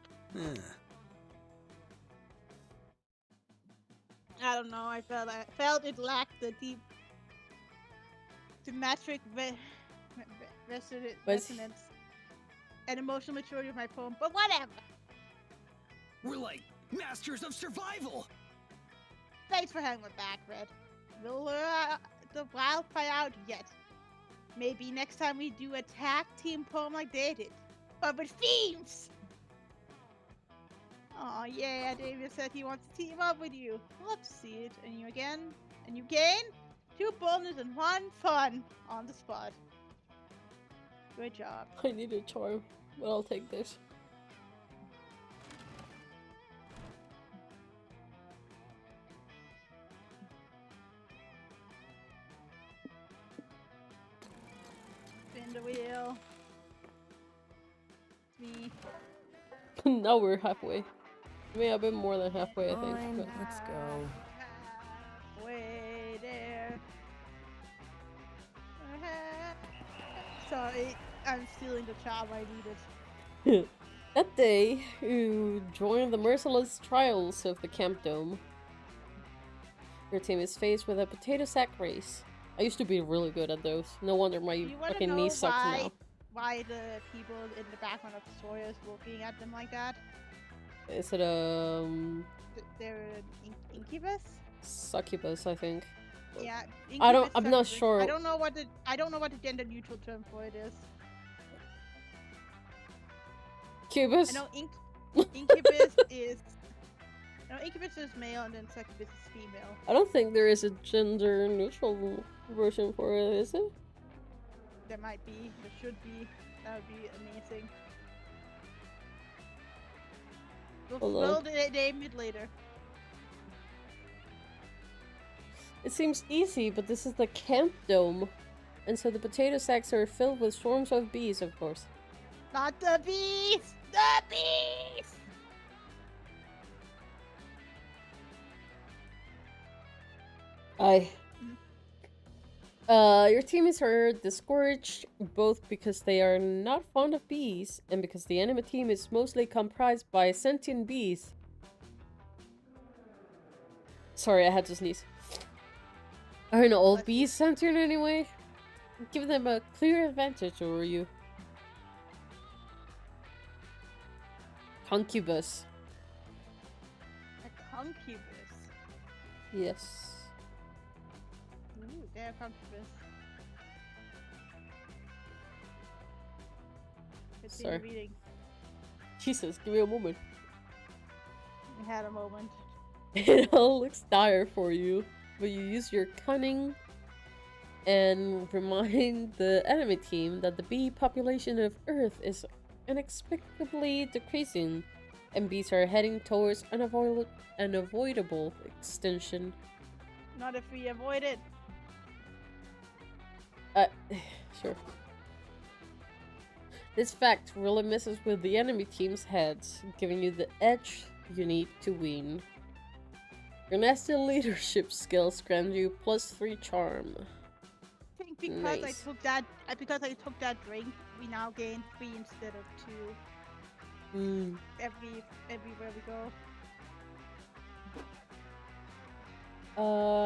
I don't know, I felt it lacked the deep symmetric resonance and emotional maturity of my poem, but whatever. We're like masters of survival. Thanks for hanging back, Red. We'll lure the wildfire out yet. Maybe next time we do a tag team poem like they did, but with themes. Oh yeah, David said he wants to team up with you. Love to see it. And you again, and you gain 2 bonus and 1 fun on the spot. Good job. I need a charm, but I'll take this. Spin the wheel. Me. Now we're halfway. Maybe a bit more than halfway, I think. Fine, But... let's go. Halfway there. Sorry, I'm stealing the charm I needed. That day, you joined the merciless trials of the Camp Dome. Your team is faced with a potato sack race. I used to be really good at those. No wonder my You wanna fucking know knee sucks now. why the people in the background of Sawyer is looking at them like that? Is it They're an incubus. succubus? I think. Yeah. I don't- incubus, I'm not succubus. sure. I don't know what the gender neutral term for it is. Cubus. I know incubus is. No, incubus is male and then succubus is female. I don't think there is a gender neutral version for it, is it? There might be. There should be. That would be amazing. Hold on. We'll name it later. It seems easy, but this is the camp dome. And so the potato sacks are filled with swarms of bees, of course. Not the bees! The bees! Aye. Your teammates are discouraged both because they are not fond of bees and because the enemy team is mostly comprised by sentient bees. Sorry, I had to sneeze. Aren't all bees sentient anyway? Give them a clear advantage over you. Concubus. A concubus. Yes. Ooh, they're a concubus. Continue Sorry. reading. Jesus, give me a moment. We had a moment. It all looks dire for you, but you use your cunning and remind the enemy team that the bee population of Earth is inexplicably decreasing, and bees are heading towards an unavoidable extinction. Not if we avoid it. Sure. This fact really messes with the enemy team's heads, giving you the edge you need to win. Your nasty leadership skills grant you +3 charm. I think because Nice. I took that drink, we now gain 3 instead of 2 everywhere we go.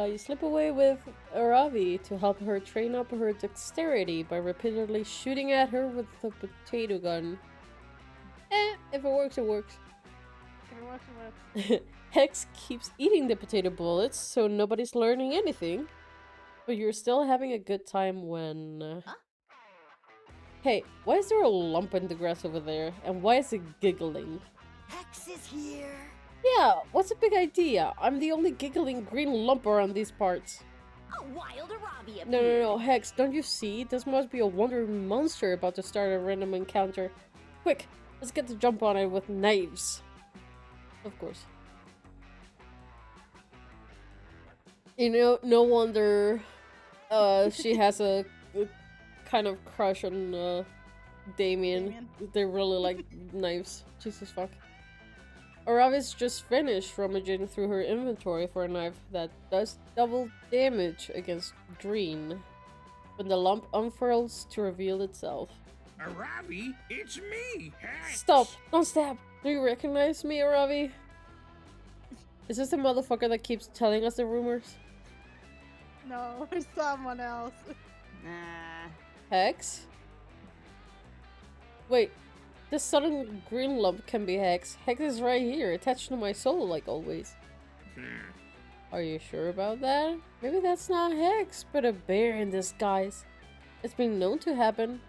You slip away with Aravi to help her train up her dexterity by repeatedly shooting at her with the potato gun. If it works, it works. If it works, it works. Hex keeps eating the potato bullets, so nobody's learning anything. But you're still having a good time when... Hey, why is there a lump in the grass over there? And why is it giggling? Hex is here. Yeah, what's a big idea? I'm the only giggling green lump around these parts. A wild Arabi No, Hex, don't you see? This must be a wandering monster about to start a random encounter. Quick, let's get the jump on it with knives. Of course. You know, no wonder she has a kind of crush on Damien. They really like knives. Jesus fuck. Aravis just finished rummaging through her inventory for a knife that does double damage against green when the lump unfurls to reveal itself. Aravi, it's me, Hex. Stop! Don't stab! Do you recognize me, Aravi? Is this the motherfucker that keeps telling us the rumors? No, it's someone else. Nah. Hex? Wait, this sudden green lump can be Hex. Hex is right here, attached to my soul like always. Are you sure about that? Maybe that's not Hex, but a bear in disguise. It's been known to happen.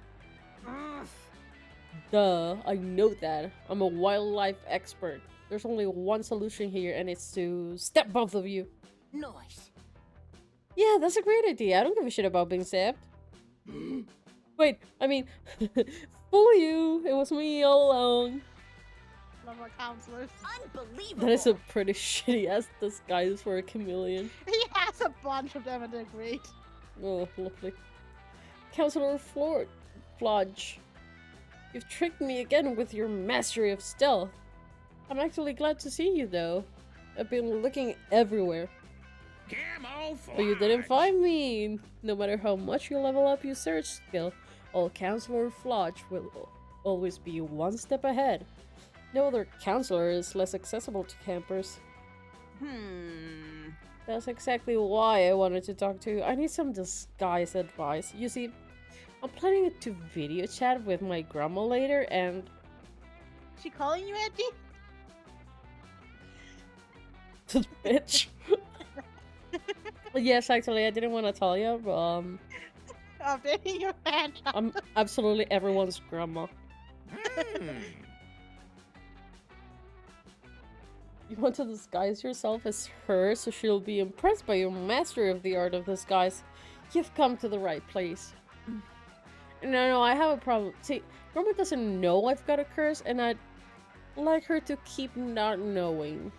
Duh, I know that. I'm a wildlife expert. There's only one solution here, and it's to stab both of you. Nice. Yeah, that's a great idea. I don't give a shit about being stabbed. Wait, I mean, fool you. It was me all along. Love our counselors. Unbelievable. That is a pretty shitty ass disguise for a chameleon. He has a bunch of them and they're great. Oh, lovely. Counselor Flodge, you've tricked me again with your mastery of stealth. I'm actually glad to see you, though. I've been looking everywhere. Camouflage. But you didn't find me! No matter how much you level up your search skill, old Counselor Flodge will always be one step ahead. No other counselor is less accessible to campers. That's exactly why I wanted to talk to you. I need some disguise advice. You see, I'm planning to video chat with my grandma later and... She calling you Auntie? Bitch. Yes, actually, I didn't want to tell you, but Updating your fan job. I'm absolutely everyone's grandma. You want to disguise yourself as her so she'll be impressed by your mastery of the art of disguise. You've come to the right place. No, I have a problem. See, Grandma doesn't know I've got a curse, and I'd like her to keep not knowing.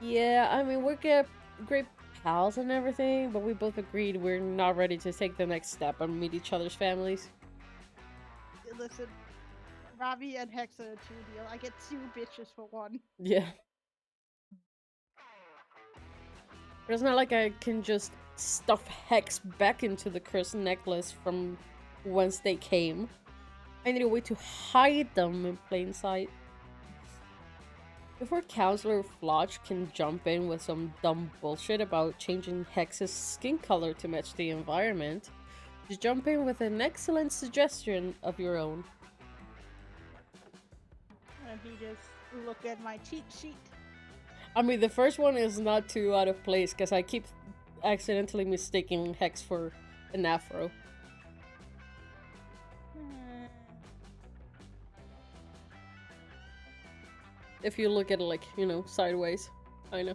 Yeah, I mean, we're great pals and everything, but we both agreed we're not ready to take the next step and meet each other's families. Listen, Ravi and Hex are a 2 deal. I get 2 bitches for 1. Yeah. But it's not like I can just stuff Hex back into the cursed necklace from whence they came. I need a way to hide them in plain sight. Before Counselor Flodge can jump in with some dumb bullshit about changing Hex's skin color to match the environment, just jump in with an excellent suggestion of your own. Let me just look at my cheat sheet. I mean, the first one is not too out of place because I keep accidentally mistaking Hex for an afro. If you look at it like, you know, sideways. I know.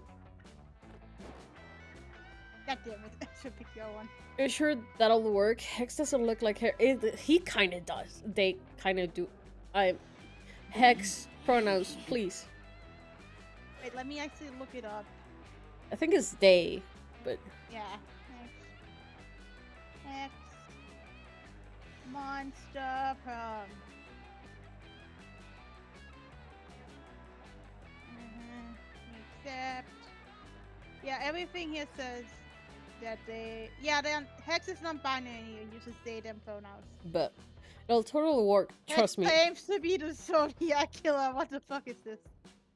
God damn it, I should pick your one. Are you sure that'll work? Hex doesn't look like her. He kind of does. They kind of do. Hex, pronouns, please. Wait, let me actually look it up. I think it's they, but... Yeah. Hex. Monster prom. Except... Yeah, everything here says that they... Yeah, then Hex is non-binary and uses they, them pronouns. But it'll totally work, trust me. Hex claims to be the Zodiac killer. What the fuck is this?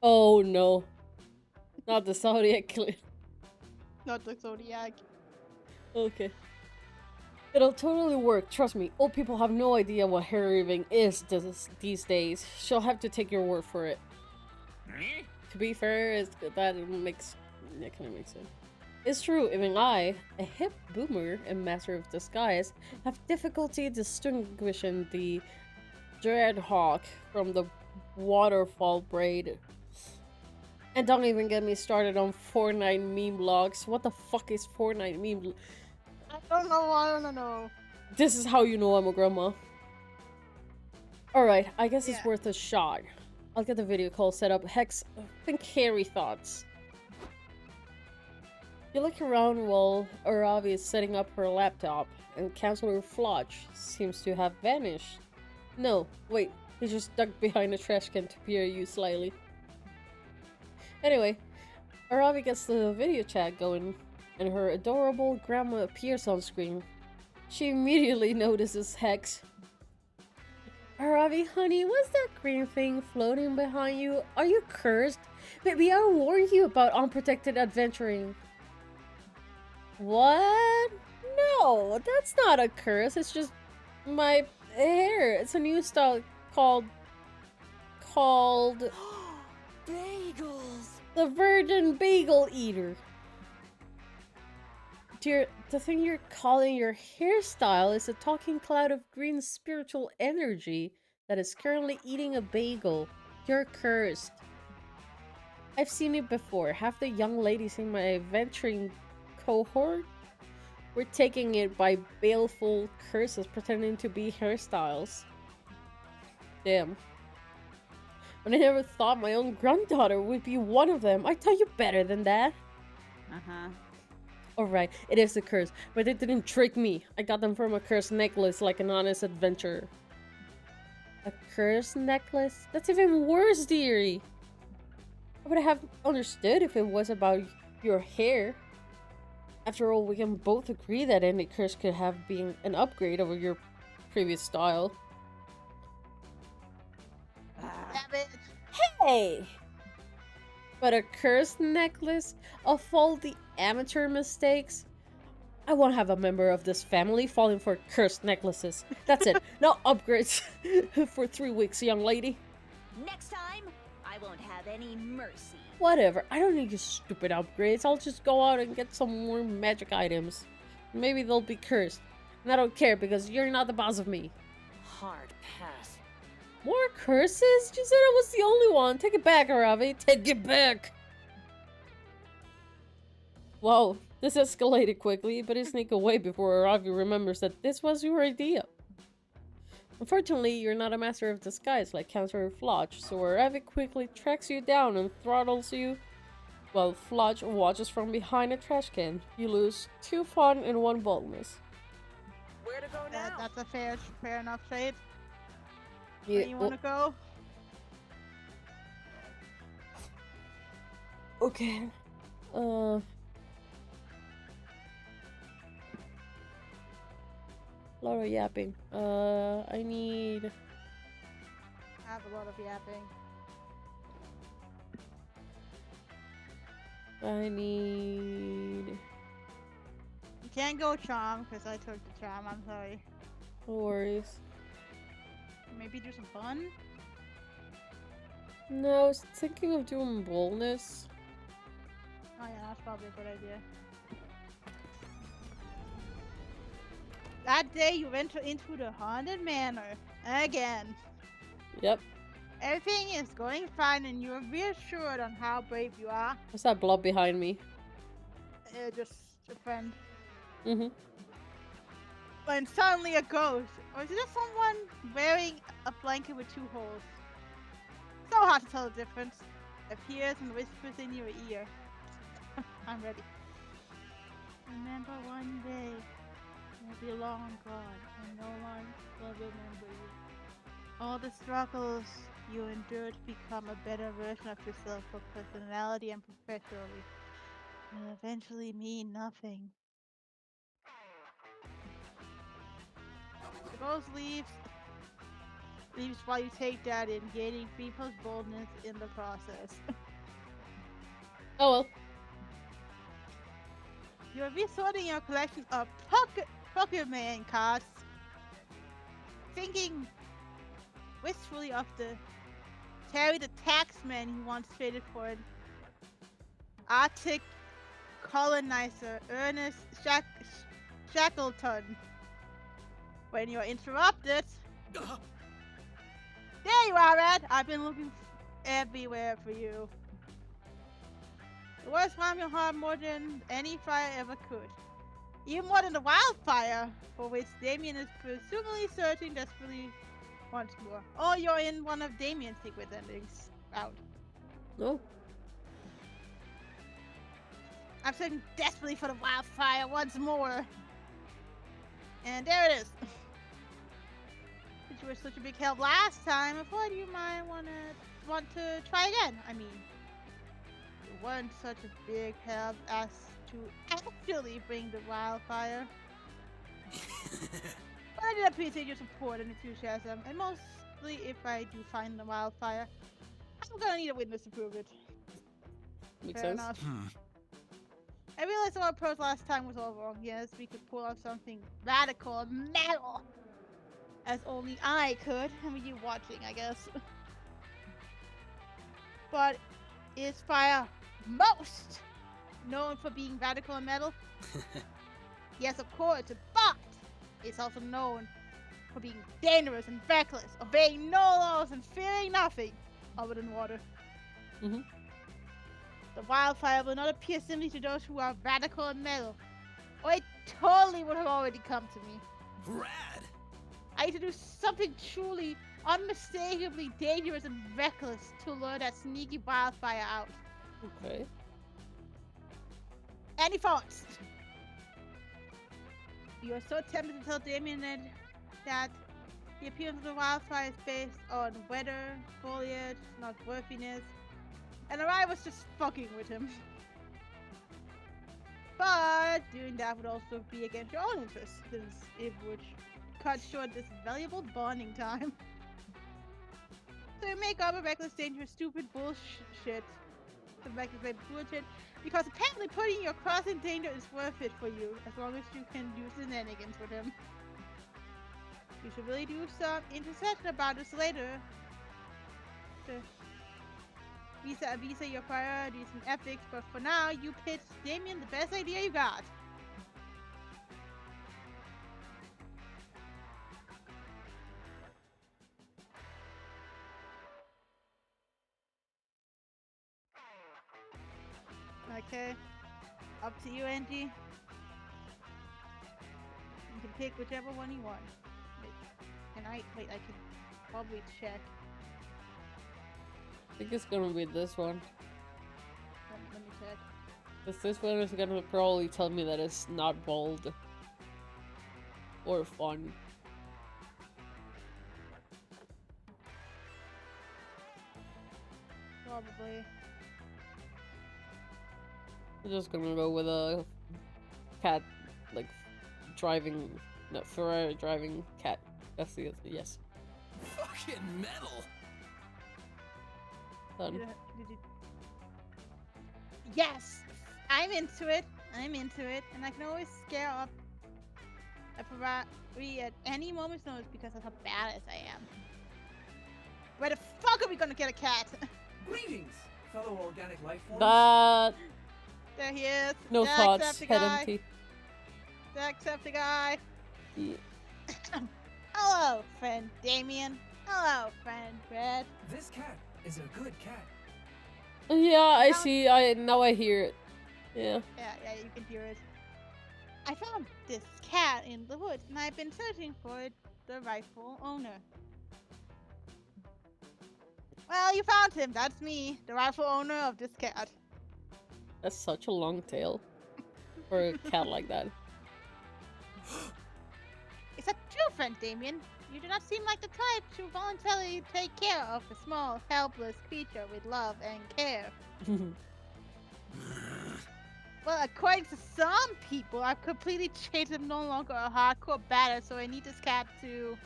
Oh no. Not the Zodiac killer. Not the Zodiac. Okay. It'll totally work, trust me. Old people have no idea what hair reaving is these days. She'll have to take your word for it. To be fair, that kind of makes sense. It's true, even I, a hip boomer and master of disguise, have difficulty distinguishing the Dreadhawk from the waterfall braid. And don't even get me started on Fortnite meme logs. What the fuck is Fortnite meme? I don't know, I don't know. This is how you know I'm a grandma. Alright, I guess it's worth a shot. I'll get the video call set up. Hex, think hairy thoughts. You look around while Aravi is setting up her laptop, and Counselor Flodge seems to have vanished. No, wait, he just ducked behind a trash can to peer at you slyly. Anyway, Aravi gets the video chat going, and her adorable grandma appears on screen. She immediately notices Hex. Aravi, honey, what's that green thing floating behind you? Are you cursed? Maybe I warned you about unprotected adventuring. What? No, that's not a curse. It's just my hair. It's a new style called Bagels. the Virgin Bagel Eater. Dear, the thing you're calling your hairstyle is a talking cloud of green spiritual energy that is currently eating a bagel. You're cursed. I've seen it before. Half the young ladies in my adventuring cohort were taking it by baleful curses pretending to be hairstyles. Damn. But I never thought my own granddaughter would be one of them. I tell you better than that. Uh-huh. Alright, it is a curse, but it didn't trick me. I got them from a cursed necklace like an honest adventurer. A cursed necklace? That's even worse, dearie. I would have understood if it was about your hair. After all, we can both agree that any curse could have been an upgrade over your previous style. Damn it. Hey! But a cursed necklace of all the amateur mistakes? I won't have a member of this family falling for cursed necklaces. That's it. No upgrades for 3 weeks, young lady. Next time, I I won't have any mercy. Whatever, I don't need your stupid upgrades. I'll just go out and get some more magic items. Maybe they'll be cursed. And I don't care because you're not the boss of me. Hard pass. More curses? You said I was the only one. Take it back, Aravi. Take it back. Whoa, this escalated quickly, but it sneak away before Aravi remembers that this was your idea. Unfortunately, you're not a master of disguise like Counselor Flodge, so Aravi quickly tracks you down and throttles you while Flodge watches from behind a trash can. You lose 2 fun and 1 boldness. Where to go now? That's a fair enough trade. Yeah, Where you want to go? okay. A lot of yapping. I need... I have a lot of yapping. I need... You can't go charm because I took the charm. I'm sorry. No worries. Maybe do some fun. No, I was thinking of doing boldness. Oh yeah, that's probably a good idea. That day you went into the haunted manor again. Yep. Everything is going fine and you're reassured on how brave you are. What's that blob behind me? Just a friend. Mm-hmm. When suddenly a ghost, or is it just someone wearing a blanket with 2 holes? So hard to tell the difference. Appears and whispers in your ear. I'm ready. Remember one day, you'll be long gone, and no one will remember you. All the struggles you endured to become a better version of yourself for personality and professionally will eventually mean nothing. The ghost leaves while you take that in, gaining 3+ boldness in the process. Oh well. You're resorting your collection of Pokemon cards, thinking wistfully of the Terry the Taxman you once traded for an Arctic colonizer, Ernest Shackleton. When you're interrupted... There you are, Ed! I've been looking everywhere for you. The words warm your heart more than any fire ever could. Even more than the wildfire, for which Damien is presumably searching desperately once more. Or you're in one of Damien's secret endings. Out. No. I'm searching desperately for the wildfire once more. And there it is. Since you were such a big help last time, I thought you might want to try again. I mean, you weren't such a big help as to actually bring the wildfire. But I did appreciate your support and enthusiasm, and mostly if I do find the wildfire, I'm gonna need a witness to prove it. Makes Fair sense. enough. I realized our approach last time was all wrong. Yes, we could pull off something radical and metal, as only I could. I mean, you watching, I guess. But is Fire most known for being radical and metal? Yes, of course, but it's also known for being dangerous and reckless, obeying no laws and fearing nothing other than water. Mm-hmm. The wildfire will not appear simply to those who are radical and metal, or it totally would have already come to me. Rad! I need to do something truly, unmistakably dangerous and reckless to lure that sneaky wildfire out. Okay. Any thoughts? You are so tempted to tell Damien that the appearance of the wildfire is based on weather, foliage, not worthiness, and I was just fucking with him. But doing that would also be against your own interests, since it would cut short this valuable bonding time. So you make up a reckless, dangerous, stupid bullshit. Because apparently putting your cross in danger is worth it for you, as long as you can do shenanigans with him. You should really do some intercession about this later. Visa your priorities and ethics, but for now, you pitched Damien the best idea you got. Okay. Up to you, Angie. You can pick whichever one you want. Wait, I can probably check. I think it's gonna be this one. Let me check. Because this one is gonna probably tell me that it's not bold. Or fun. Probably. I'm just gonna go with a cat, like, driving, no, Ferrari driving cat. That's the answer, yes. Fucking metal. Done. Did you... Yes! I'm into it. And I can always scare up a Ferrari at any moment's notice because of how badass I am. Where the fuck are we gonna get a cat? Greetings, fellow organic life forms. That There he is. no thoughts, head Jacksepticeye. empty. Jacksepticeye. Yeah. Hello, friend Damien. Hello, friend Red. This cat is a good cat. Yeah, I Found- see. Now I hear it. Yeah. Yeah, you can hear it. I found this cat in the woods, and I've been searching for the rightful owner. Well, you found him. That's me, the rightful owner of this cat. That's such a long tail for a cat like that. Is that true, friend Damien? You do not seem like the type to voluntarily take care of a small, helpless creature with love and care. Well, according to some people, I've completely changed. I'm no longer a hardcore badass, so I need this cat to...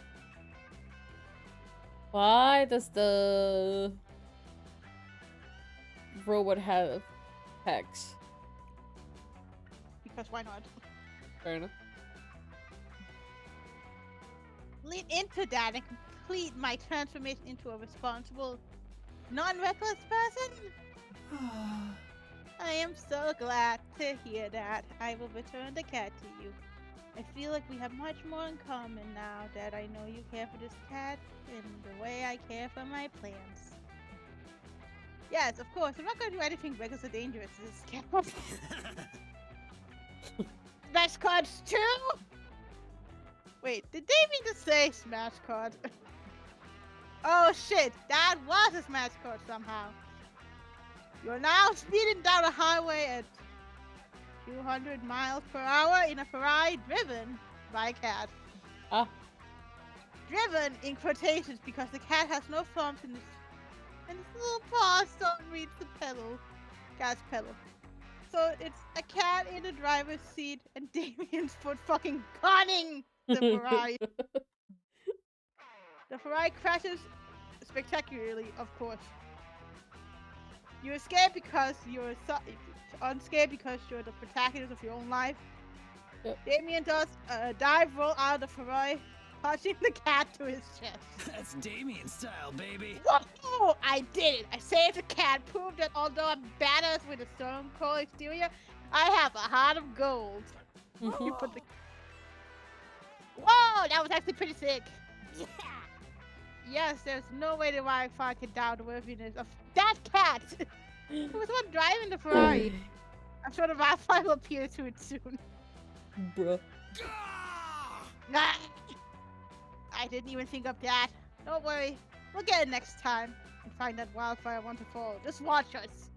Why does the robot have pecs? Because why not? Fair enough. Lean into that and complete my transformation into a responsible, non-reckless person? I am so glad to hear that. I will return the cat to you. I feel like we have much more in common now that I know you care for this cat in the way I care for my plants. Yes, of course. I'm not going to do anything reckless or dangerous to this cat. Smash cards too? Wait, did they mean to say smash card? Oh shit, that was a smash card somehow. You're now speeding down a highway at 200 miles per hour in a Ferrari driven by a cat. Ah. Driven in quotations because the cat has no thumbs and its little paws don't reach the gas pedal. So it's a cat in the driver's seat and Damien's foot fucking gunning the Ferrari. The Ferrari crashes spectacularly, of course. You're scared because you're unscared because you're the protagonist of your own life. Yep. Damien does a dive roll out of the Ferrari, punching the cat to his chest. That's Damien style, baby. Whoa! I did it! I saved the cat, proved that although I'm badass with a stone cold exterior, I have a heart of gold. You put the... Whoa! That was actually pretty sick. Yeah! Yes, there's no way the Wi-Fi can doubt the worthiness of that cat! Who was the one driving the Ferrari? I'm sure the Wi-Fi will appear to it soon. Bruh. Ah! I didn't even think of that. Don't worry. We'll get it next time and find that wildfire want to fall. Just watch us.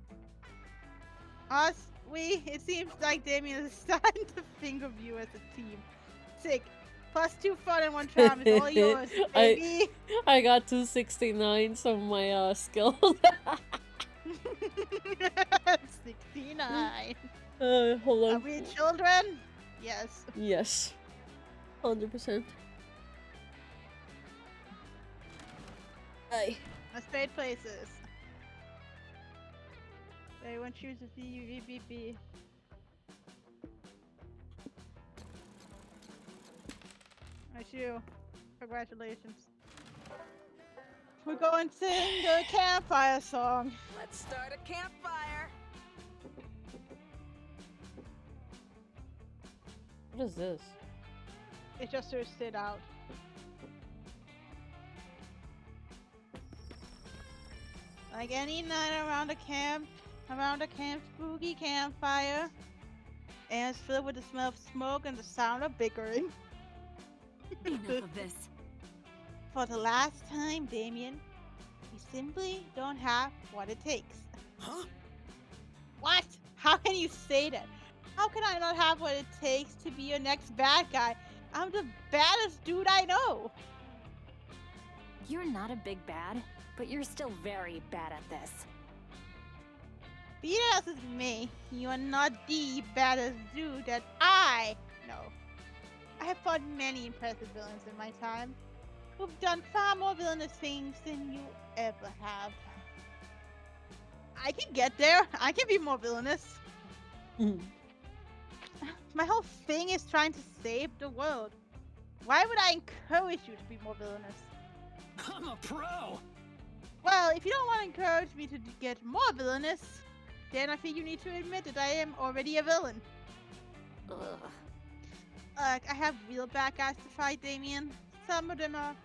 Us? It seems like Damien is starting to think of you as a team. Sick. +2 fun and 1 charm is all yours, baby. I got 269s on my skill. 69. Hold on. Are we children? Yes. Yes. 100%. Aye. Let's trade places. Everyone chooses VVVB. That's you. Congratulations. We're going to sing the campfire song. Let's start a campfire. What is this? It just sort of stood out. Like any night around a camp spooky campfire, and it's filled with the smell of smoke and the sound of bickering. Enough of this. For the last time, Damien, we simply don't have what it takes. Huh? What? How can you say that? How can I not have what it takes to be your next bad guy? I'm the baddest dude I know. You're not a big bad, but you're still very bad at this. Be it as is may, you are not the baddest dude that I know. I have fought many impressive villains in my time, who've done far more villainous things than you ever have. I can get there. I can be more villainous. My whole thing is trying to save the world. Why would I encourage you to be more villainous? I'm a pro. Well, if you don't want to encourage me to get more villainous, then I think you need to admit that I am already a villain. Ugh. I have real bad guys to fight, Damien. Some of them are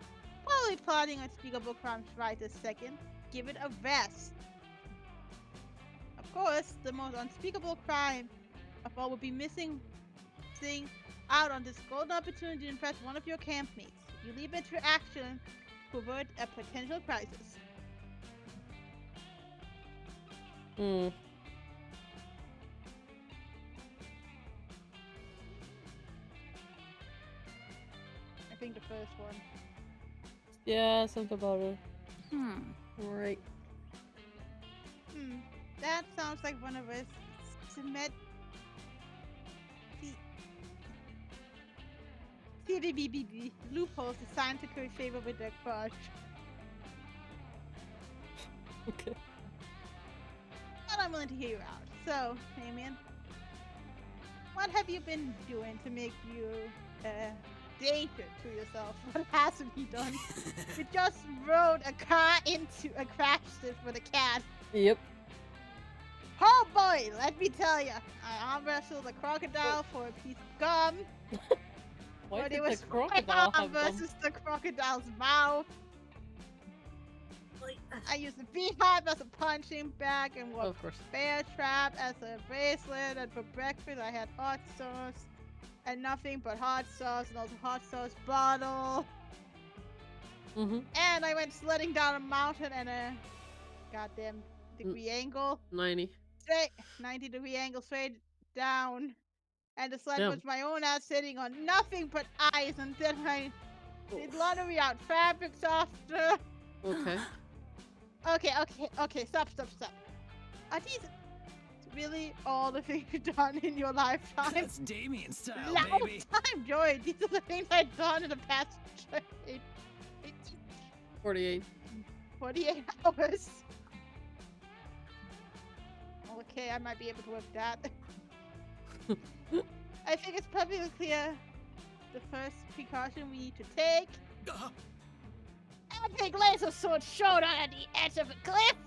probably plotting unspeakable crimes right this second. Give it a rest. Of course, the most unspeakable crime of all would be missing out on this golden opportunity to impress one of your campmates. You leave it to action to avert a potential crisis. I think the first one. Yeah, something about it. Hmm. Right. That sounds like one of us. CBBBB loopholes designed to curry favor with their crush. Okay. But I'm willing to hear you out. So, Damien, what have you been doing to make you danger to yourself? What hasn't he done? You just rode a car into a crash it with a cat. Yep. Oh boy, let me tell you, I arm wrestled a crocodile for a piece of gum. Why But did it was the crocodile my have arm gum? versus the crocodile's mouth. I used a beehive as a punching bag and wore Of course. bear trap as a bracelet, and for breakfast I had hot sauce and nothing but hot sauce and also hot sauce bottle. Mm-hmm. And I went sledding down a mountain and a goddamn degree angle. 90. Straight 90-degree angle straight down. And the sled Damn. was my own ass sitting on nothing but ice, and then I did laundry out fabric softener. Okay. Okay, stop. Are these really all the things you've done in your lifetime? That's Damien style, Long baby. time, Joy. These are the things I've done in the past 48. 48 hours. Okay, I might be able to work that. I think it's perfectly clear the first precaution we need to take. Epic laser sword showdown at the edge of a cliff!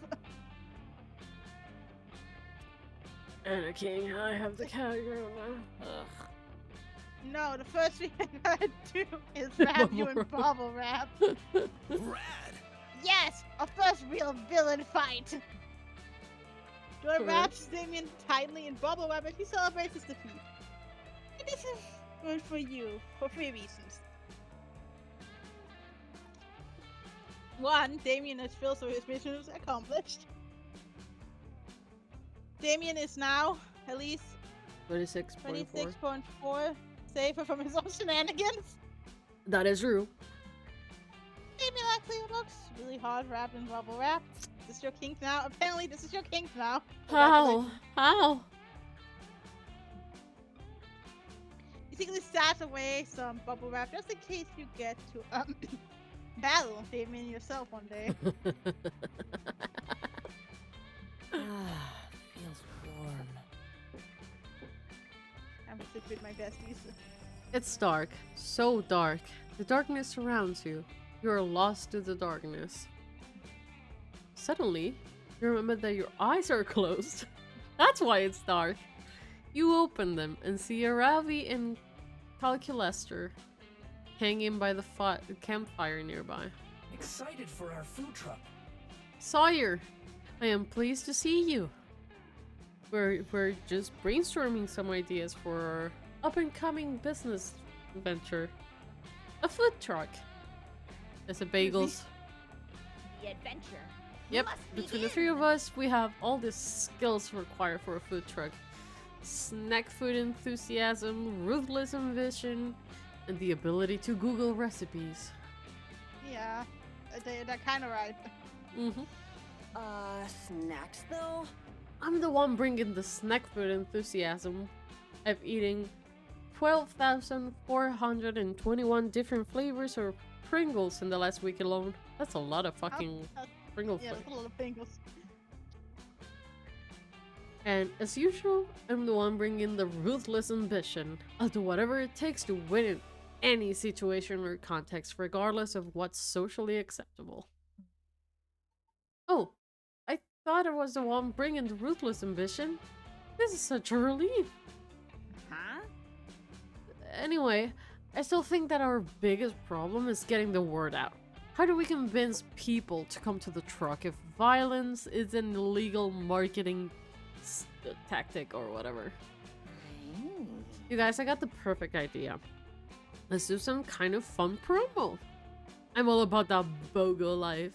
Anakin, I have the category now. Ugh. No, the first thing I gotta do is wrap you in bubble wrap. Rad. Yes! Our first real villain fight! Joy wraps Damien tightly in bubble wrap and he celebrates his defeat. And this is good for you, for 3 reasons. 1, Damien is filled so his mission is accomplished. Damien is now, at least, 26.4. 26.4 safer from his own shenanigans. That is true. Damien actually looks really hard wrapped in bubble wrap. This is your kink now. Apparently, this is your kink now. How? How? You secretly stash away some bubble wrap just in case you get to battle Damien yourself one day. Feels warm. I'm gonna sit with my besties. It's dark. So dark. The darkness surrounds you. You are lost to the darkness. Suddenly, you remember that your eyes are closed. That's why it's dark. You open them and see Aravi and Calculester hanging by the campfire nearby. Excited for our food truck. Sawyer, I am pleased to see you. We're just brainstorming some ideas for our up-and-coming business venture. A food truck. There's a bagels. The adventure. Yep, must between the begin. three of us, we have all the skills required for a food truck. Snack food enthusiasm, ruthless ambition, and the ability to Google recipes. Yeah, they're kind of right. Mm-hmm. Snacks though? I'm the one bringing the snack food enthusiasm. I've eaten 12,421 different flavors of Pringles in the last week alone. That's a lot of fucking Pringles. Yeah, that's a lot of Pringles. And as usual, I'm the one bringing the ruthless ambition. I'll do whatever it takes to win in any situation or context, regardless of what's socially acceptable. Oh, I thought I was the one bringing the ruthless ambition. This is such a relief. Huh? Anyway, I still think that our biggest problem is getting the word out. How do we convince people to come to the truck if violence is an illegal marketing tactic or whatever? You guys, I got the perfect idea. Let's do some kind of fun promo. I'm all about that BOGO life.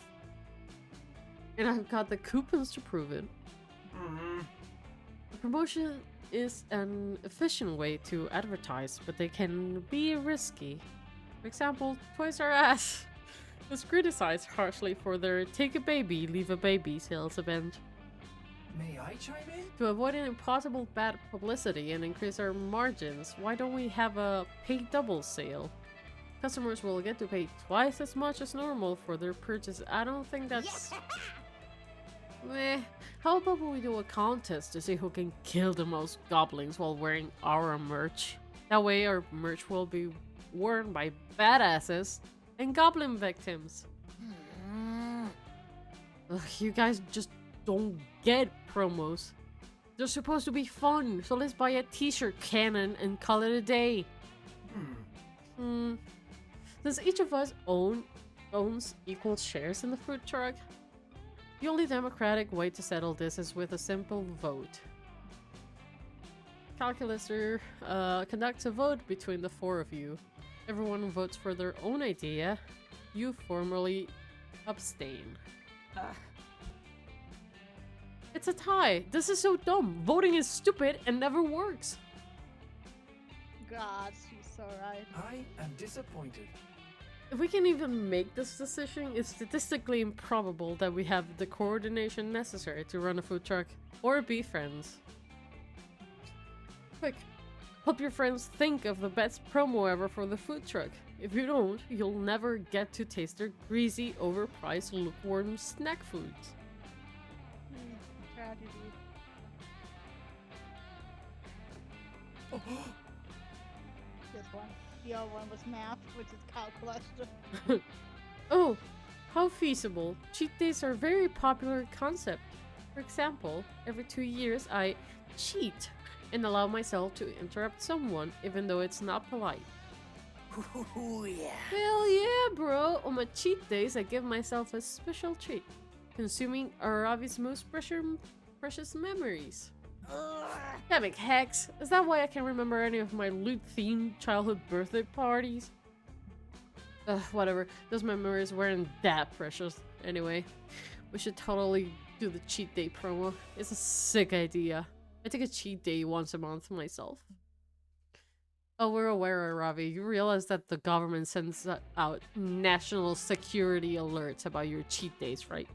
And I've got the coupons to prove it. The promotion is an efficient way to advertise, but they can be risky. For example, Toys R Us was criticized harshly for their Take a Baby, Leave a Baby sales event. May I chime in? To avoid any possible bad publicity and increase our margins, why don't we have a pay double sale? Customers will get to pay twice as much as normal for their purchase. I don't think that's... Meh. How about we do a contest to see who can kill the most goblins while wearing our merch? That way our merch will be worn by badasses and goblin victims. Ugh, you guys just don't get promos. They're supposed to be fun, so let's buy a t-shirt cannon and call it a day. Since each of us owns equal shares in the food truck, the only democratic way to settle this is with a simple vote. Calculator conducts a vote between the four of you. Everyone votes for their own idea. You formally abstain. It's a tie. This is so dumb. Voting is stupid and never works. God, she's so right. I am disappointed. If we can even make this decision, it's statistically improbable that we have the coordination necessary to run a food truck or be friends. Quick, help your friends think of the best promo ever for the food truck. If you don't, you'll never get to taste their greasy, overpriced, lukewarm snack foods. Tragedy. This one. The other one was math, which is calculus. Oh, how feasible. Cheat days are a very popular concept. For example, every 2 years I cheat and allow myself to interrupt someone even though it's not polite. Ooh, yeah. Hell yeah, bro! On my cheat days, I give myself a special treat. Consuming Aravi's most precious memories. Damn it, Hex! Is that why I can't remember any of my loot-themed childhood birthday parties? Ugh, whatever. Those memories weren't that precious. Anyway, we should totally do the cheat day promo. It's a sick idea. I take a cheat day once a month myself. Oh, we're aware, Aravi. You realize that the government sends out national security alerts about your cheat days, right?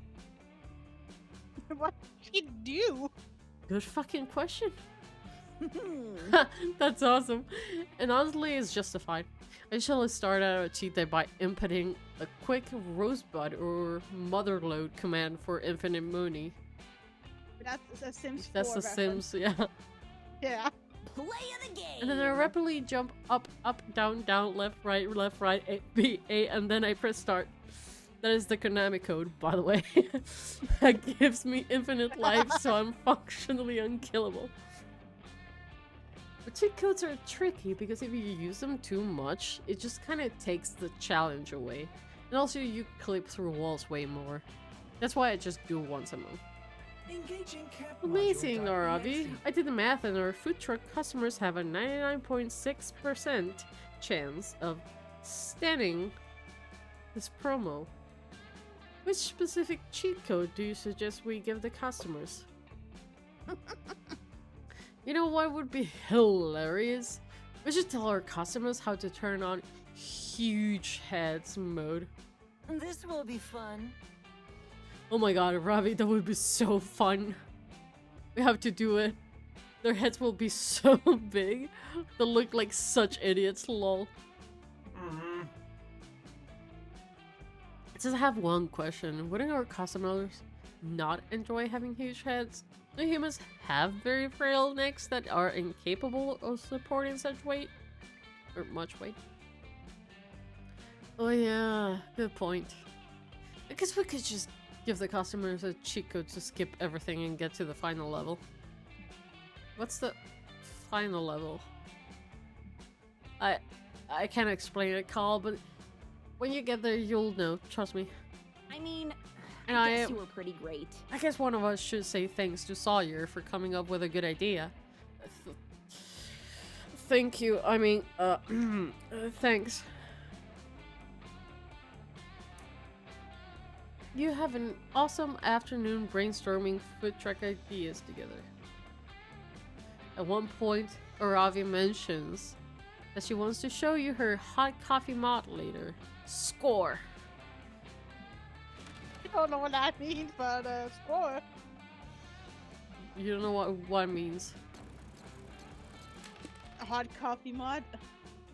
What did she do? Good fucking question. That's awesome. And honestly, it's justified. I usually start out a cheat day by inputting a quick rosebud or motherload command for Infinite Mooney. That's a Sims 4 That's the reference. Sims, yeah. Yeah. Play of the game. And then I rapidly jump up, up, down, down, left, right, A, B, A, and then I press start. That is the Konami code, by the way. That gives me infinite life, so I'm functionally unkillable. But cheat codes are tricky because if you use them too much, it just kind of takes the challenge away. And also you clip through walls way more. That's why I just do once a month. Engaging camp Amazing, module. Aravi. I did the math and our food truck customers have a 99.6% chance of standing this promo. Which specific cheat code do you suggest we give the customers? You know what would be hilarious? We should tell our customers how to turn on huge heads mode. This will be fun. Oh my god, Ravi, that would be so fun. We have to do it. Their heads will be so big. They'll look like such idiots, lol. I just have one question. Wouldn't our customers not enjoy having huge heads? Do humans have very frail necks that are incapable of supporting such weight? Or much weight? Oh yeah, good point. I guess we could just give the customers a cheat code to skip everything and get to the final level. What's the final level? I can't explain it, Carl, but when you get there, you'll know. Trust me. I mean, And I guess you were pretty great. I guess one of us should say thanks to Sawyer for coming up with a good idea. Thank you. I mean, thanks. You have an awesome afternoon brainstorming food truck ideas together. At one point, Aravi mentions that she wants to show you her hot coffee mod later. Score! I don't know what that means, but score. You don't know what it means. A hot coffee mod.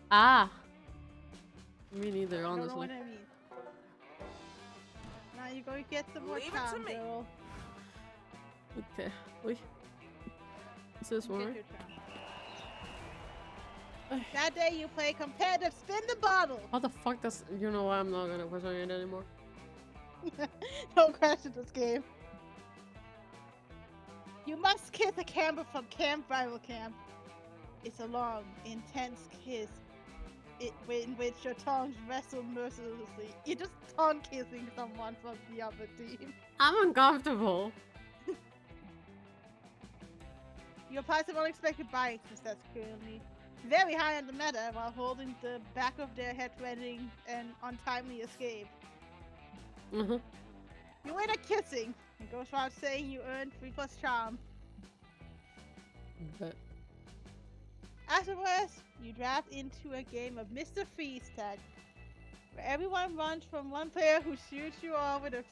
Ah! Me neither, I don't know honestly. what that means. Now you're going to get some more Leave it to time, me. girl. Okay. Wait. Is this Get one? your time. That day you play competitive spin the bottle. How the fuck does... You know what? I'm not gonna question it anymore. Don't question this game. You must kiss a camper from Camp Rival Camp. It's a long, intense kiss in which your tongues wrestle mercilessly. You're just tongue kissing someone from the other team. I'm uncomfortable. Your passive unexpected bites, which that's currently very high on the meta, while holding the back of their head threatening an untimely escape. Mm-hmm. You win at kissing. It goes without saying you earn 3+ charm. But Afterwards, you draft into a game of Mr. Freeze Tag, where everyone runs from one player who shoots you all with a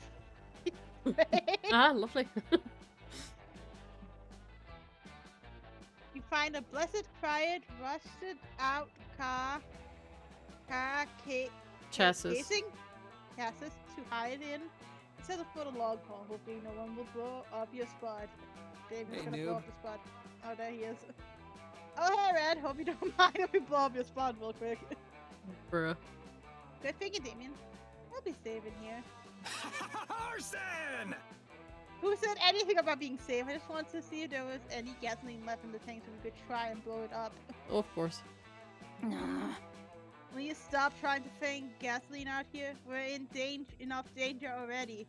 ah, lovely. You find a blessed, quiet, rusted out Chassis. casing to hide in. Instead of put a log hole, hopefully no one will blow up your spot. David's Hey, gonna blow noob. up the spot. Oh, there he is. Oh, hey, Red. Hope you don't mind if we blow up your spot real quick. Bruh. Good thinking, Damien. I'll be safe in here. Arson! Who said anything about being safe? I just wanted to see if there was any gasoline left in the tank so we could try and blow it up. Oh, of course. Nah. Will you stop trying to feign gasoline out here? We're in enough danger already.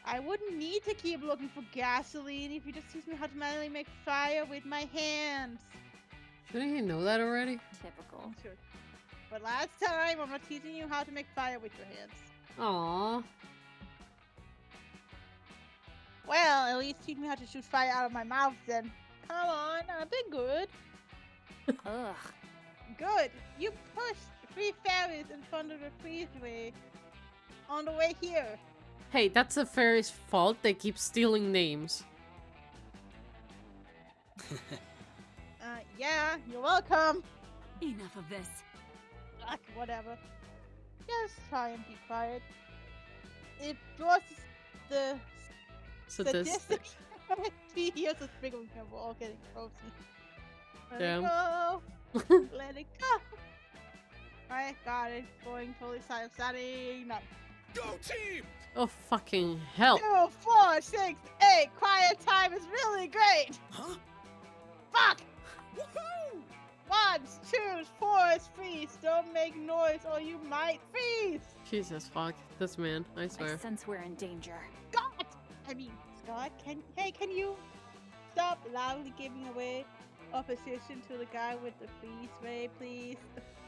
I wouldn't need to keep looking for gasoline if you just teach me how to manually make fire with my hands. Shouldn't he know that already? Typical. Sure. But last time, I'm not teaching you how to make fire with your hands. Aww. Well, at least teach me how to shoot fire out of my mouth then. Come on, I've been good. Ugh. Good. You pushed 3 fairies in front of the freezeway on the way here. Hey, that's the fairy's fault. They keep stealing names. Yeah, you're welcome. Enough of this. Ugh, whatever. Just try and be quiet. It draws the Sadistic. Here's a sprinkling and we're all getting cozy. Let Damn. it go. Let it go. Right, got it. Going totally silent. Starting up. Go team! Oh fucking hell! 2, 4, 6, 8. Quiet time is really great. Huh? Fuck. Woohoo! 1, 2, 4 is freeze. Don't make noise or you might freeze. Jesus fuck, this man, I I swear. sense we're in danger. Scott! I mean, Scott, can you stop loudly giving away opposition to the guy with the freeze ray, please?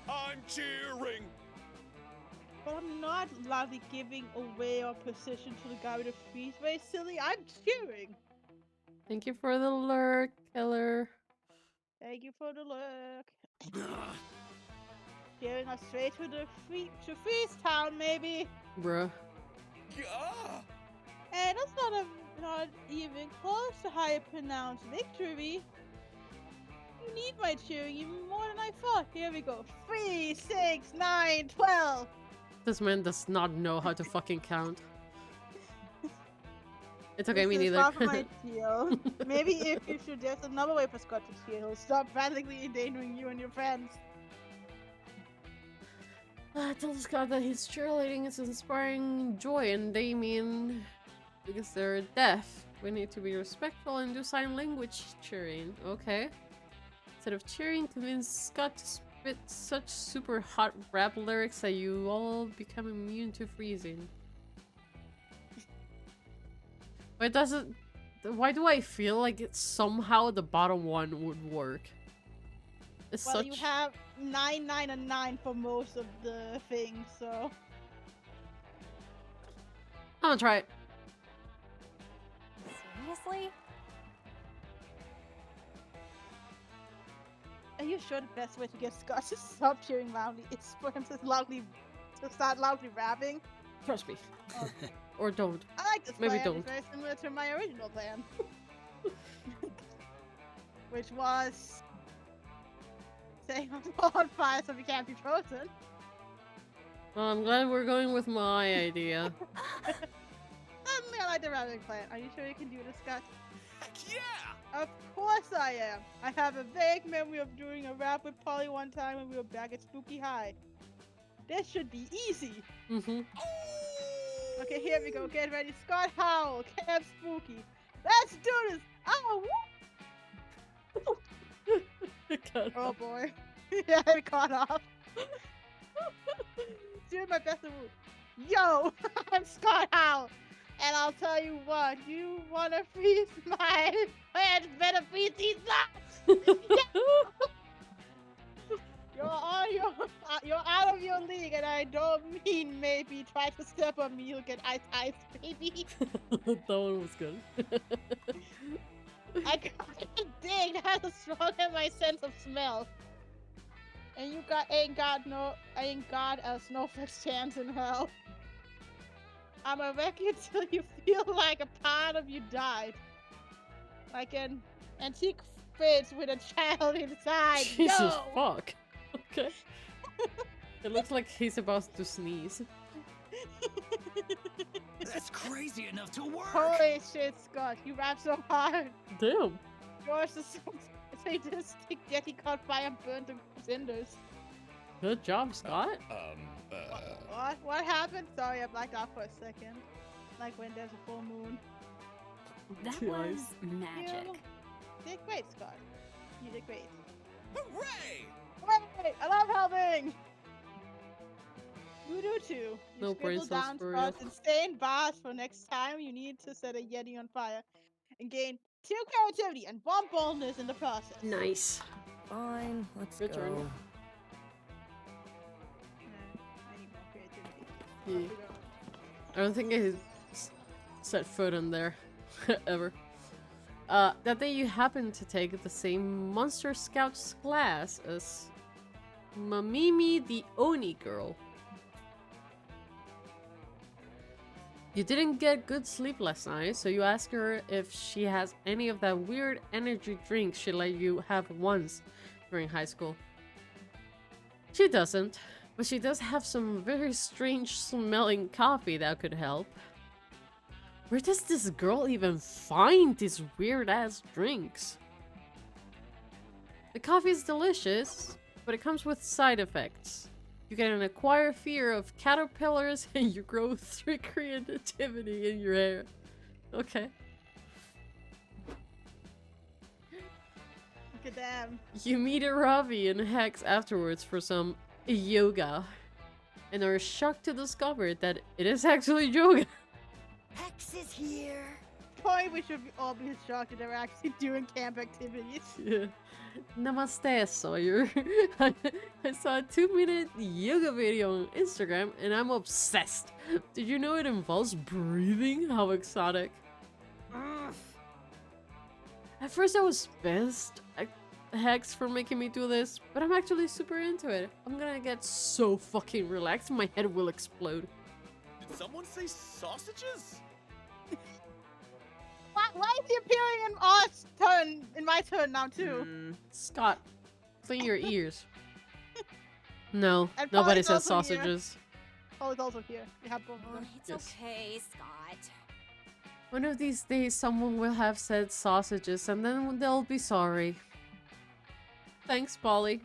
I'm cheering! But I'm not loudly giving away opposition to the guy with the freeze ray, silly. I'm cheering. Thank you for the lurk, killer. Thank you for the look. Steering us straight to the Freeze Town, maybe. Bruh. Gah! And that's not even close to how you pronounce victory. You need my cheering even more than I thought. Here we go. 3, 6, 9, 12. This man does not know how to fucking count. It's okay, This me is neither. far from ideal. Maybe if you should, there's another way for Scott to cheer. He'll stop radically endangering you and your friends. Tell Scott that his cheerleading is inspiring joy and Damien, because they're deaf, we need to be respectful and do sign language cheering. Okay. Instead of cheering, convince Scott to spit such super hot rap lyrics that you all become immune to freezing. Why doesn't... Why do I feel like it's somehow the bottom one would work? It's Well, such... you have 9, 9, and 9 for most of the things, so... I'm gonna try it. Seriously? Are you sure the best way to get Scott to stop cheering loudly is for him to start loudly rapping? Trust me. Oh. Or don't. I like this Maybe plan. don't. It's very similar to my original plan. Which was... setting us all on fire so we can't be frozen. Well, I'm glad we're going with my idea. I like the rapping plan. Are you sure you can do this, Scott? Heck yeah! Of course I am! I have a vague memory of doing a rap with Polly one time when we were back at Spooky High. This should be easy! Mm-hmm. Okay, here we go. Get ready. Scott Howell, Camp Spooky. Let's do this! Oh, woo! Oh boy. Yeah, it caught off. Doing my best to move. Yo! I'm Scott Howell! And I'll tell you what, you wanna freeze my hands, better freeze these nuts! You're out of your league, and I don't mean maybe try to step on me, you'll get ice, baby. That one was good. I can't dig, that's as strong as my sense of smell. And you ain't got a snowflake's chance in hell. I'ma wreck you till you feel like a part of you died. Like an antique fridge with a child inside. Jesus Yo! fuck. Okay. It looks like he's about to sneeze. That's crazy enough to work! Holy shit, Scott, you rap so hard. Damn. Yours is so sadistic, yet he caught fire and burned to cinders. Good job, Scott. What happened? Sorry, I blacked out for a second. Like when there's a full moon. That Nice. was magic. You did great, Scott. You did great. Hooray! Wait, I love helping! You do too. You No brain scribble cells down for Scott's insane bars for next time you need to set a Yeti on fire. And gain 2 creativity and 1 boldness in the process. Nice. Fine, let's Good go. turn. I need more creativity. Yeah. Off we go. I don't think I set foot in there ever. That day you happened to take the same Monster Scouts class as Mamimi the Oni girl. You didn't get good sleep last night, so you ask her if she has any of that weird energy drink she let you have once during high school. She doesn't, but she does have some very strange smelling coffee that could help. Where does this girl even find these weird ass drinks? The coffee is delicious, but it comes with side effects. You can acquire fear of caterpillars and you grow through creativity in your hair. Okay. Look at them. You meet Aravi and Hex afterwards for some yoga. And are shocked to discover that it is actually yoga. Hex is here. Point we should all be shocked that they're actually doing camp activities. Yeah. Namaste, Sawyer. I saw a 2-minute yoga video on Instagram and I'm obsessed. Did you know it involves breathing? How exotic. At first I was pissed at Hex for making me do this, but I'm actually super into it. I'm gonna get so fucking relaxed, my head will explode. Did someone say sausages? Why is he appearing in Oz turn, in my turn now too? Scott, clean your ears. No, And nobody Polly's says also here. sausages. Oh, it's also here. We have both of them. It's Yes. okay, Scott. One of these days someone will have said sausages and then they'll be sorry. Thanks, Polly.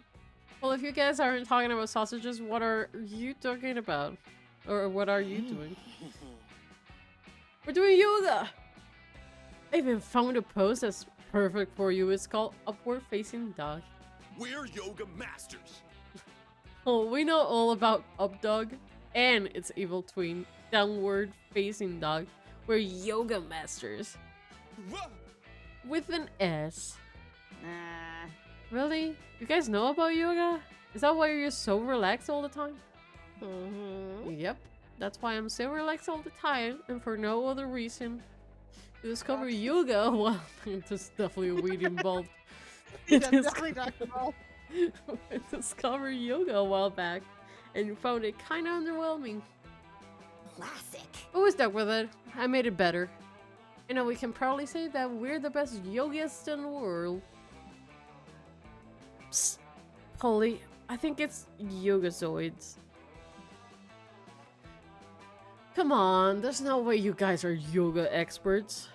Well, if you guys aren't talking about sausages, what are you talking about? Or what are you doing? We're doing yoga! I even found a pose that's perfect for you. It's called Upward Facing Dog. We're yoga masters. Oh, we know all about Up Dog and its evil twin, Downward Facing Dog. We're yoga masters. Wha- With an S. Nah. Really? You guys know about yoga? Is that why you're so relaxed all the time? Yep. That's why I'm so relaxed all the time, and for no other reason. To discover yoga, well, there's definitely a weed involved. That's definitely Dr. Ball. I discovered yoga a while back, and found it kind of underwhelming. Classic. But we stuck with it. I made it better. You know, we can proudly say that we're the best yogists in the world. Psst. Polly, I think it's Yogazoids. Come on, there's no way you guys are yoga experts.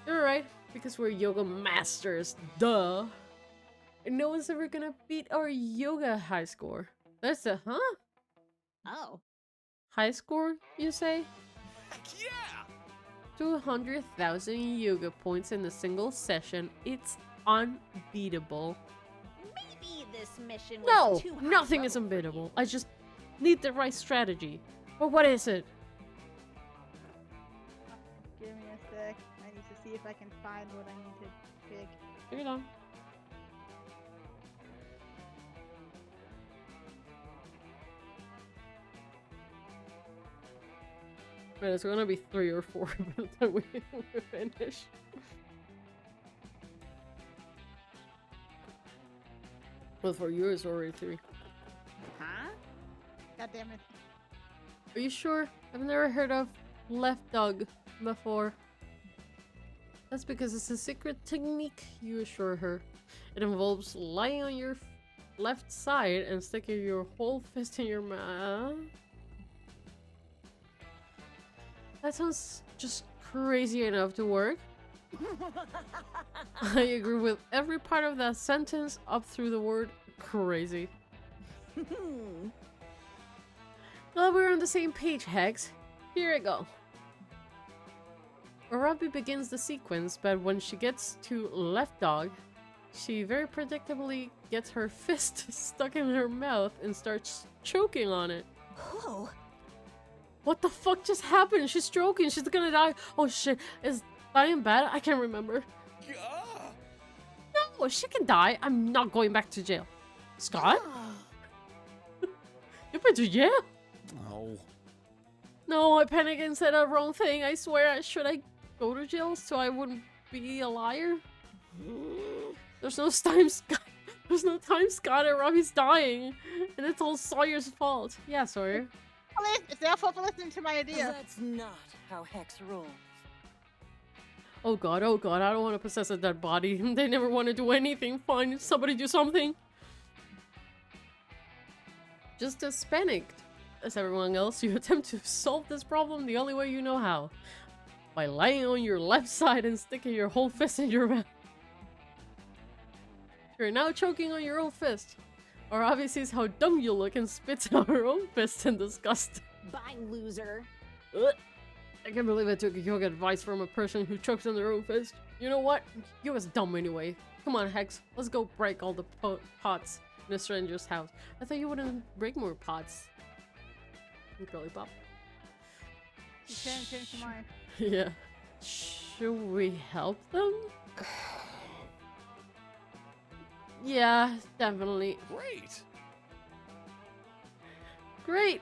You're right, because we're yoga masters, duh. And no one's ever gonna beat our yoga high score. That's a, huh? Oh. High score, you say? Heck yeah! 200,000 yoga points in a single session. It's unbeatable. Maybe this mission was No, too high nothing level is for you. unbeatable. I just need the right strategy. But what is it? Give me a sec. I need to see if I can find what I need to pick. Here you go. But it's gonna be 3 or 4 by the time we finish. Well, for you it's already 3. Huh? God damn it. Are you sure? I've never heard of left dog before. That's because it's a secret technique, you assure her. It involves lying on your left side and sticking your whole fist in your mouth. That sounds just crazy enough to work. I agree with every part of that sentence up through the word crazy. Glad we're on the same page, Hex. Here I go. Arabi begins the sequence, but when she gets to left dog, she very predictably gets her fist stuck in her mouth and starts choking on it. Oh, What the fuck just happened? She's choking. She's gonna die. Oh shit. Is dying bad? I can't remember. Gah! No, she can die. I'm not going back to jail. Scott? You've been to jail? Oh. No, I panicked and said the wrong thing. I swear, should I go to jail so I wouldn't be a liar? There's no time, Scott. There's no time, Scott. Robbie's dying. And it's all Sawyer's fault. Yeah, Sawyer. Well, it's their fault for listening to my idea. that's not how Hex rolls. Oh god, I don't want to possess a dead body. They never want to do anything. Fine, somebody do something. Just as panicked as everyone else, you attempt to solve this problem the only way you know how. By lying on your left side and sticking your whole fist in your mouth. You're now choking on your own fist. Aravi sees how dumb you look and spits out her own fist in disgust. Bye, loser. Ugh. I can't believe I took yoga advice from a person who chokes on their own fist. You know what? You was dumb anyway. Come on, Hex. Let's go break all the pots in a stranger's house. I thought you wouldn't break more pots. Girly pop. You can't change your mind. Yeah. Should we help them? Yeah, definitely. Great. Great.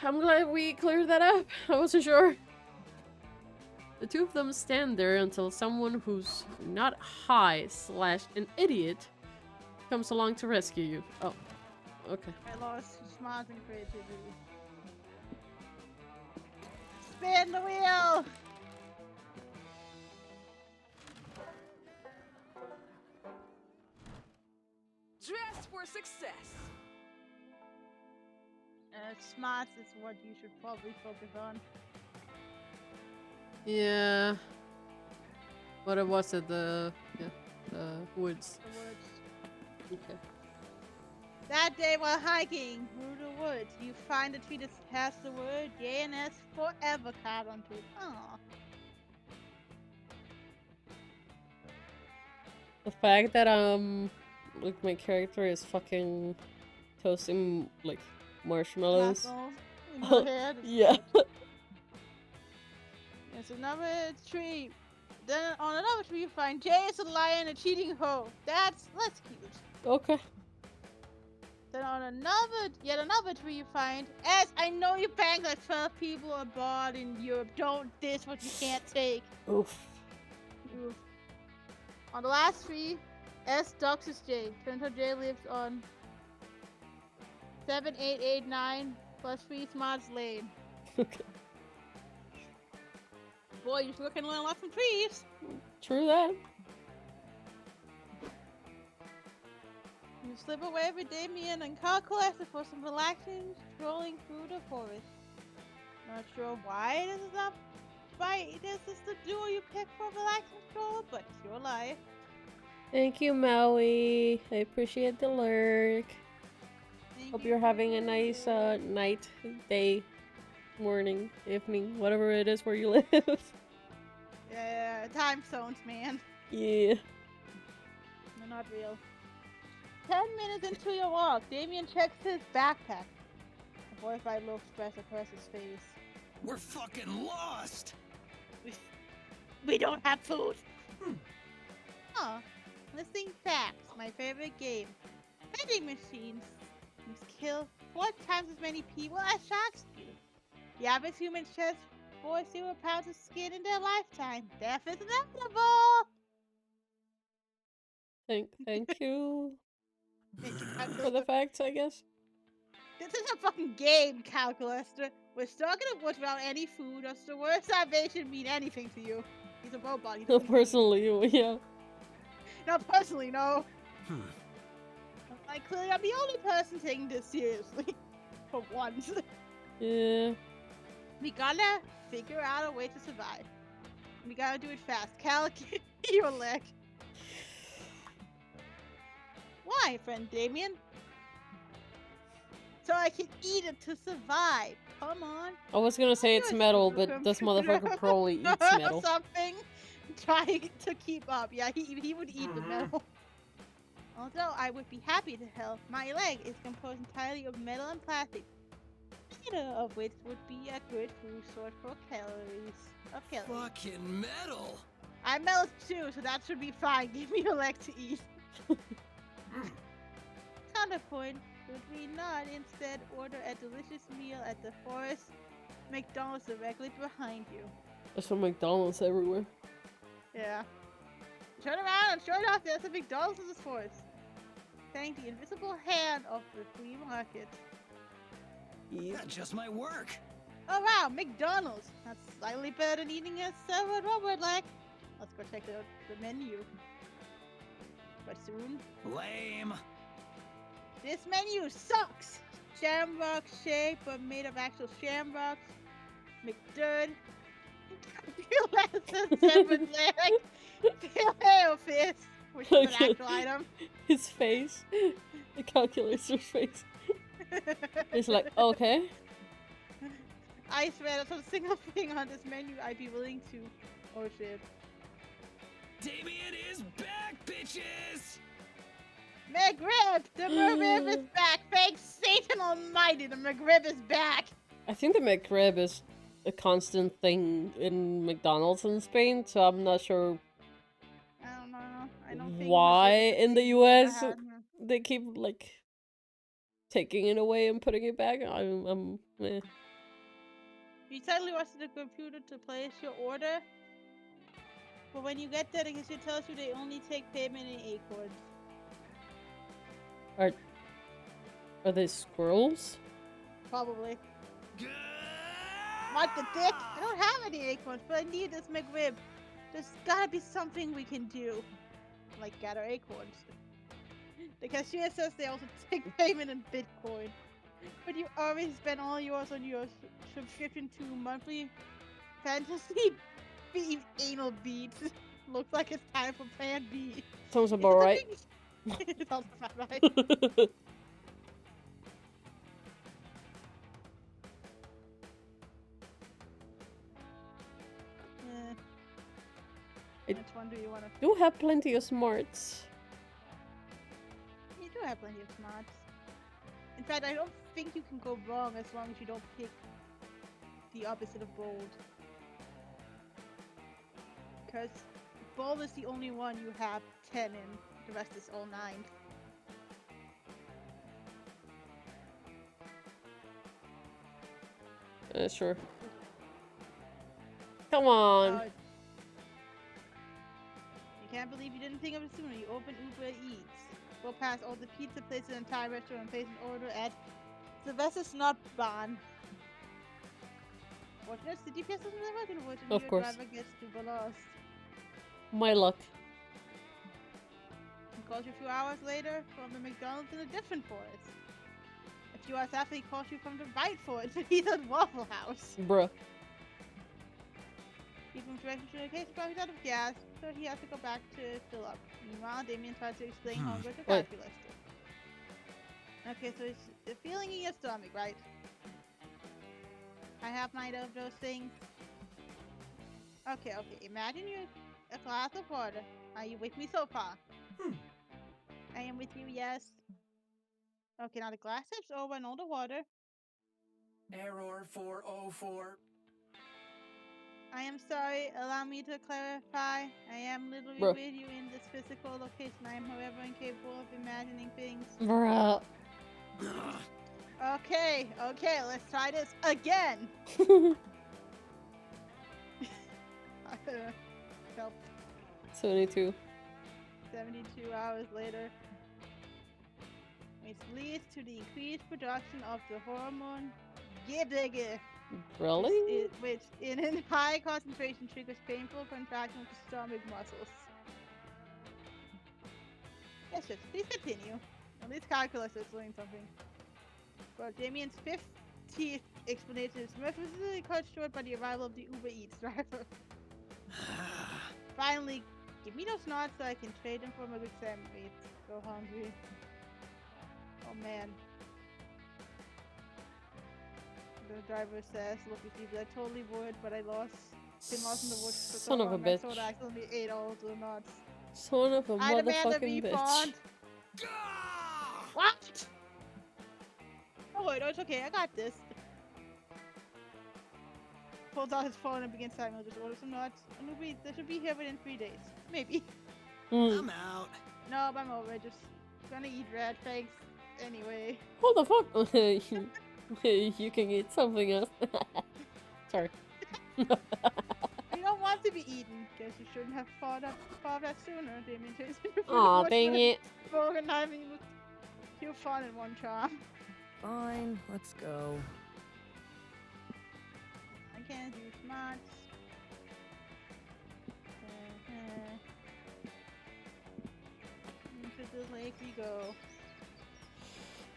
I'm glad we cleared that up. I wasn't sure. The two of them stand there until someone who's not high / an idiot comes along to rescue you. Oh, okay. I lost smart and creativity. Spin the wheel! Dressed for success. Smarts is what you should probably focus on. Yeah. What was it? The woods. The woods. Okay. That day while hiking through the woods, you find a tree that has the word JNS Forever carved onto it. Aww. The fact that like my character is fucking toasting like marshmallows. Knuckles in her head. Yeah. There's another tree. Then on another tree you find Jay is a lion, a cheating hoe. That's cute. Okay. Then on yet another tree you find, as I know you banged like 12 people abroad in Europe. Don't diss what you can't take. Oof. Oof. On the last tree, S doxes J. Turns out J lives on 7889 plus 3 Smarts Lane. Okay. Boy, you sure can learn a lot from trees. True that. You slip away with Damien and Carl Collector for some relaxing strolling through the forest. Not sure why this is up. Why this is the duo you pick for relaxing stroll, but it's your life. Thank you, Maui. I appreciate the lurk. Thank Hope you you're for having a the nice lurk. night, day, morning, evening, whatever it is where you live. Yeah, time zones, man. Yeah. They're not real. 10 minutes into your walk, Damien checks his backpack. A horrified look spreads across his face. We're fucking lost. We don't have food. Huh. Listing facts. My favorite game. Vending machines kill 4 times as many people as sharks do. The average human sheds 40 pounds of skin in their lifetime. Death is inevitable. Thank you Thank you, for the facts, I guess. This is a fucking game, Calculaster. We're stuck in a woods without any food. Does the word starvation mean anything to you? He's a robot. He No, doesn't- personally, yeah. Not personally, no. Like, clearly I'm the only person taking this seriously. For once. Yeah. We gotta figure out a way to survive. We gotta do it fast. Cal, give me your leg. Why, friend Damien? So I can eat it to survive. Come on. I was gonna say it's You're a metal, but supercomputer. this motherfucker probably eats metal. Something. Trying to keep up. Yeah, he would eat the metal. Although I would be happy to help, my leg is composed entirely of metal and plastic. Either of which would be a good food source for calories. Fucking metal. I'm metal too, so that should be fine. Give me a leg to eat. Counterpoint, would we not instead order a delicious meal at the Forest McDonald's directly behind you? There's some McDonald's everywhere. Yeah. Turn around and sure enough, there's a McDonald's in this forest. Thank the invisible hand of the free market. That just might work. Oh wow, McDonald's! That's slightly better than eating a server robot leg. Let's go check out the menu. But soon. Lame. This menu sucks! Shamrock shape, but made of actual shamrocks. McDurd. Severed leg. Filet-O-Fish. which is an Okay. actual item. His face. The calculator's face. He's like, okay. I swear, there's not a single thing on this menu I'd be willing to. Oh shit. Damien is back, bitches! McRib! The McRib is back! Thanks Satan Almighty, the McRib is back! I think the McRib is a constant thing in McDonald's in Spain, so I'm not sure I don't know. I don't think why McRib is in the thing we've US ever had, no. they keep like taking it away and putting it back. I'm eh. You tell us the computer to place your order, but when you get there, the computer tells you they only take payment in acorns. Are they squirrels? Probably. What the dick? I don't have any acorns, but I need this McRib. There's gotta be something we can do. Like gather acorns. The cashier says they also take payment in Bitcoin. But you already spent all yours on your subscription to monthly fantasy anal beats. Looks like it's time for plan B. Sounds about right. It sounds about right. It- Which one do you want to? Do have plenty of smarts. You do have plenty of smarts. In fact, I don't think you can go wrong as long as you don't pick the opposite of bold. Because bold is the only one you have 10 in. The rest is all 9. Sure. Come on. You can't believe you didn't think of it sooner. You open Uber Eats. Go past all the pizza places and Thai restaurant and place an order at Sylvester's Not Barn. Watch this. The GPS doesn't work in Wood, and Of your course. driver gets super lost. My luck. He calls you a few hours later from the McDonald's in a different forest. A few hours after, he calls you from the right forest. He's at Waffle House. Bruh. Keep him directions to the case, but he's out of gas, so he has to go back to fill up. Meanwhile, Damien tries to explain hunger to Wait. calculus. Okay, so it's a feeling in your stomach, right? I have neither of those things. Okay. Imagine you a glass of water. Are you with me so far? I am with you, yes. Okay, now the glass tips over and all the water. Error 404. I am sorry, allow me to clarify. I am literally Bruh. with you in this physical location. I am, however, incapable of imagining things. Bruh. Okay, let's try this again. Help. 72. 72 hours later. Which leads to the increased production of the hormone Gibdige. Really? Which in high concentration triggers painful contraction of the stomach muscles. Yes, please continue. At least calculus is doing something. Well, Damien's 50th explanation is mercilessly cut short by the arrival of the Uber Eats driver. Finally, give me those nuts so I can trade them for my good sandwich. So hungry. Oh man. The driver says, look at you, I totally would, but I been lost in the woods for so Son of a long, I bitch. thought I accidentally ate all of the nuts. Son of a I demand a motherfucking bitch. refund. What? Oh wait, no, it's okay, I got this. Pulls out his phone and begins typing. I'll just order some nuts. And they should be here within 3 days. Maybe. I'm out. No, I'm over it. Just gonna eat rat thanks anyway. What the fuck? You can eat something else. Sorry. You don't want to be eaten. Guess you shouldn't have thought that sooner. Damien takes it. Aw, dang it. Broken timing was too fun in one charm. Fine, let's go. I can't do smarts. Into the lake we go.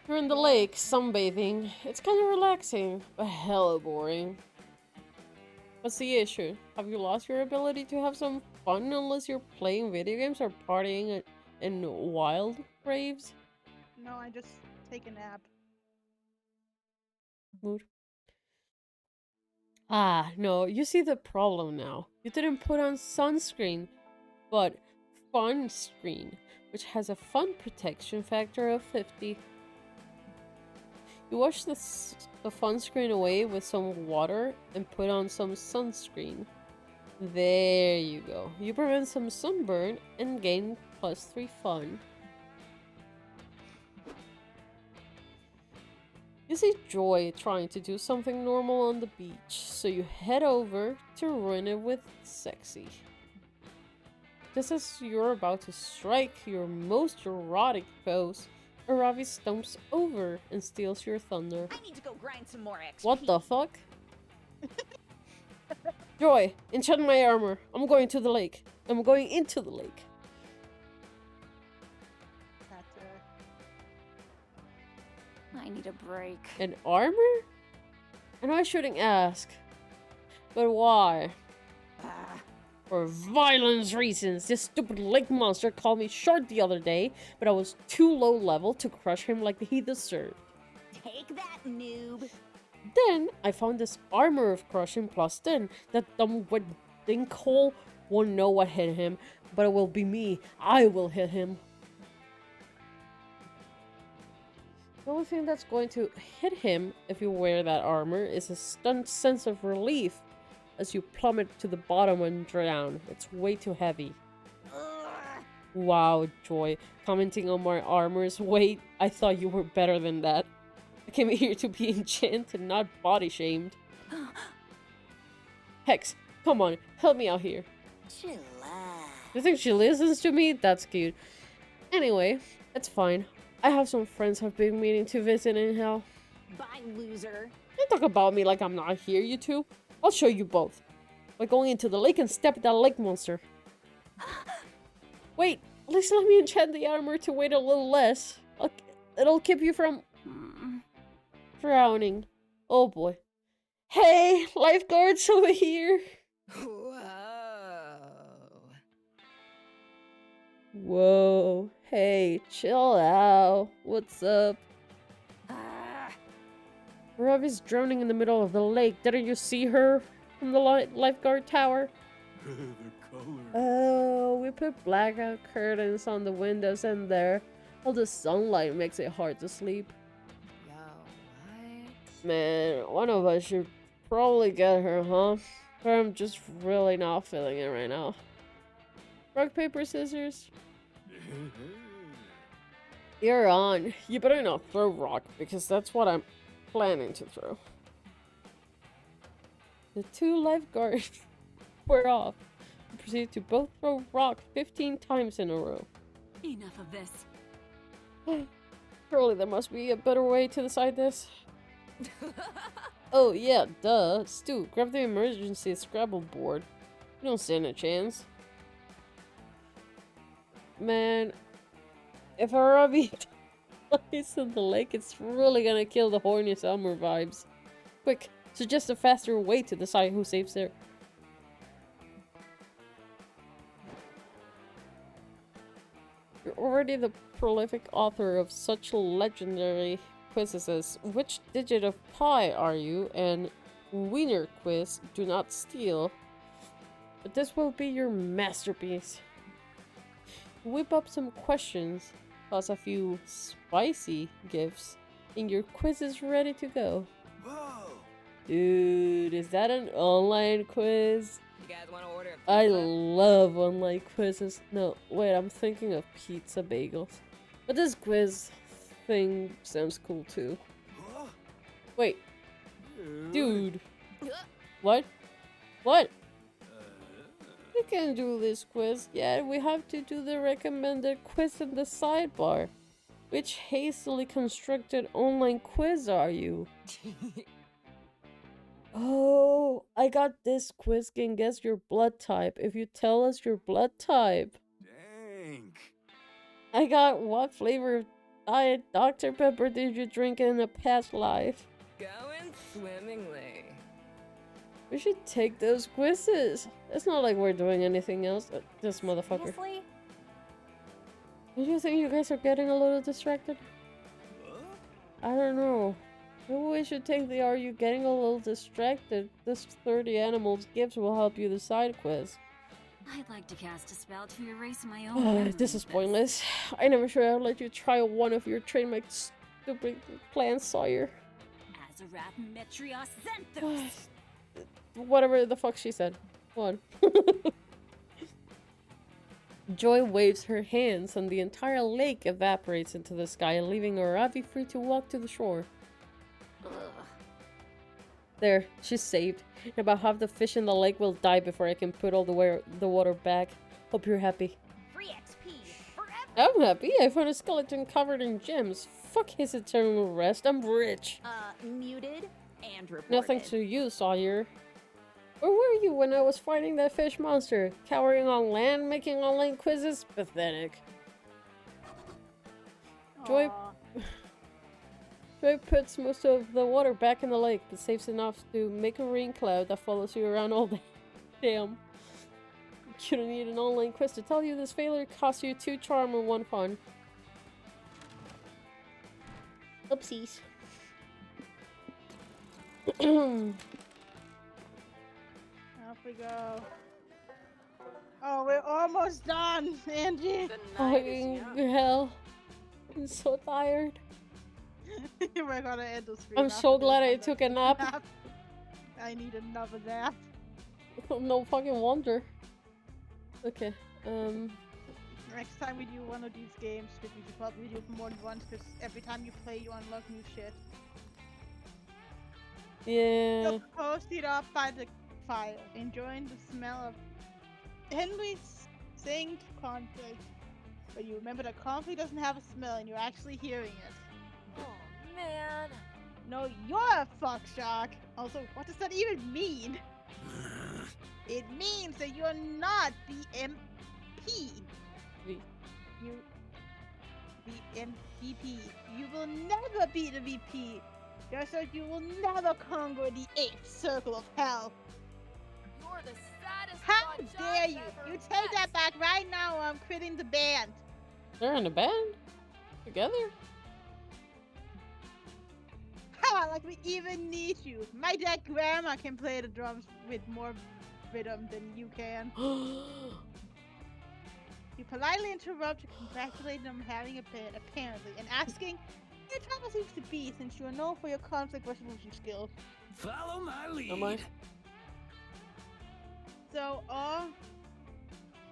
You're in the lake, sunbathing. It's kind of relaxing, but hella boring. What's the issue? Have you lost your ability to have some fun unless you're playing video games or partying in wild raves? No, I just take a nap. Mood. Ah, no, you see the problem now. You didn't put on sunscreen, but fun screen, which has a fun protection factor of 50. You wash the fun screen away with some water and put on some sunscreen. There you go. You prevent some sunburn and gain +3 fun. You see Joy trying to do something normal on the beach, so you head over to ruin it with sexy. Just as you're about to strike your most erotic pose, Aravi stumps over and steals your thunder. I need to go grind some more XP. What the fuck? Joy, enchant my armor. I'm going to the lake. I'm going into the lake. I need a break. An armor? And I shouldn't ask. But why? For violence reasons. This stupid lake monster called me short the other day, but I was too low level to crush him like he deserved. Take that, noob. Then I found this armor of crushing +10. That dumb wet dinkhole won't know what hit him, but it will be me. I will hit him. The only thing that's going to hit him if you wear that armor is a stunned sense of relief as you plummet to the bottom and drown. It's way too heavy. Wow, Joy. Commenting on my armor's weight, I thought you were better than that. I came here to be enchanted, not body shamed. Hex, come on, help me out here. You think she listens to me? That's cute. Anyway, it's fine. I have some friends I've been meaning to visit in hell. Bye, loser. Don't talk about me like I'm not here, you two. I'll show you both. By going into the lake and step at that lake monster. Wait, at least let me enchant the armor to weight a little less. It'll keep you from drowning. Oh boy. Hey, lifeguards over here. Whoa. Hey, chill out. What's up? Ravi's drowning in the middle of the lake. Didn't you see her from the lifeguard tower? Oh, we put blackout curtains on the windows and there. All the sunlight makes it hard to sleep. Yo, what? Man, one of us should probably get her, huh? But I'm just really not feeling it right now. Rock, paper, scissors? You're on. You better not throw rock, because that's what I'm planning to throw. The two lifeguards were off and proceeded to both throw rock 15 times in a row. Enough of this. Surely there must be a better way to decide this. Oh yeah, duh. Stu, grab the emergency Scrabble board. You don't stand a chance. Man, if Aravi dies in the lake, it's really gonna kill the horny summer vibes. Quick, suggest a faster way to decide who saves there. You're already the prolific author of such legendary quizzes as Which Digit of Pi Are You? And Wiener Quiz, Do Not Steal. But this will be your masterpiece. Whip up some questions, plus a few spicy gifts, and your quiz is ready to go. Whoa! Dude, is that an online quiz? You guys want to order? I love online quizzes. No, wait, I'm thinking of pizza bagels. But this quiz thing sounds cool too. Huh? Wait, dude. What? What? We can do this quiz. Yeah, we have to do the recommended quiz in the sidebar. Which hastily constructed online quiz are you? Oh, I got this quiz can guess your blood type if you tell us your blood type. Dang. I got what flavor of Diet Dr. Pepper did you drink in a past life? Going swimmingly. We should take those quizzes. It's not like we're doing anything else. This motherfucker. Seriously? Don't you think you guys are getting a little distracted? I don't know. Maybe we should take the "Are you getting a little distracted? This 30 animals gives will help you decide" quiz. I'd like to cast a spell to erase my own memories This is of pointless. I never should have let you try one of your trademark stupid plans, Sawyer. Azarath Metrios Xanthos! Whatever the fuck she said. What? Joy waves her hands and the entire lake evaporates into the sky, leaving Aravi free to walk to the shore. Ugh. There, she's saved. About half the fish in the lake will die before I can put all the water back. Hope you're happy. Free XP forever! I'm happy. I found a skeleton covered in gems. Fuck his eternal rest. I'm rich. Muted and reported. Nothing to you, Sawyer. Where were you when I was fighting that fish monster? Cowering on land, making online quizzes? Pathetic. Joy puts most of the water back in the lake, but saves enough to make a rain cloud that follows you around all day. Damn. You don't need an online quiz to tell you this failure cost you 2 charm and 1 fun. Oopsies. Off we go. Oh, we're almost done, Angie. The night is Fucking young. hell. I'm so tired. We're gonna end the stream. I'm so after glad this. I took a nap. I need another nap. No fucking wonder. Okay, Next time we do one of these games, which we should probably do more than once, because every time you play, you unlock new shit. yeah. You'll post it up by the fire, enjoying the smell of Henry's synced conflict. But you remember that conflict doesn't have a smell, and you're actually hearing it. Oh, man. No, you're a fuck shark. Also, what does that even mean? It means that you're not the MP. V. You, the MVP. You will never be the VP. Just like you will never conquer the 8th circle of hell. You're the saddest How bunch dare I've you? ever You take that met. back right now, or I'm quitting the band. They're in a band? Together? Ha! Like we even need you. My dad grandma can play the drums with more rhythm than you can. You politely interrupt to congratulate them on having a band, apparently, and asking your trouble seems to be since you are known for your conflict resolution skills. Follow my lead. Am I? So,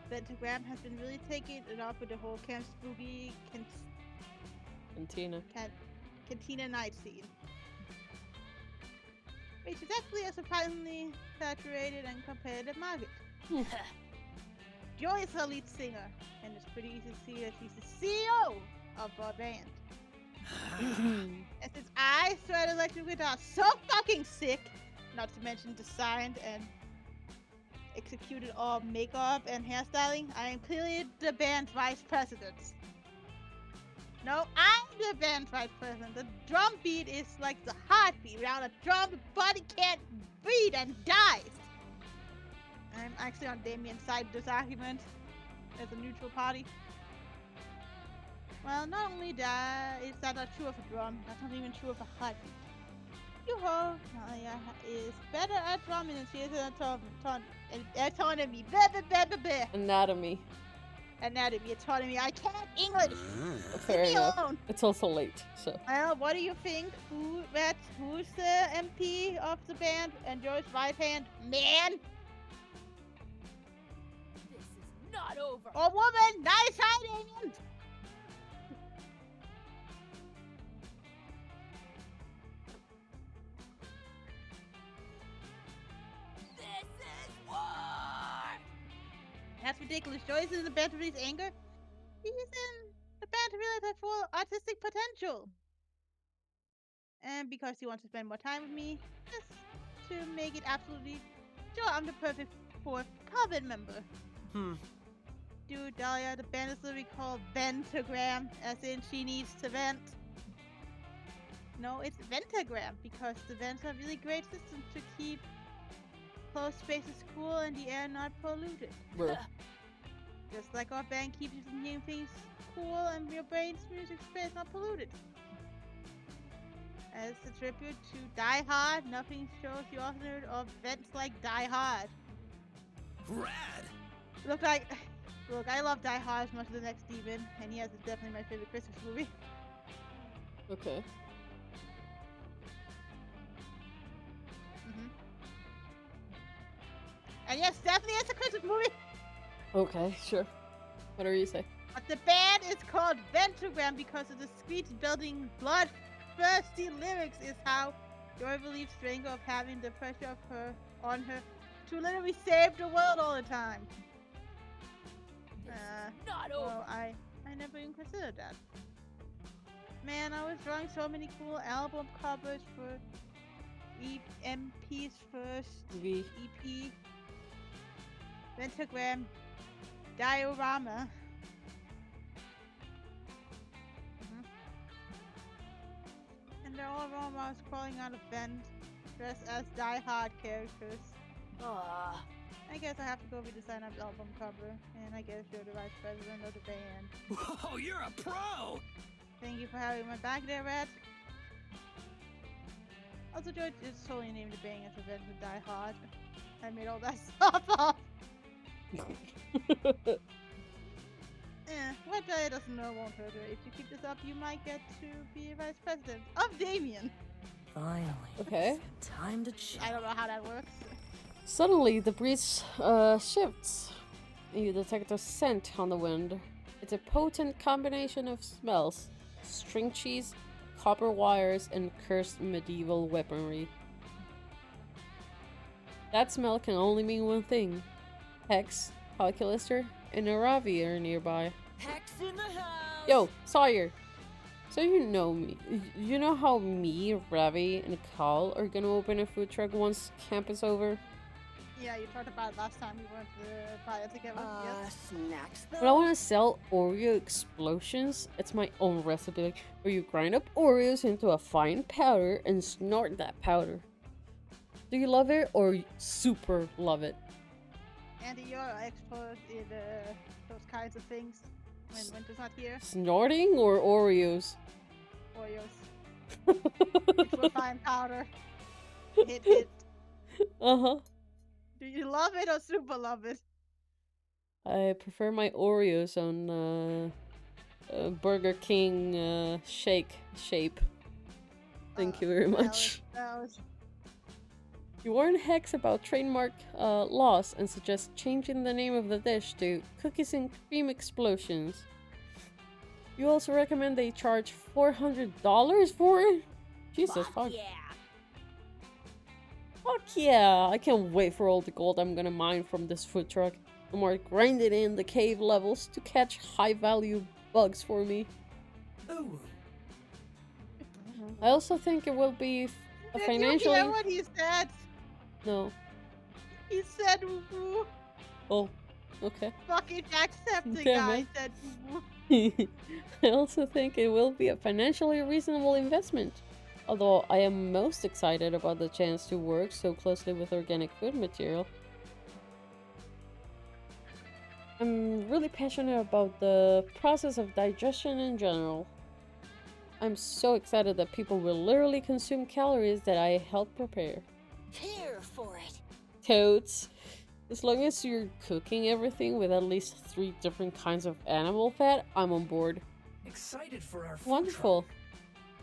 Pentagram has been really taking it off with the whole Camp Spooky Cantina. Cantina night scene. Which is actually a surprisingly saturated and competitive market. Joy is her lead singer, and it's pretty easy to see that she's the CEO of our band. And since I started electric guitar so fucking sick, not to mention designed and executed all makeup and hairstyling, I am clearly the band's vice president. No, I'm the band's vice president. The drum beat is like the heartbeat. Without a drum, the body can't breathe and dies. I'm actually on Damien's side of this argument as a neutral party. Well, not only that, is that not true of a drum, that's not even true of a heartbeat. Yoo-ho! Nalia is better at drumming than she is at autonomy. Blah, blah, blah, blah, blah. Anatomy. Anatomy, autonomy. I can't English! Fair Leave me enough. alone! It's also late, so. Well, what do you think? Who's the MP of the band and Joy's right hand man? This is not over. Or woman? Nice try, Damien! This is war! That's ridiculous. Joyce is in the band to release anger. He's in the band to realize her full artistic potential. And because he wants to spend more time with me, just to make it absolutely sure I'm the perfect fourth coven member. Dude, Dahlia, the band is literally called Ventagram, as in she needs to vent. No, it's Ventagram, because the vents are really great systems to keep closed space is cool and the air not polluted. Bro. Just like our band keeps you from hearing things cool and your brain's music space not polluted. As a tribute to Die Hard, nothing shows the author of events like Die Hard. Rad! Look, I love Die Hard as much as the next demon, and yes, it's definitely my favorite Christmas movie. Okay. And yes, definitely it's a Christmas movie. Okay, sure. Whatever you say. But the band is called Ventagram because of the screech building bloodthirsty lyrics is how Joy relieves Stranger of having the pressure of her on her to literally save the world all the time. Not Well, over. I never even considered that. Man, I was drawing so many cool album covers for MP's first V. EP, Ventagram, Diorama. And they're all robots crawling out of bend, dressed as Die Hard characters. Ah, I guess I have to go redesign our album cover, and I guess you're the vice president of the band. Whoa, you're a pro! Thank you for having my back there, Red. Also, George is totally named the band as Revenge of Die Hard. I made all that stuff up. What guy doesn't know won't hurt her. If you keep this up, you might get to be vice president of Damien. Finally. Okay. Time to chill. I don't know how that works. Suddenly, the breeze shifts. And you detect a scent on the wind. It's a potent combination of smells. String cheese, copper wires, and cursed medieval weaponry. That smell can only mean one thing. Hex, Calculister, and Aravi are nearby. Hex in the house. Yo, Sawyer! So you know me. You know how me, Ravi, and Cal are gonna open a food truck once camp is over? Yeah, you talked about it last time we went to buy it together. Yes. Snacks But I want to sell Oreo explosions. It's my own recipe, like, where you grind up Oreos into a fine powder and snort that powder. Do you love it or super love it? Andy, you're an expert in those kinds of things when Winter's not here. Snorting or Oreos? Oreos. Which will fine powder. Hit. Uh-huh. Do you love it or super love it? I prefer my Oreos on Burger King shape. Thank you very much. You warn Hex about trademark laws and suggest changing the name of the dish to Cookies and Cream Explosions. You also recommend they charge $400 for it? Jesus fuck. Yeah. Fuck yeah! I can't wait for all the gold I'm gonna mine from this food truck. I'm more grinding in the cave levels to catch high value bugs for me. Ooh. I also think it will be a Did financially... you hear what he said? No. He said woo-woo. Oh, okay. Fucking Jacksepticeye Damn it. said woo-woo. I also think it will be a financially reasonable investment. Although I am most excited about the chance to work so closely with organic food material. I'm really passionate about the process of digestion in general. I'm so excited that people will literally consume calories that I help prepare. Here for it. Totes. As long as you're cooking everything with at least 3 different kinds of animal fat, I'm on board. Excited for our food Wonderful.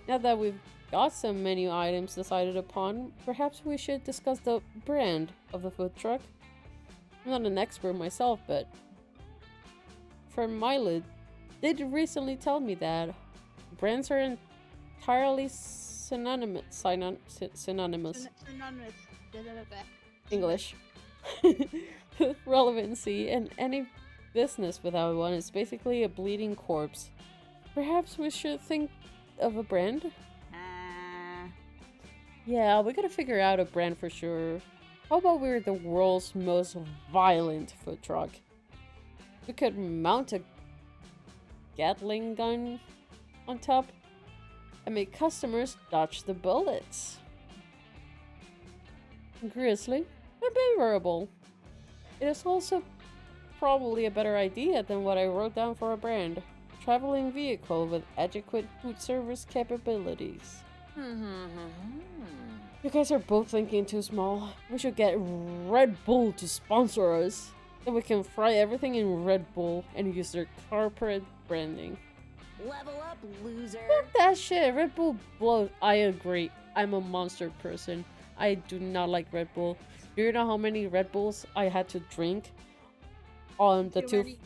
Now that we've got some menu items decided upon, perhaps we should discuss the brand of the food truck. I'm not an expert myself, but Friend Mylid did recently tell me that brands are entirely synonymous. Synonymous. English. With relevancy, and any business without one is basically a bleeding corpse. Perhaps we should think of a brand? Yeah, we gotta figure out a brand for sure. How about we're the world's most violent food truck? We could mount a Gatling gun on top and make customers dodge the bullets. Grizzly, but favorable. It is also probably a better idea than what I wrote down for a brand. Traveling vehicle with adequate food service capabilities. You guys are both thinking too small. We should get Red Bull to sponsor us. Then we can fry everything in Red Bull and use their corporate branding. Level up, loser. Fuck that shit. Red Bull blows. I agree. I'm a monster person. I do not like Red Bull. Do you know how many Red Bulls I had to drink on the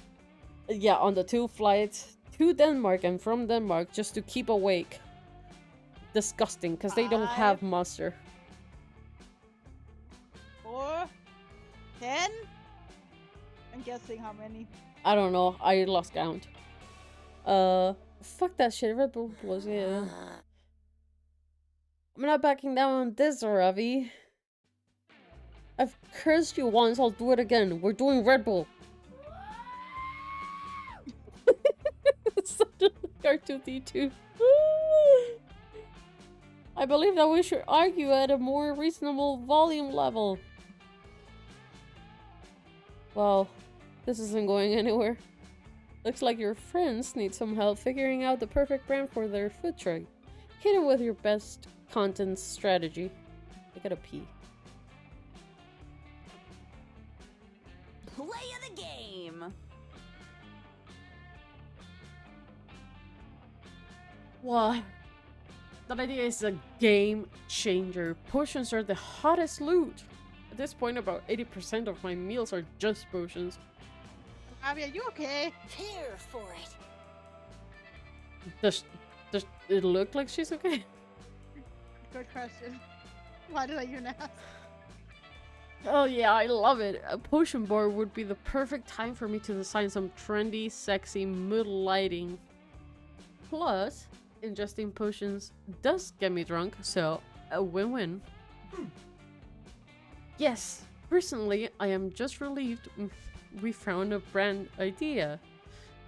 on the 2 flights to Denmark and from Denmark just to keep awake? Disgusting, because they don't have Monster. 4, 10. I'm guessing how many. I don't know. I lost count. Fuck that shit. Red Bull was yeah. I'm not backing down on this, Ravi. I've cursed you once. I'll do it again. We're doing Red Bull. It's such a R2D2. I believe that we should argue at a more reasonable volume level. Well, this isn't going anywhere. Looks like your friends need some help figuring out the perfect brand for their food truck. Hit it with your best content strategy. I gotta pee. Play of the game. Wow. That idea is a game changer. Potions are the hottest loot. At this point, about 80% of my meals are just potions. Abby, are you okay? Here for it. Does it look like she's okay? Good question. Why did I even ask? Oh yeah, I love it. A potion bar would be the perfect time for me to design some trendy, sexy mood lighting. Plus, ingesting potions does get me drunk, so a win-win. Yes, recently I am just relieved we found a brand idea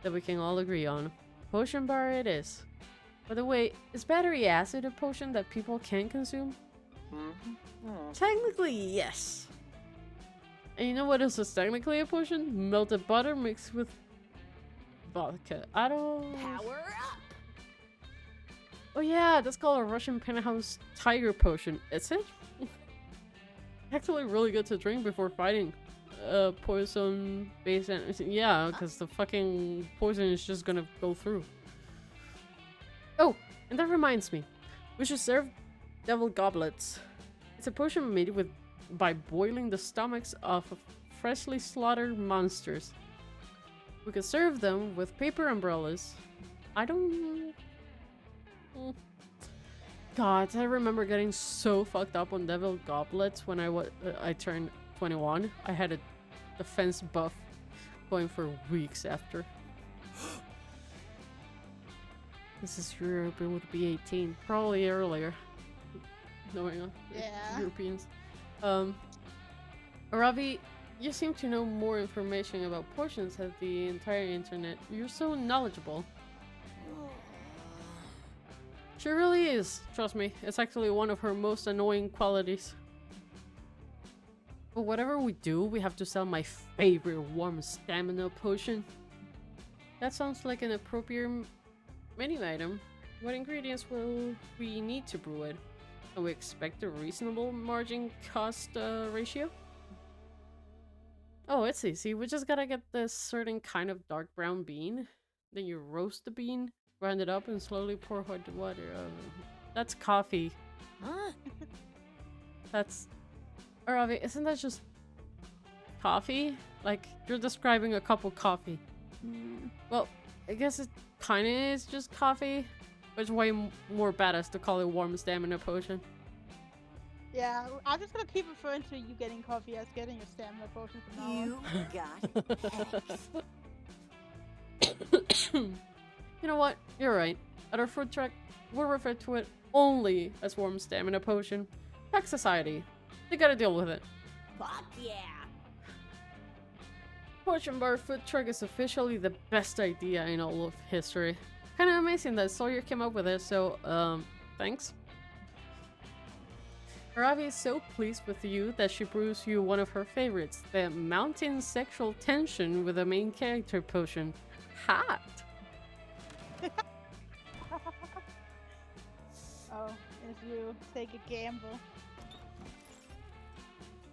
that we can all agree on. Potion bar it is. By the way, is battery acid a potion that people can consume? Technically, yes. And you know what else is technically a potion? Melted butter mixed with vodka. I don't... Power up. Oh yeah, that's called a Russian penthouse tiger potion. Is it? Actually really good to drink before fighting. Poison based and yeah, because the fucking poison is just gonna go through. Oh, and that reminds me. We should serve devil goblets. It's a potion made by boiling the stomachs of freshly slaughtered monsters. We could serve them with paper umbrellas. I don't... God, I remember getting so fucked up on devil goblets when I turned 21. I had a defense buff going for weeks after. This is Europe, it would be 18. Probably earlier. Knowing Europeans. Ravi, you seem to know more information about potions than the entire internet. You're so knowledgeable. She really is. Trust me, it's actually one of her most annoying qualities. But whatever we do, we have to sell my favorite warm stamina potion. That sounds like an appropriate menu item. What ingredients will we need to brew it? Can we expect a reasonable margin cost ratio? Oh, it's easy. We just gotta get this certain kind of dark brown bean. Then you roast the bean, grind it up, and slowly pour hot water. That's coffee. Huh? That's... Ravi, isn't that just coffee? Like, you're describing a cup of coffee. Well, I guess it kinda is just coffee, but it's way more badass to call it warm stamina potion. Yeah, I'm just gonna keep referring to you getting coffee as getting your stamina potion from now on. You got it. You know what? You're right. At our food truck, we'll refer to it only as warm stamina potion. Pack Society. They gotta deal with it. Fuck yeah. Potion bar food truck is officially the best idea in all of history. Kinda amazing that Sawyer came up with it, so, thanks. Ravi is so pleased with you that she brews you one of her favorites, the Mountain Sexual Tension with a main character potion. Hot! Oh, if you take a gamble.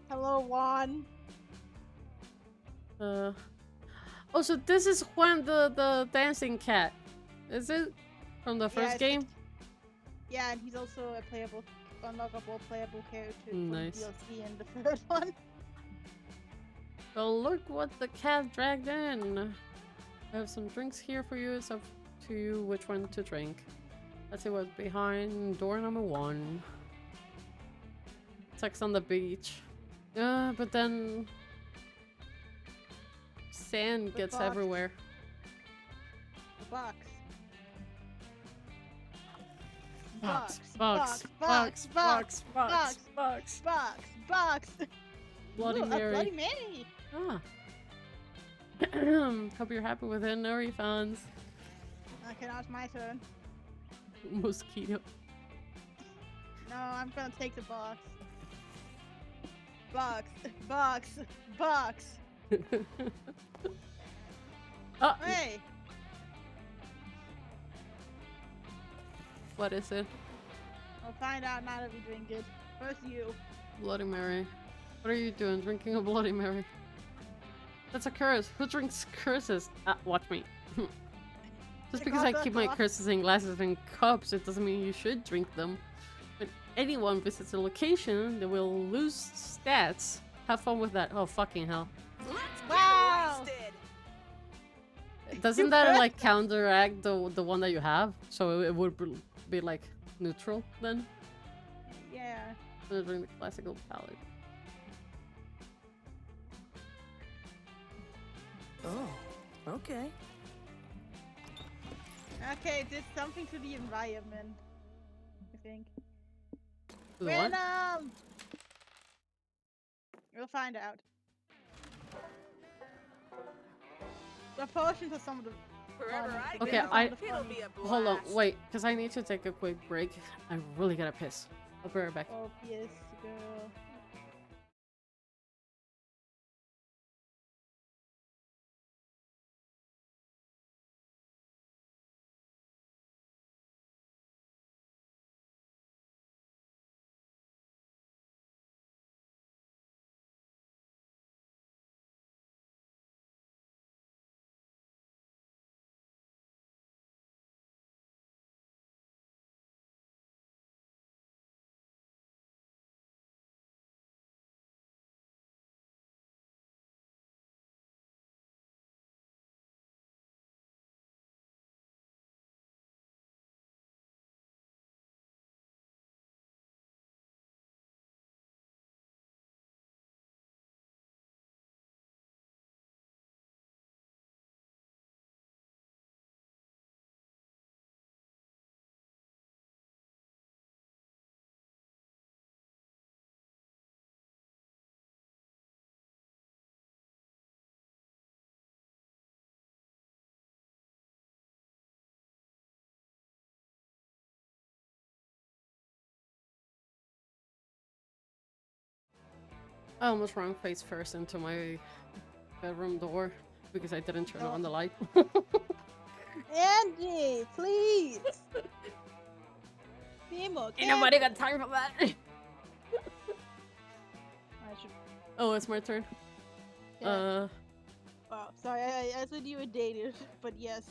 Hello, Juan. Oh, so this is Juan the dancing cat. Is it? From the first it's- game? Yeah, and he's also a playable, unlockable playable character from Nice. DLC in the third one. Well, look what the cat dragged in. I have some drinks here for you. It's up to you which one to drink. Let's see what's behind door number 1. Sex on the beach. But then sand gets box. everywhere. The box. Box, box, box, box, box, box. box. Bloody Ooh, Mary. A Bloody Mary. Ah. Hope you're happy with it. No refunds. Okay, now it's my turn. Mosquito. No, I'm gonna take the box. Box, box, box. Oh, Hey, what is it? I'll find out now that we drink it. First you. Bloody Mary. What are you doing? Drinking a Bloody Mary? That's a curse. Who drinks curses? Watch me. Just because I keep my curses in glasses and cups, it doesn't mean you should drink them. When anyone visits a location, they will lose stats. Have fun with that. Oh, fucking hell. Let's Wow. get wasted. Doesn't that like counteract the one that you have? So it would be like neutral then? Yeah. I'm gonna drink the classical palette. Oh, okay. Okay, did something to the environment. I think. The what? Venom! We'll find out. The potions are some of the. Wherever I Okay, go, I- it'll be a blast. Hold on, wait, because I need to take a quick break. I really gotta piss. I'll be right back. Oh, yes, girl. I almost ran face first into my bedroom door because I didn't turn on the light. Angie, please! Nemo, Ain't nobody got time for that. I should. Oh, it's my turn. Yeah. Wow, sorry, I said you were dated, but yes.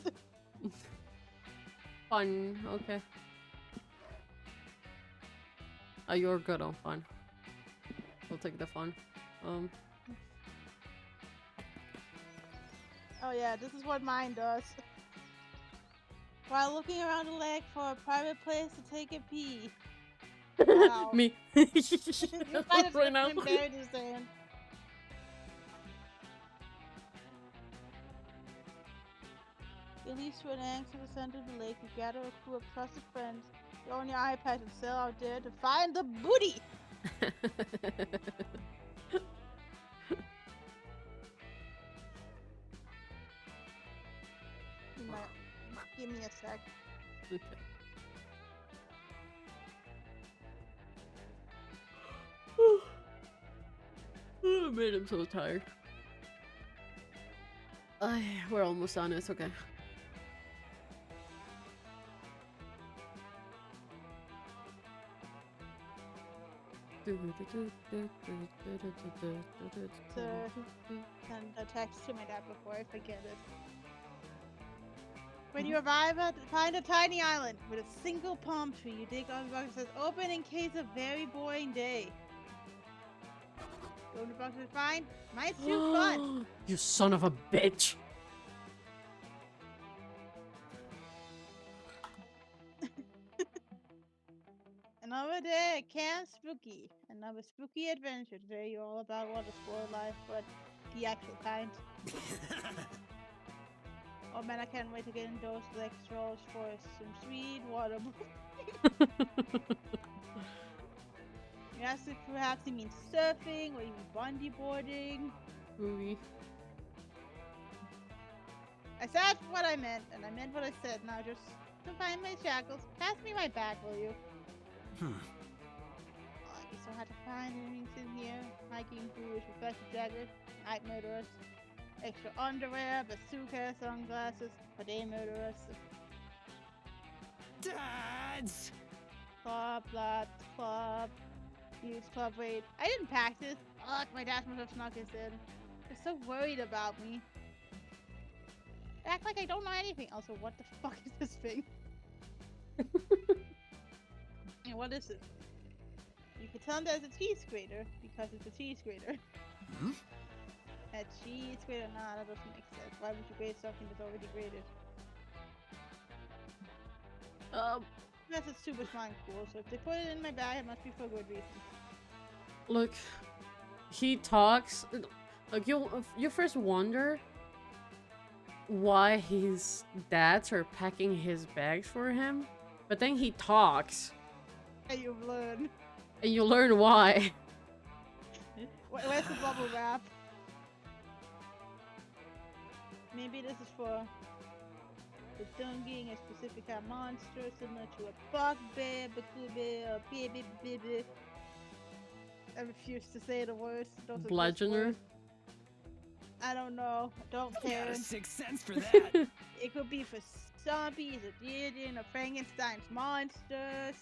Fun. Okay. Oh, you're good on fun. We'll take the fun. Oh yeah, this is what mine does. While looking around the lake for a private place to take a pee. Wow. Me. You might have Right now. been buried in sand. You leave to an angle to the center of the lake. You gather a crew of trusted friends. You own your iPad and sail out there to find the booty. Give me a sec. Okay. Oh man, I'm so tired. We're almost done, it's okay. Send a text to my dad before I forget it. When you arrive at find a tiny island with a single palm tree, you dig on the box that says open in case of very boring day. Go to the box to find. Might suit fun. You son of a bitch! Another day at Camp Spooky. Another spooky adventure. Today you're all about water sport life, but the actual kind. Oh man, I can't wait to get indoors with extras for some sweet water. Yes, perhaps it means surfing or even bungee boarding. Movie. I said what I meant, and I meant what I said. Now just to find my shackles. Pass me my bag, will you? Oh, I'd be so hard to find things in here. Hiking boots, reflective jacket, night murderers, extra underwear, bazooka, sunglasses, for day murderers, Dads! club, blood, club, use club raid. I didn't pack this. Ugh, my dad must have snuck this in. They're so worried about me. They act like I don't know anything. Also, what the fuck is this thing? And what is it? You can tell there's a cheese grater because it's a cheese grater. Hmm? A cheese grater? Nah, that doesn't make sense. Why would you grate something that's already grated? That's a super smart cool. So if they put it in my bag, it must be for a good reason. Look, he talks. Like you first wonder why his dads are packing his bags for him, but then he talks, And you learn. and you learn why. Where's the bubble wrap? Maybe this is for the dunking a specific kind of monster similar to a bugbear, bakube, or baby. I refuse to say the words. Those are just Bludgeoner. words. I don't know. Don't Got care. a sixth sense for that. It could be for zombies, or Gideon, or Frankenstein's monsters,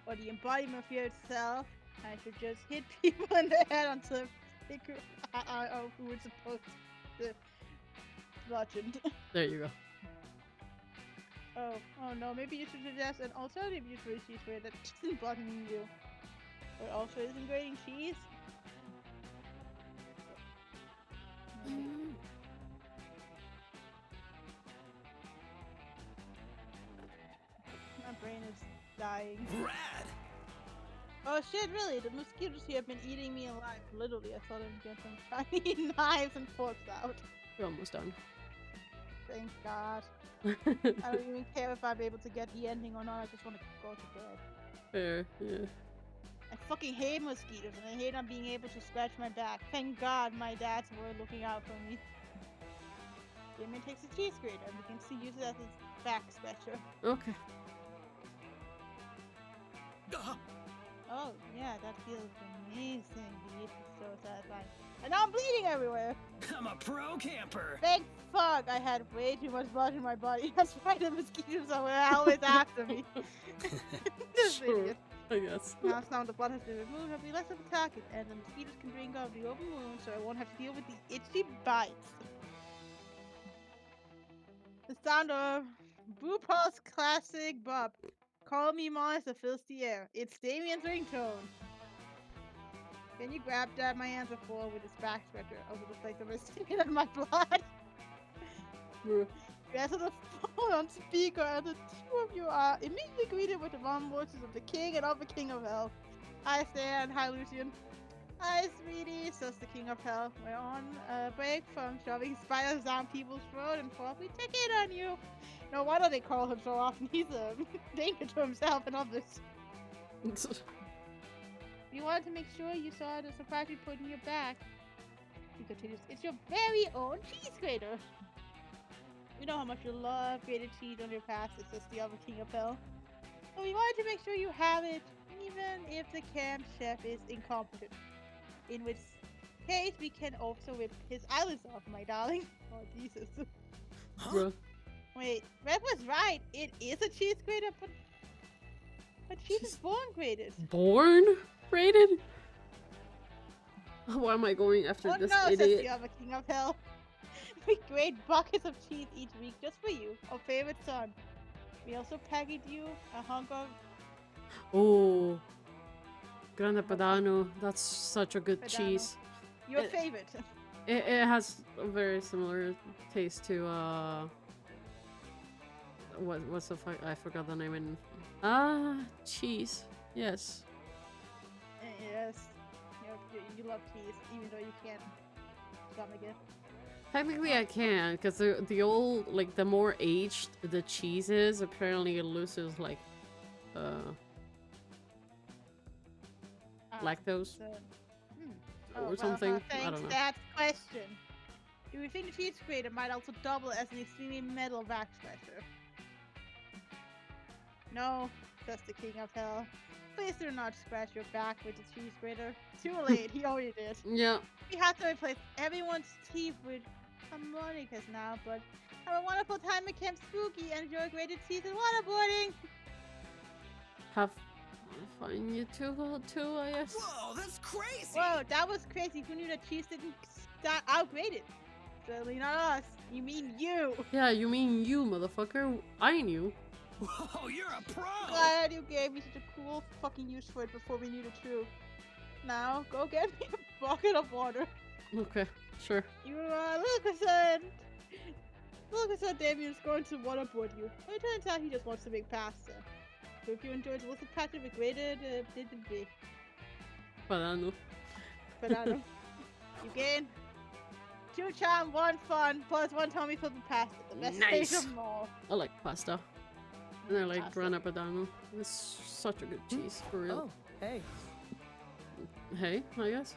or the embodiment of fear itself. I should just hit people in the head until I figure out who it's supposed to bludgeon. There you go. Oh no, maybe you should suggest an alternative use for a cheese grater that isn't bludgeoning you, but also isn't grating cheese. My brain is dying. Rad! Oh shit, really? The mosquitoes here have been eating me alive. Literally, I thought I'd get some tiny knives and forks out. We're almost done. Thank God. I don't even care if I'm able to get the ending or not. I just want to go to bed. Fair, yeah. I fucking hate mosquitoes, and I hate not being able to scratch my back. Thank God my dads were looking out for me. Damien takes a cheese grater, and we can see use it as his back scratcher. Okay. Oh, yeah, that feels amazing. It's so satisfying. And now I'm bleeding everywhere. I'm a pro camper. Thank fuck I had way too much blood in my body. That's why the mosquitoes are always after me. This Sure. idiot. I guess. Now the blood has been removed, I'll be less of a target, and the mosquitoes can drink off the open wound, so I won't have to deal with the itchy bites. The sound of RuPaul's classic bop. Call me Monster fills the air. It's Damien's ringtone. Can you grab that? My hands are full with his back scratcher over the place of his skin and my blood. Bruh. You answer the phone on speaker, and the two of you are immediately greeted with the warm voices of the king and of the king of hell. Hi Stan, hi Lucian. Hi sweetie, says the king of hell. We're on a break from shoving spiders down people's throat and thought we'd check in on you. No wonder they call him so often. He's a danger to himself and others. We wanted to make sure you saw the surprise we put in your back. He continues, it's your very own cheese grater. We know how much you love grated cheese on your past, says the other king of hell. But we wanted to make sure you have it, even if the camp chef is incompetent. In which case, we can also rip his eyelids off, my darling. Oh, Jesus. Bruh. Wait, Red was right. It is a cheese grater, but cheese is born grated. Born rated? Why am I going after Oh this no, says idiot? the other king of hell. We grade buckets of cheese each week just for you, our favorite son. We also packaged you a hunk of Oh, Grande Padano. That's such a good Padano. cheese. your It- favorite. It has a very similar taste to what's the fuck? I forgot the name in cheese. Yes. Yes, you love cheese, even though you can't stomach it. Technically, I can, because the old, like, the more aged the cheese is, apparently it loses, like, lactose So, or something. I Thanks, don't know. that question. Do you think the cheese grater might also double as an extremely metal back slasher? No, that's the king of hell. Please do not scratch your back with the cheese grater. Too late, he already did. Yeah. We have to replace everyone's teeth with harmonicas now, but have a wonderful time at Camp Spooky and enjoy grated cheese and waterboarding! Have fun, you too, I guess. Whoa, that's crazy! Whoa, that was crazy. Who knew that cheese didn't start outgraded? Certainly not us. You mean you. Yeah, you mean you, motherfucker. I knew. Whoa, you're a pro! Glad you gave me such a cool fucking use for it before we knew the truth. Now, go get me a bucket of water. Okay, sure. You are Lucasson! Lucasson Damien's going to waterboard you. It turns out he just wants to make pasta. So if you enjoyed the Wilson Patrick with graded, didn't Padano. banana. You gain 2 charm, 1 fun, plus 1 tummy filled with pasta. The best Nice. stage of them all. I like pasta. And I like Pasta. Grana Padano. It's such a good cheese, for real. Oh, hey. Hey, I guess.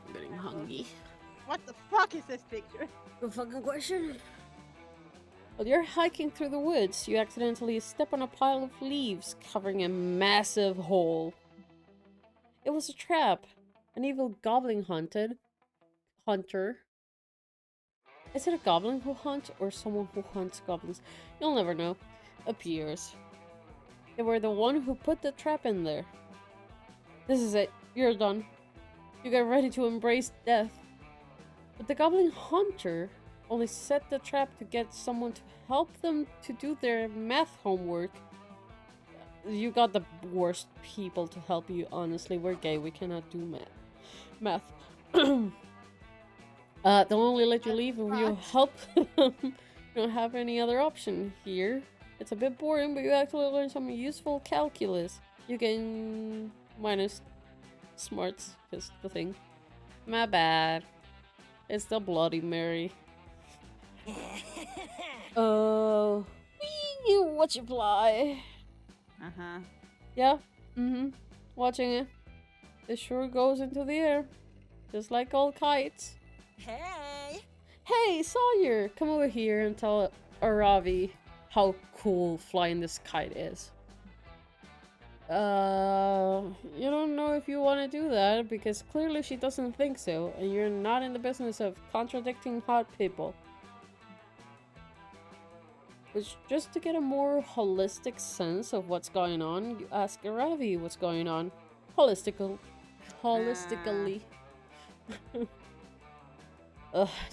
I'm getting hungry. What the fuck is this picture? Good fucking question. While you're hiking through the woods, you accidentally step on a pile of leaves covering a massive hole. It was a trap. An evil goblin hunter. Is it a goblin who hunts or someone who hunts goblins? You'll never know. Appears. They were the one who put the trap in there. This is it. You're done. You get ready to embrace death. But the goblin hunter only set the trap to get someone to help them to do their math homework. You got the worst people to help you, honestly. We're gay, we cannot do math. They'll only let you leave if you help them. You don't have any other option here. It's a bit boring, but you actually learn some useful calculus. You gain minus smarts, is the thing. My bad. It's the Bloody Mary. Oh, you watch it fly. Uh-huh. Yeah, watching it. It sure goes into the air. Just like all kites. Hey! Hey, Sawyer! Come over here and tell Aravi how cool flying this kite is. You don't know if you want to do that, because clearly she doesn't think so, and you're not in the business of contradicting hot people. Which, just to get a more holistic sense of what's going on, you ask Aravi what's going on. Holistically.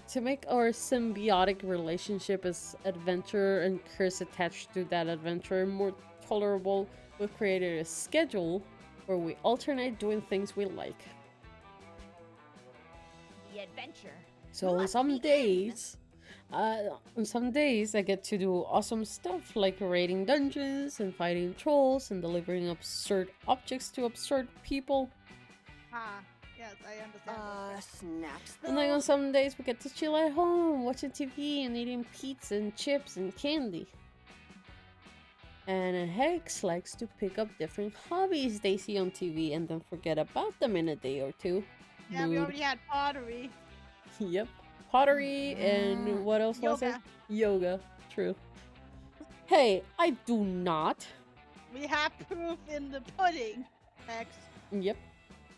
To make our symbiotic relationship as adventurer and curse attached to that adventure more tolerable, we've created a schedule where we alternate doing things we like. The adventure. So on some days, I get to do awesome stuff like raiding dungeons and fighting trolls and delivering absurd objects to absurd people. Ah, yes, I understand. Snacks And then on some days we get to chill at home, watching TV and eating pizza and chips and candy. And Hex likes to pick up different hobbies they see on TV and then forget about them in a day or two. Yeah, we Mood. already had pottery. Yep. Pottery and what else was it? Yoga. Yoga. True. Hey, I do not. We have proof in the pudding, Hex. Yep.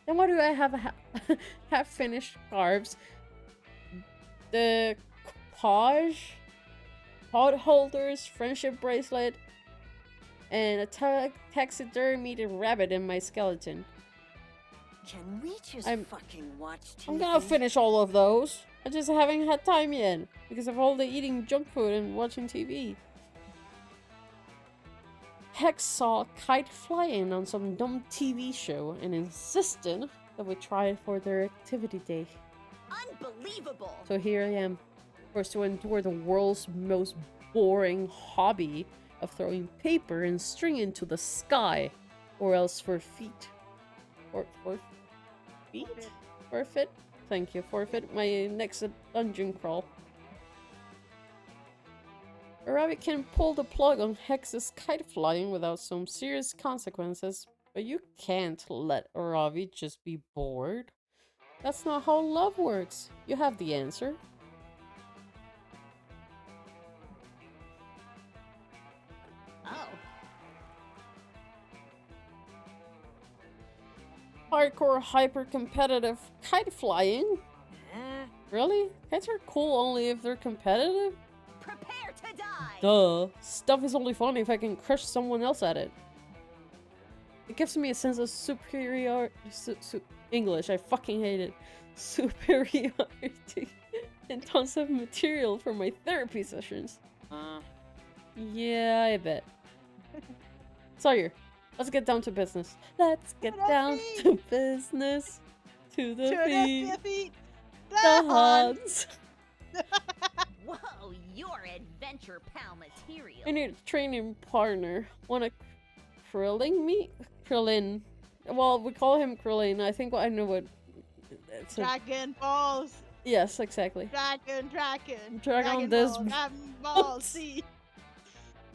Then why do I have a half-finished carbs? The Page, pot holders, friendship bracelet, and a taxidermied rabbit in my skeleton. Can we just fucking watch TV? I'm gonna finish all of those. I just haven't had time yet because of all the eating junk food and watching TV. Hex saw a kite flying on some dumb TV show and insisted that we try it for their activity day. Unbelievable! So here I am, forced to endure the world's most boring hobby of throwing paper and string into the sky, or else forfeit. Feet? Forfeit? Thank you, forfeit my next dungeon crawl. Arabi can pull the plug on Hex's kite flying without some serious consequences, but you can't let Arabi just be bored. That's not how love works. You have the answer. Oh. Hardcore hyper-competitive kite flying? Really? Kites are cool only if they're competitive? Prepare to die! Duh. Stuff is only fun if I can crush someone else at it. It gives me a sense of English, I fucking hate it. Superiority. And tons of material for my therapy sessions. Yeah, I bet. Sawyer, let's get down to business. Let's get down to business. To the feet. The hugs. Whoa, you're adventure pal material. I need a training partner. Wanna Krillin me? Krillin. Well, we call him Krillin. I think I know what. Dragon Balls. Yes, exactly. Dragon. Dragon this. Dragon Balls. See.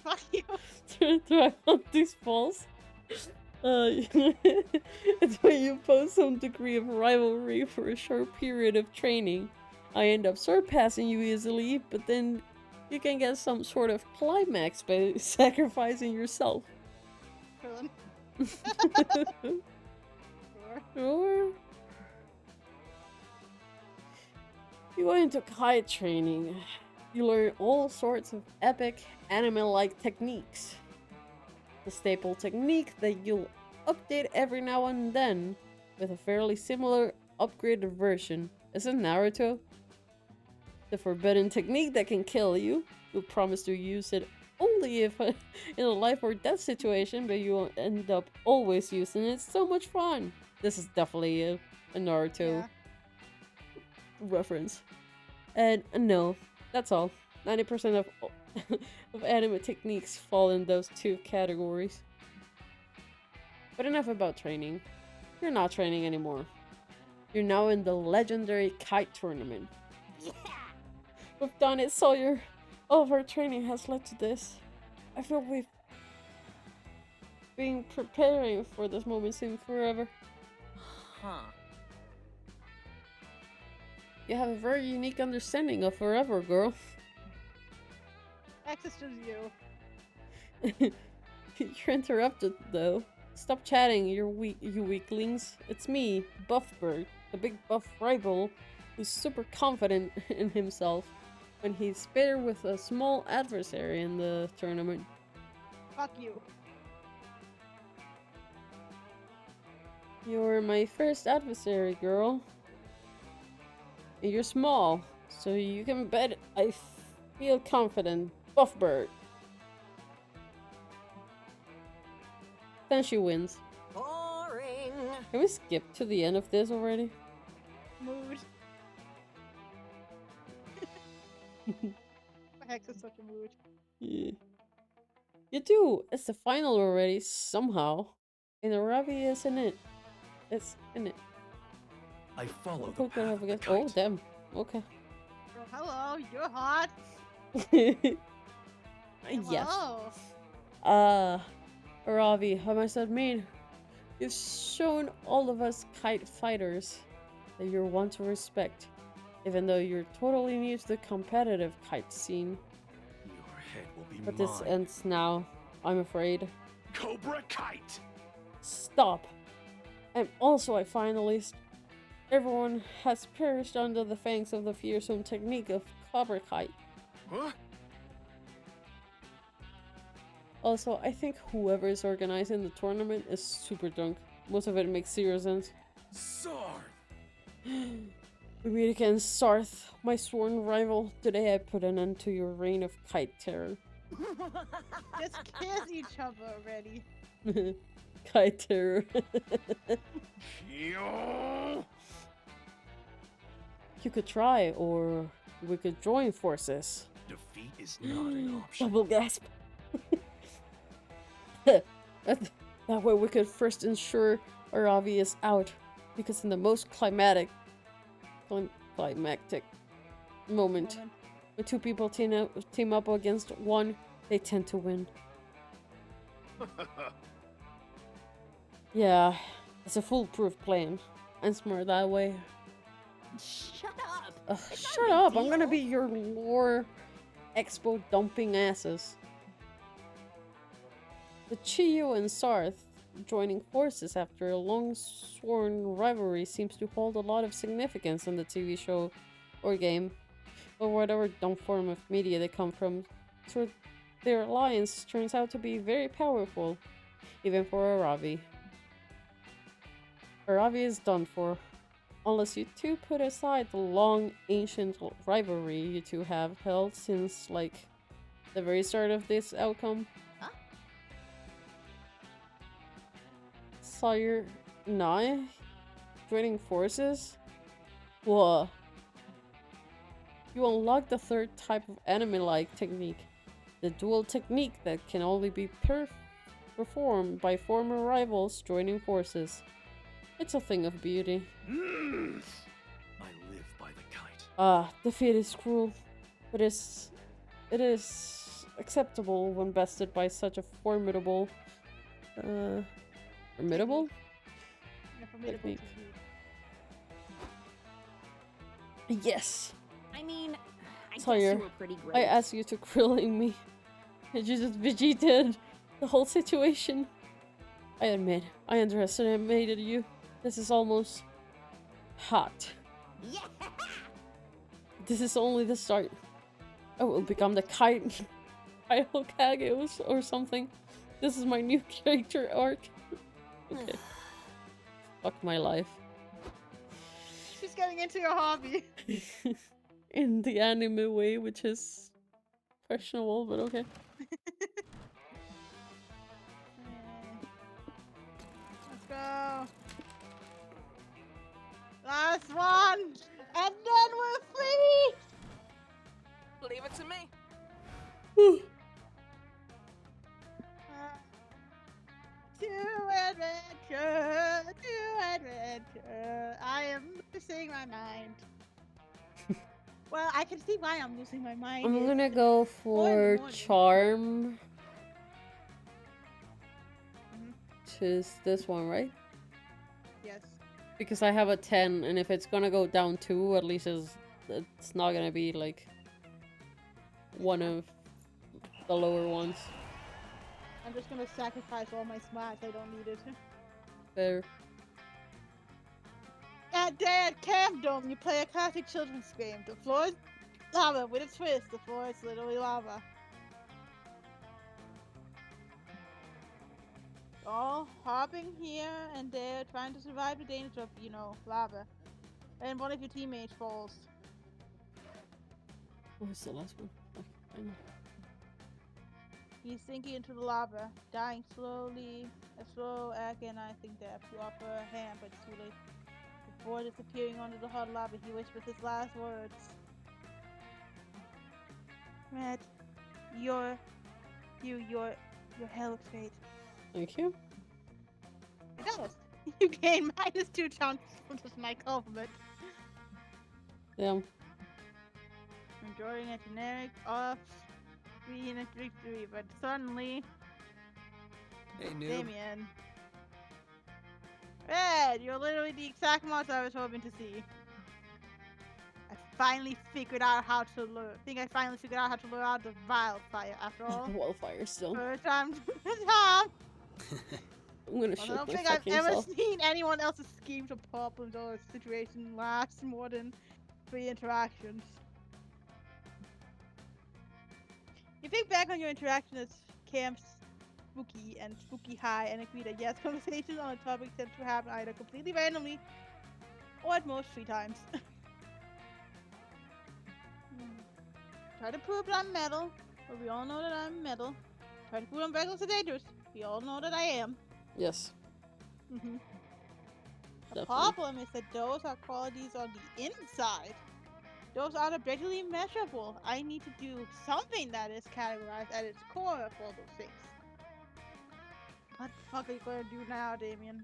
Fuck you. Drag on these balls. It's when you post some degree of rivalry for a short period of training. I end up surpassing you easily, but then you can get some sort of climax by sacrificing yourself. Krillin. Sure. You go into kite training. You learn all sorts of epic anime-like techniques. The staple technique that you'll update every now and then with a fairly similar upgraded version is Naruto. The forbidden technique that can kill you. You'll promise to use it only if in a life or death situation, but you will end up always using it. It's so much fun. This is definitely a Naruto reference. And no, that's all. 90% of of anime techniques fall in those two categories. But enough about training. You're not training anymore. You're now in the legendary kite tournament. Yeah. We've done it, Sawyer. All of our training has led to this. I feel we've been preparing for this moment since forever. Huh. You have a very unique understanding of forever, girl. Access to you. You're interrupted, though. Stop chatting, you weaklings. It's me, Buffbird, the big buff rival who's super confident in himself when he's paired with a small adversary in the tournament. Fuck you. You're my first adversary, girl. And you're small, so you can bet I feel confident. Buffbird. Then she wins. Boring. Can we skip to the end of this already? Mood. My Hex is such a mood. Yeah. You do. It's the final already, somehow. And Arabi is in it. It's in it. I follow the Who could path have of the guessed? Oh, kite. damn. Okay. Oh, hello, you're hot. Yes. Hello. Arabi, how much that mean? You've shown all of us kite fighters that you're one to respect, even though you're totally new to the competitive kite scene. Your head will be But mine. this ends now, I'm afraid. Cobra Kite. Stop. And also, I finally. Everyone has perished under the fangs of the fearsome technique of Cobra Kite. Huh? Also, I think whoever is organizing the tournament is super drunk. Most of it makes zero sense. Sarth. We meet against Sarth, my sworn rival. Today I put an end to your reign of kite terror. Just kiss each other already. Kite terror. Yo. You could try, or we could join forces. Defeat is not an option. Double gasp. that way we could first ensure Aravi is out, because in the most climactic moment, when two people team up against one, they tend to win. Yeah, it's a foolproof plan. I'm smart that way. Shut up. Shut up! I'm gonna be your lore expo dumping asses. The Chiyo and Sarth joining forces after a long-sworn rivalry seems to hold a lot of significance in the TV show or game, or whatever dumb form of media they come from. So their alliance turns out to be very powerful, even for Aravi. Aravi is done for, unless you two put aside the long, ancient rivalry you two have held since, like, the very start of this outcome. Huh? Sire Nai? Joining forces? Whoa. You unlock the third type of anime-like technique. The dual technique that can only be performed by former rivals joining forces. It's a thing of beauty. I live by the kite. Defeat is cruel, but it is acceptable when bested by such a formidable, formidable? Yeah, formidable Technique. technique. Yes! I mean, I guess Sire, you were pretty great. I asked you to grilling me. And you just vegetated the whole situation. I admit, I underestimated you. This is almost hot. Yeah. This is only the start. I will become the kite Hokage or something. This is my new character arc. Okay. Fuck my life. She's getting into your hobby. In the anime way, which is questionable, but okay. Let's go. Last one, and then we're free. Leave it to me. To adventure, to adventure. I am losing my mind. Well, I can see why I'm losing my mind. I'm It's gonna go 4 in the for morning. charm. Mhm. Which is this one, right? Yes. Because I have a 10, and if it's gonna go down 2, at least it's not gonna be like one of the lower ones. I'm just gonna sacrifice all my smarts. I don't need it. There. At day at Camp Dome, you play a classic children's game. The floor is lava with a twist. The floor is literally lava. All hopping here and there, trying to survive the danger of, you know, lava. And one of your teammates falls. What was the last one? Okay, I know. He's sinking into the lava, dying slowly. A slow agonizing death. You offer a hand, but it's too late. Before disappearing under the hot lava, he whispers his last words. Matt, your hell of fate. Thank you. It does. You gain -2 chance from just my compliment. Yeah. Enjoying a generic off-screen victory, but suddenly, Hey, noob. Damien. Red, you're literally the exact monster I was hoping to see. I finally figured out how to lure. I finally figured out how to lure out the wildfire after all. Wildfire still. First time. Tom! I'm gonna I shoot don't my think I've fucking ever self. seen anyone else's schemes or problems or situation last more than 3 interactions. You think back on your interaction as Camp Spooky and Spooky High and agree that yes, conversations on a topic tend to happen either completely randomly or at most 3 times. Try to prove that I'm metal, but we all know that I'm metal. Try to prove I'm reckless and dangerous. We all know that I am. Yes. The Definitely. problem is that those are qualities on the inside. Those are objectively measurable. I need to do something that is categorized at its core of all those things. What the fuck are you gonna do now, Damien?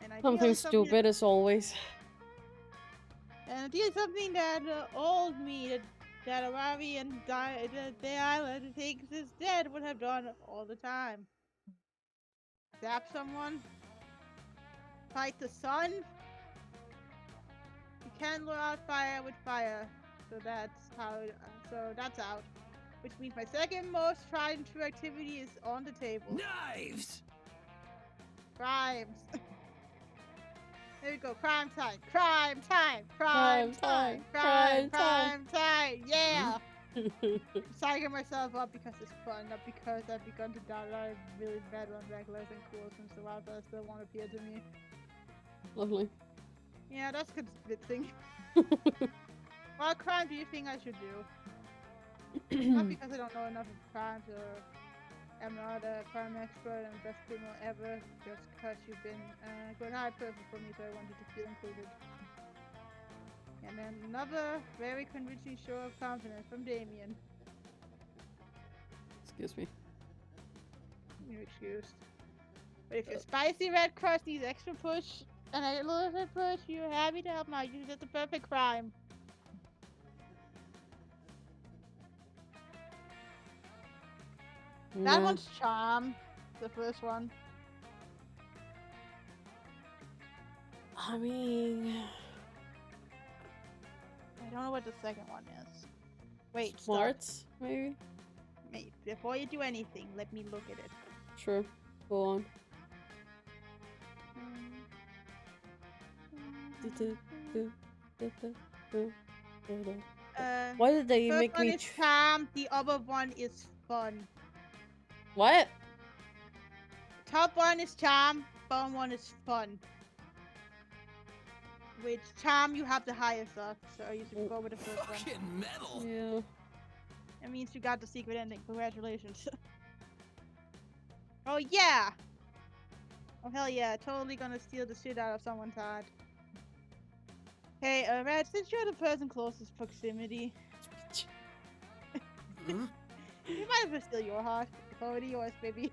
And Something stupid as always. And ideally something that old me, that Aravi and the island thinks is dead would have done all the time. Zap someone? Fight the sun? You can't lure out fire with fire. So that's how so that's out. Which means my second most tried and true activity is on the table. Knives! Crimes. There we go, crime time. Crime time. Crime time. Crime time. Yeah! I'm psyching myself up because it's fun, not because I've begun to doubt that I'm really bad on reckless and cool since the wild does still won't appear to me. Lovely. Yeah, that's convincing. What crime do you think I should do? Not because I don't know enough of crimes or am not a crime expert and best criminal ever, just because you've been a good high person for me, so I wanted to feel included. And then another very convincing show of confidence from Damien. Excuse me. You're excused. But if your spicy red crust needs extra push and a little bit push, you're happy to help my use. It's the perfect crime. That Nah. one's charm. The first one. I mean, I don't know what the second one is. Wait, stop. smarts, maybe? Wait, before you do anything, let me look at it. Sure. Go on. Why did they First make one me? is charm, the other one is fun. What? Top one is charm, bottom one is fun. Which charm you have the highest of, so you should go with the first one. Fucking metal! Yeah. That means you got the secret ending. Congratulations. Oh yeah! Oh hell yeah, totally gonna steal the shit out of someone's heart. Hey, Red, since you're the person closest proximity, you might as well steal your heart. It's already yours, baby.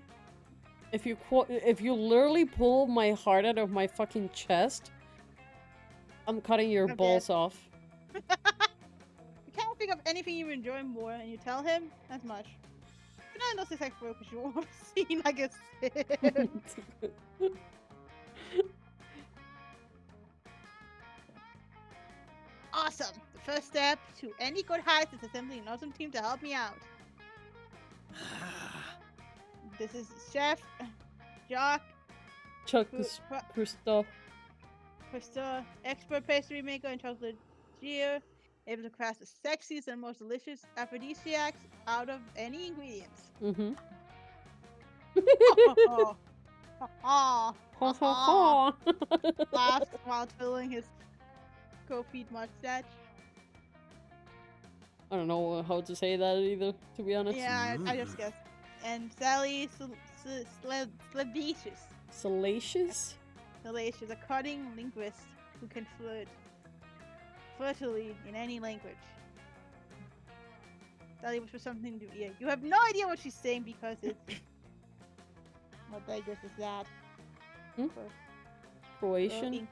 If you literally pull my heart out of my fucking chest, I'm cutting your I'm balls dead. off. You can't think of anything you enjoy more, and you tell him as much. But not those sex work because you won't seem like a sin. Awesome! The first step to any good heist is assembling an awesome team to help me out. This is Chef, Jock, Chuck the Krista. Krista, expert pastry maker and chocolate cheer, able to craft the sexiest and most delicious aphrodisiacs out of any ingredients. Mm-hmm. Ha ha ha! Laughs while twirling his co-feed mustache. I don't know how to say that either, to be honest. Yeah, I just guessed. And Sally Sladacious. Salacious? Salacious, a cutting linguist who can flirtily in any language. Sally whispers something to ear. You have no idea what she's saying because it's... What language is that? Hmm? Croatian?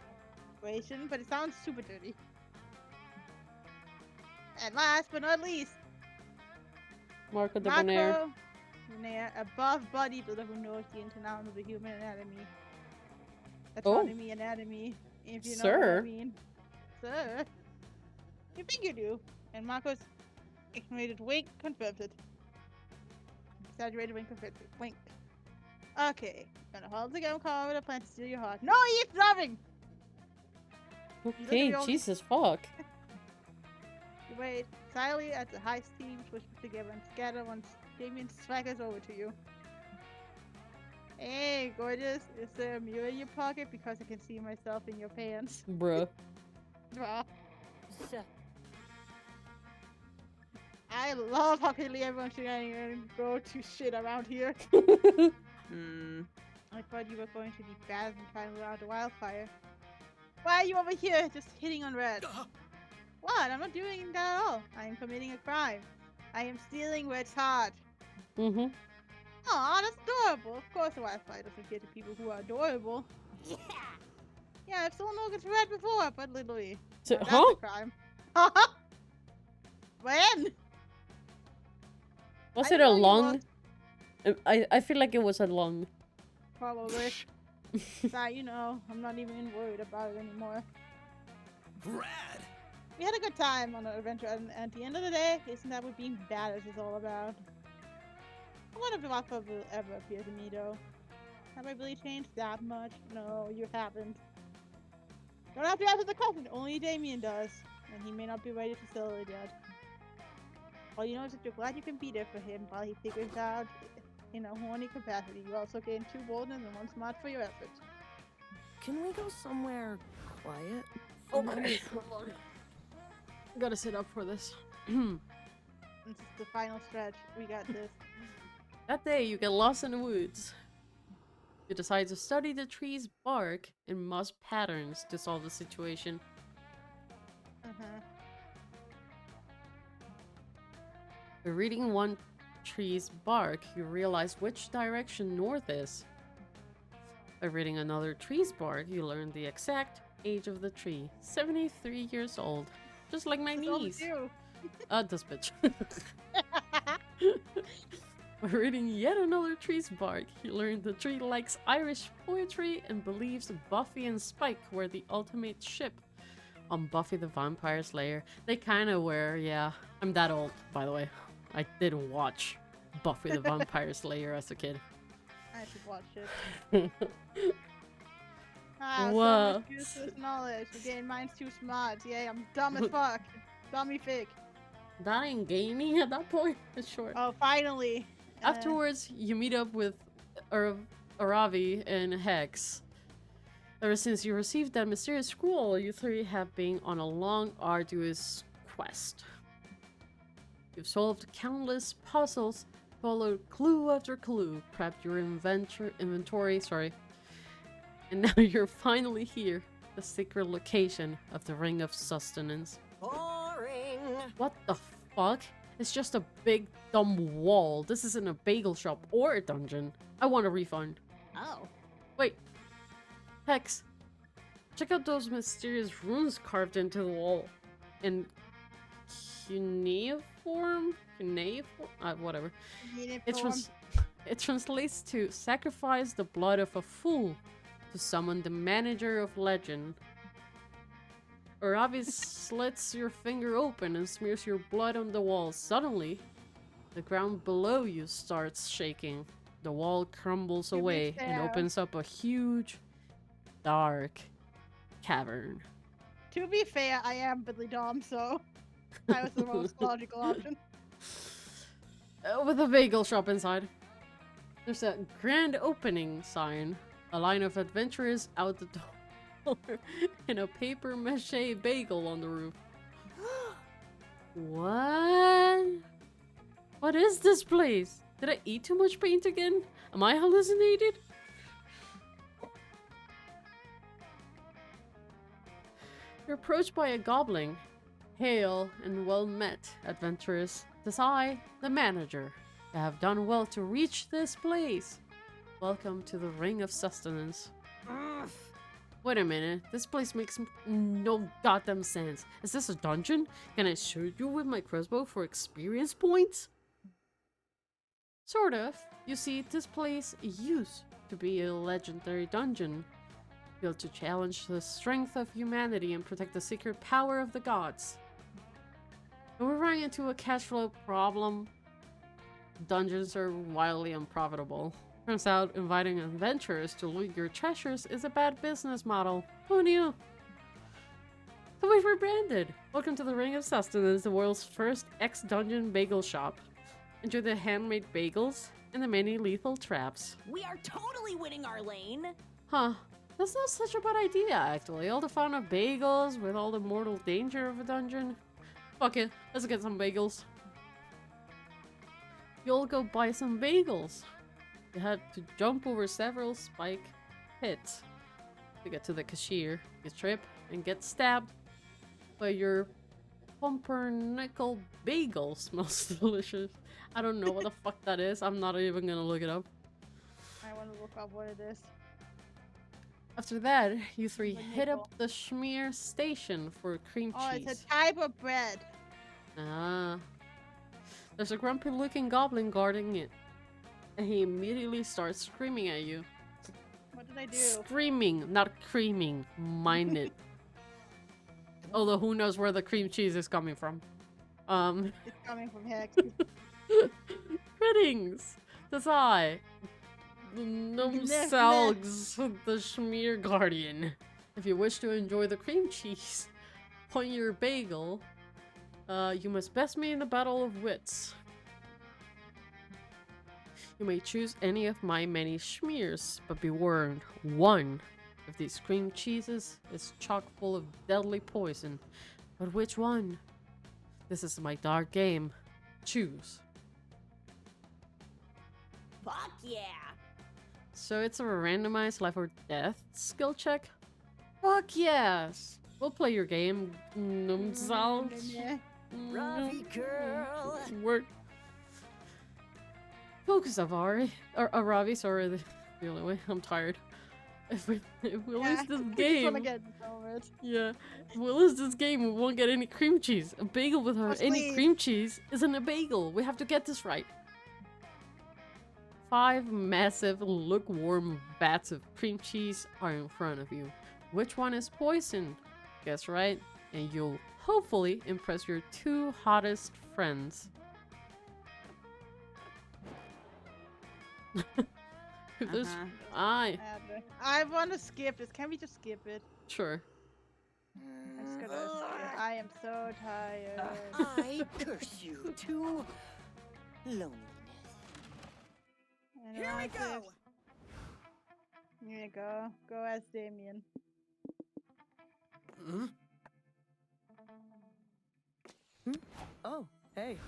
Croatian, but it sounds super dirty. And last but not least, Marco de Bonaire. Bonaire, a buff bodybuilder who knows the ins and outs of the human anatomy. Oh. Anatomy, if you know Sir. what I mean. Sir. You think you do. And Marco's exaggerated wink confirms it. Exaggerated wink confirms it. Wink. Okay. Gonna hold the gun call with a plan to steal your heart. No, he's driving! Okay, only- Jesus fuck. You wait silently as the heist teams whisper together and scatter once Damien swaggers over to you. Hey, gorgeous. Is there a mirror in your pocket? Because I can see myself in your pants. Bruh. Wow. I love how quickly everyone's trying to go to shit around here. I thought you were going to be bad and trying around the wildfire. Why are you over here just hitting on Red? What? I'm not doing that at all. I am committing a crime. I am stealing Red's heart. Mm-hmm. Aw, that's adorable. Of course the wildfire doesn't get to people who are adorable. Yeah! Yeah, I've stolen organs from Red before, but literally. So, that's huh? a crime. When? Was I it a know you lung? I feel like it was a lung. Probably. But you know, I'm not even worried about it anymore. Rad! We had a good time on the adventure, and at the end of the day, isn't that what being badass is all about? I wonder if the Wildfire will ever appear to me, though. Have I really changed that much? No, you haven't. Don't have to answer the question. Only Damien does, and he may not be ready to settle it yet. All you know is that you're glad you can be there for him while he figures out in a horny capacity. You also gain 2 boldness and 1 smart for your efforts. Can we go somewhere quiet? Okay. I gotta sit up for this. This is the final stretch. We got this. That day, you get lost in the woods. You decide to study the tree's bark and moss patterns to solve the situation. By reading one tree's bark, you realize which direction north is. By reading another tree's bark, you learn the exact age of the tree. 73 years old. Just like my niece. This bitch. By reading yet another tree's bark, you learn the tree likes Irish poetry and believes Buffy and Spike were the ultimate ship on Buffy the Vampire Slayer. They kinda were, yeah. I'm that old, by the way. I did watch Buffy the Vampire Slayer as a kid. I should watch it. So Whoa. much useless knowledge. Again, mine's too smart. Yeah, I'm dumb as fuck. Dummy fig. That ain't gaining at that point. It's short. Oh, finally. Afterwards, you meet up with Aravi and Hex. Ever since you received that mysterious scroll, you three have been on a long, arduous quest. You've solved countless puzzles, followed clue after clue, prepped your inventory, and now you're finally here, the secret location of the Ring of Sustenance. Boring. What the fuck? It's just a big dumb wall. This isn't a bagel shop or a dungeon. I want a refund. Oh. Wait. Hex. Check out those mysterious runes carved into the wall. In cuneiform? Whatever. It translates to sacrifice the blood of a fool to summon the manager of legend. Aravi slits your finger open and smears your blood on the wall. Suddenly, the ground below you starts shaking. The wall crumbles away and opens up a huge, dark cavern. To be fair, I am Billy Dom, so that was the most logical option. With a bagel shop inside. There's a grand opening sign. A line of adventurers out the door. And a paper mache bagel on the roof. What? What is this place? Did I eat too much paint again? Am I hallucinated? You're approached by a goblin. Hail and well met, adventurers. 'Tis I, the manager. You have done well to reach this place. Welcome to the Ring of Sustenance. Wait a minute, this place makes no goddamn sense. Is this a dungeon? Can I shoot you with my crossbow for experience points? Sort of. You see, this place used to be a legendary dungeon, built to challenge the strength of humanity and protect the secret power of the gods. And we're running into a cash flow problem. Dungeons are wildly unprofitable. Turns out inviting adventurers to loot your treasures is a bad business model. Who knew? So we've rebranded. Welcome to the Ring of Sustenance, the world's first X-Dungeon bagel shop. Enjoy the handmade bagels and the many lethal traps. We are totally winning our lane. Huh. That's not such a bad idea, actually. All the fun of bagels with all the mortal danger of a dungeon. Fuck it. Let's get some bagels. You'll go buy some bagels. You had to jump over several spike pits to get to the cashier. You trip and get stabbed by your pumpernickel bagel. Smells delicious. I don't know what the fuck that is. I'm not even gonna look it up. I want to look up what it is. After that, you three hit up the Schmear station for cream cheese. Oh, it's a type of bread. Ah. There's a grumpy looking goblin guarding it. And he immediately starts screaming at you. What did I do? Screaming, not creaming. Mind it. Although who knows where the cream cheese is coming from. It's coming from Hex. Greetings! That's I. The Numselgs, the Schmear Guardian. If you wish to enjoy the cream cheese on your bagel, you must best me in the battle of wits. You may choose any of my many schmears, but be warned, one of these cream cheeses is chock full of deadly poison. But which one? This is my dark game. Choose. Fuck yeah. So it's a randomized life or death skill check? Fuck yes! We'll play your game, Numselgs. Ravi girl. Work. Focus, Avari. Or Aravi, sorry, the only way. I'm tired. If we lose this game. Yeah. If we lose this game, we won't get any cream cheese. A bagel without any cream cheese isn't a bagel. We have to get this right. 5 massive, lukewarm vats of cream cheese are in front of you. Which one is poison? Guess right, and you'll hopefully impress your 2 hottest friends. If there's I want to skip this. Can we just skip it? Sure. I'm just gonna skip. I am so tired. I curse you to loneliness. Here we go. Here you go. Go as Damien. Oh, hey.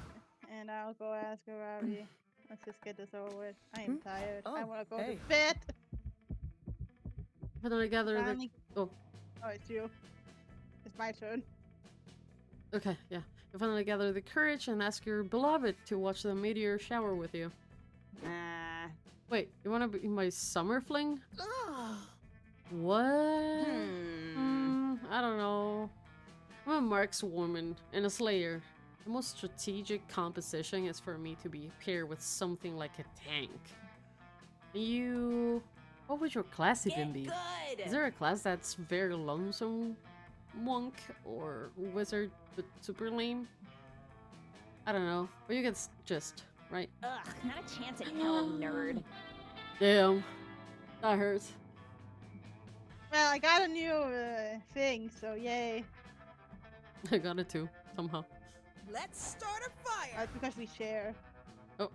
And I'll go as Garavi. Let's just get this over with. I am tired. I Oh, want to go hey. to bed. Put them together. Finally- Oh, Oh, it's you. It's my turn. okay, yeah. You finally gather the courage and ask your beloved to watch the meteor shower with you. Wait, you want to be my summer fling? What? I don't know. I'm a markswoman and a slayer. The most strategic composition is for me to be paired with something like a tank. You... What would your class even be? Is there a class that's very lonesome? Monk or wizard but super lame? I don't know. But you get gist, right? Ugh, not a chance in hell, nerd. Damn. That hurts. Well, I got a new thing, so yay. I got it too, somehow. Let's start a fire. That's because we share. Oh.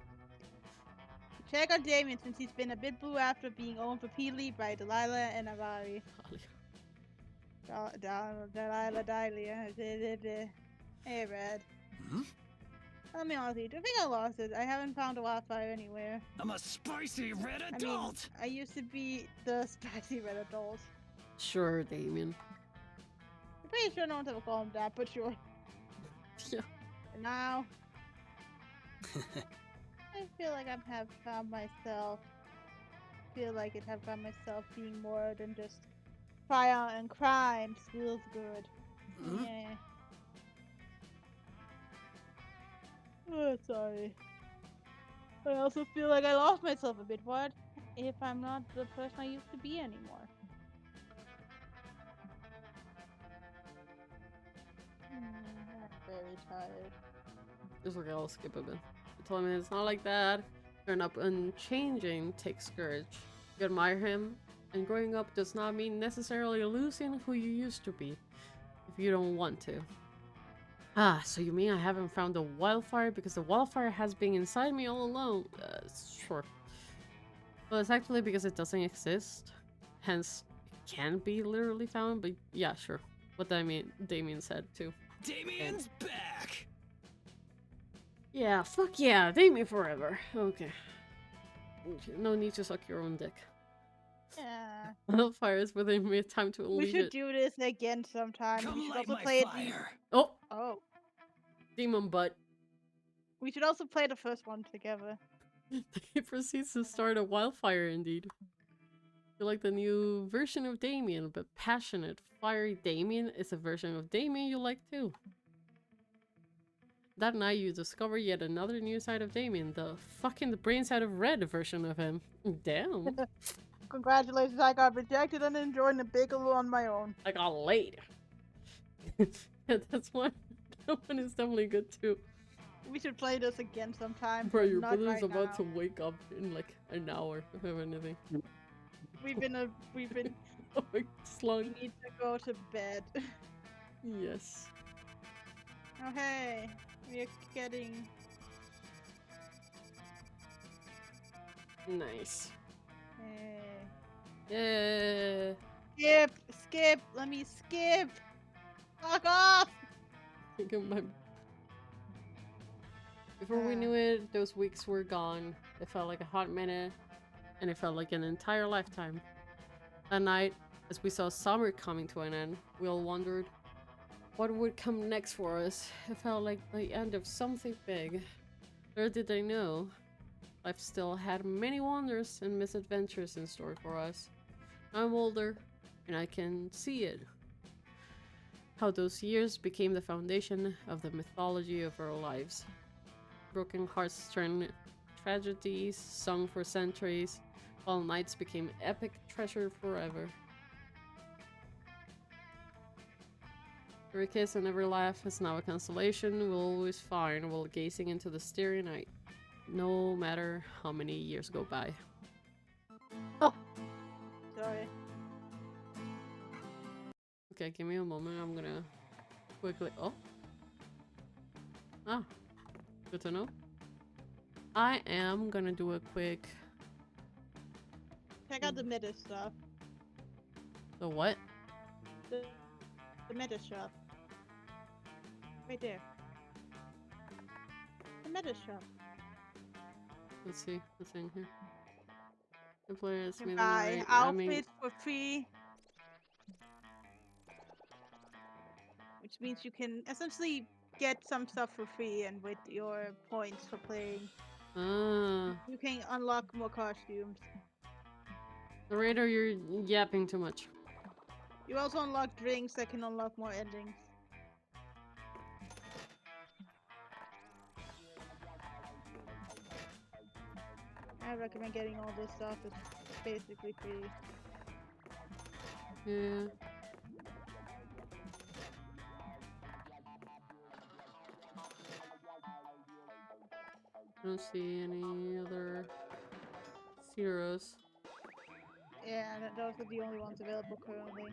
Check on Damien since he's been a bit blue after being owned repeatedly by Delilah and Avari. Delilah, Hey, Red. Let me honestly, I think I lost it. I haven't found a wildfire anywhere. I'm a spicy red adult. I used to be the spicy red adult. Sure, Damien. I'm pretty sure no one's ever called him that, but sure. Yeah. And now, I feel like I have found myself. Being more than just fire and crime. Feels good. Yeah. Oh, sorry. I also feel like I lost myself a bit. What if I'm not the person I used to be anymore? I'm very tired. It's okay, I'll skip a bit. You told me it's not like that. turn up unchanging takes courage. You admire him, and growing up does not mean necessarily losing who you used to be, if you don't want to. Ah, so you mean I haven't found the wildfire because the wildfire has been inside me all along? Sure. Well, it's actually because it doesn't exist. Hence, it can't be literally found, but yeah, sure. What Damien said too. Damien's back! Yeah, fuck yeah, Damien forever. Okay. No need to suck your own dick. Yeah. Wildfire is within me, time to We unleash should it. do this again sometime. Come We should light also my play it. fire! Oh, Oh. demon butt. We should also play the first one together. He proceeds to start a wildfire indeed. You're like the new version of Damien, but passionate, fiery Damien is a version of Damien you like too. That night you discover yet another new side of Damien, the fucking the brain side of Red version of him. Damn. Congratulations, I got rejected and enjoying the Bigelow on my own. I got laid. Yeah, that's one. That one is definitely good too. We should play this again sometime. Bro, but your not brother's right about now. to wake up in like an hour or anything. We've been Oh my slung. we need to go to bed. Yes. Oh hey, we're getting Nice. hey. Yeah. Skip, let me skip. Fuck off. Before we knew it, those weeks were gone. It felt like a hot minute, and it felt like an entire lifetime. That night, as we saw summer coming to an end, we all wondered what would come next for us. It felt like the end of something big. Little did I know, life still had many wonders and misadventures in store for us. I'm older, and I can see it. How those years became the foundation of the mythology of our lives. Broken hearts turned tragedies sung for centuries, while nights became epic treasure forever. Every kiss and every laugh is now a consolation we'll always find while gazing into the starry night, no matter how many years go by. Sorry. Okay, give me a moment. I'm gonna quickly. Oh. Ah. Good to know. I am gonna do a quick. Check out the meta stuff. The what? The meta shop. Right there. The meta shop. Let's see what's in here. The player is You made buy outfits for free. Which means you can essentially get some stuff for free, and with your points for playing, you can unlock more costumes. Narrator, you're yapping too much. You also unlock drinks that can unlock more endings. I recommend getting all this stuff. It's basically free. Yeah. I don't see any other zeros. Yeah, those are the only ones available currently.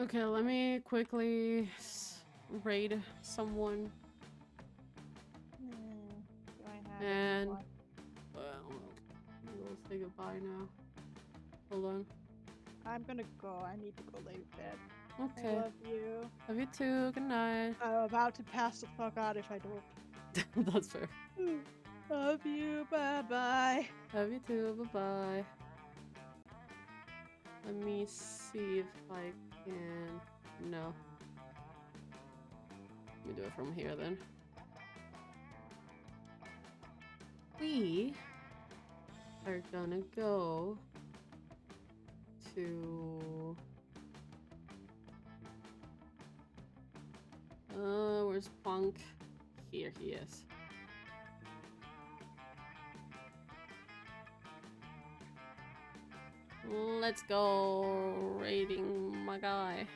Okay, let me quickly raid someone. Do I have And anyone? well, we'll say goodbye now. Hold on. I'm gonna go. I need to go lay to bed. Okay. I love you. Love you too. Good night. I'm about to pass the fuck out if I don't. That's fair. Love you. Bye bye. Love you too. Bye bye. Let me see if I can. No. Let me do it from here then. We are gonna go to. Where's Punk? Here he is. Let's go raiding my guy.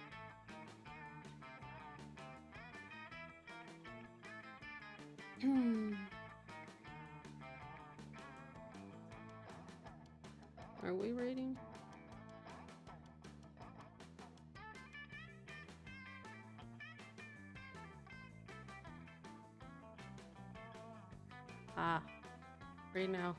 Are we rating? Ah, right now.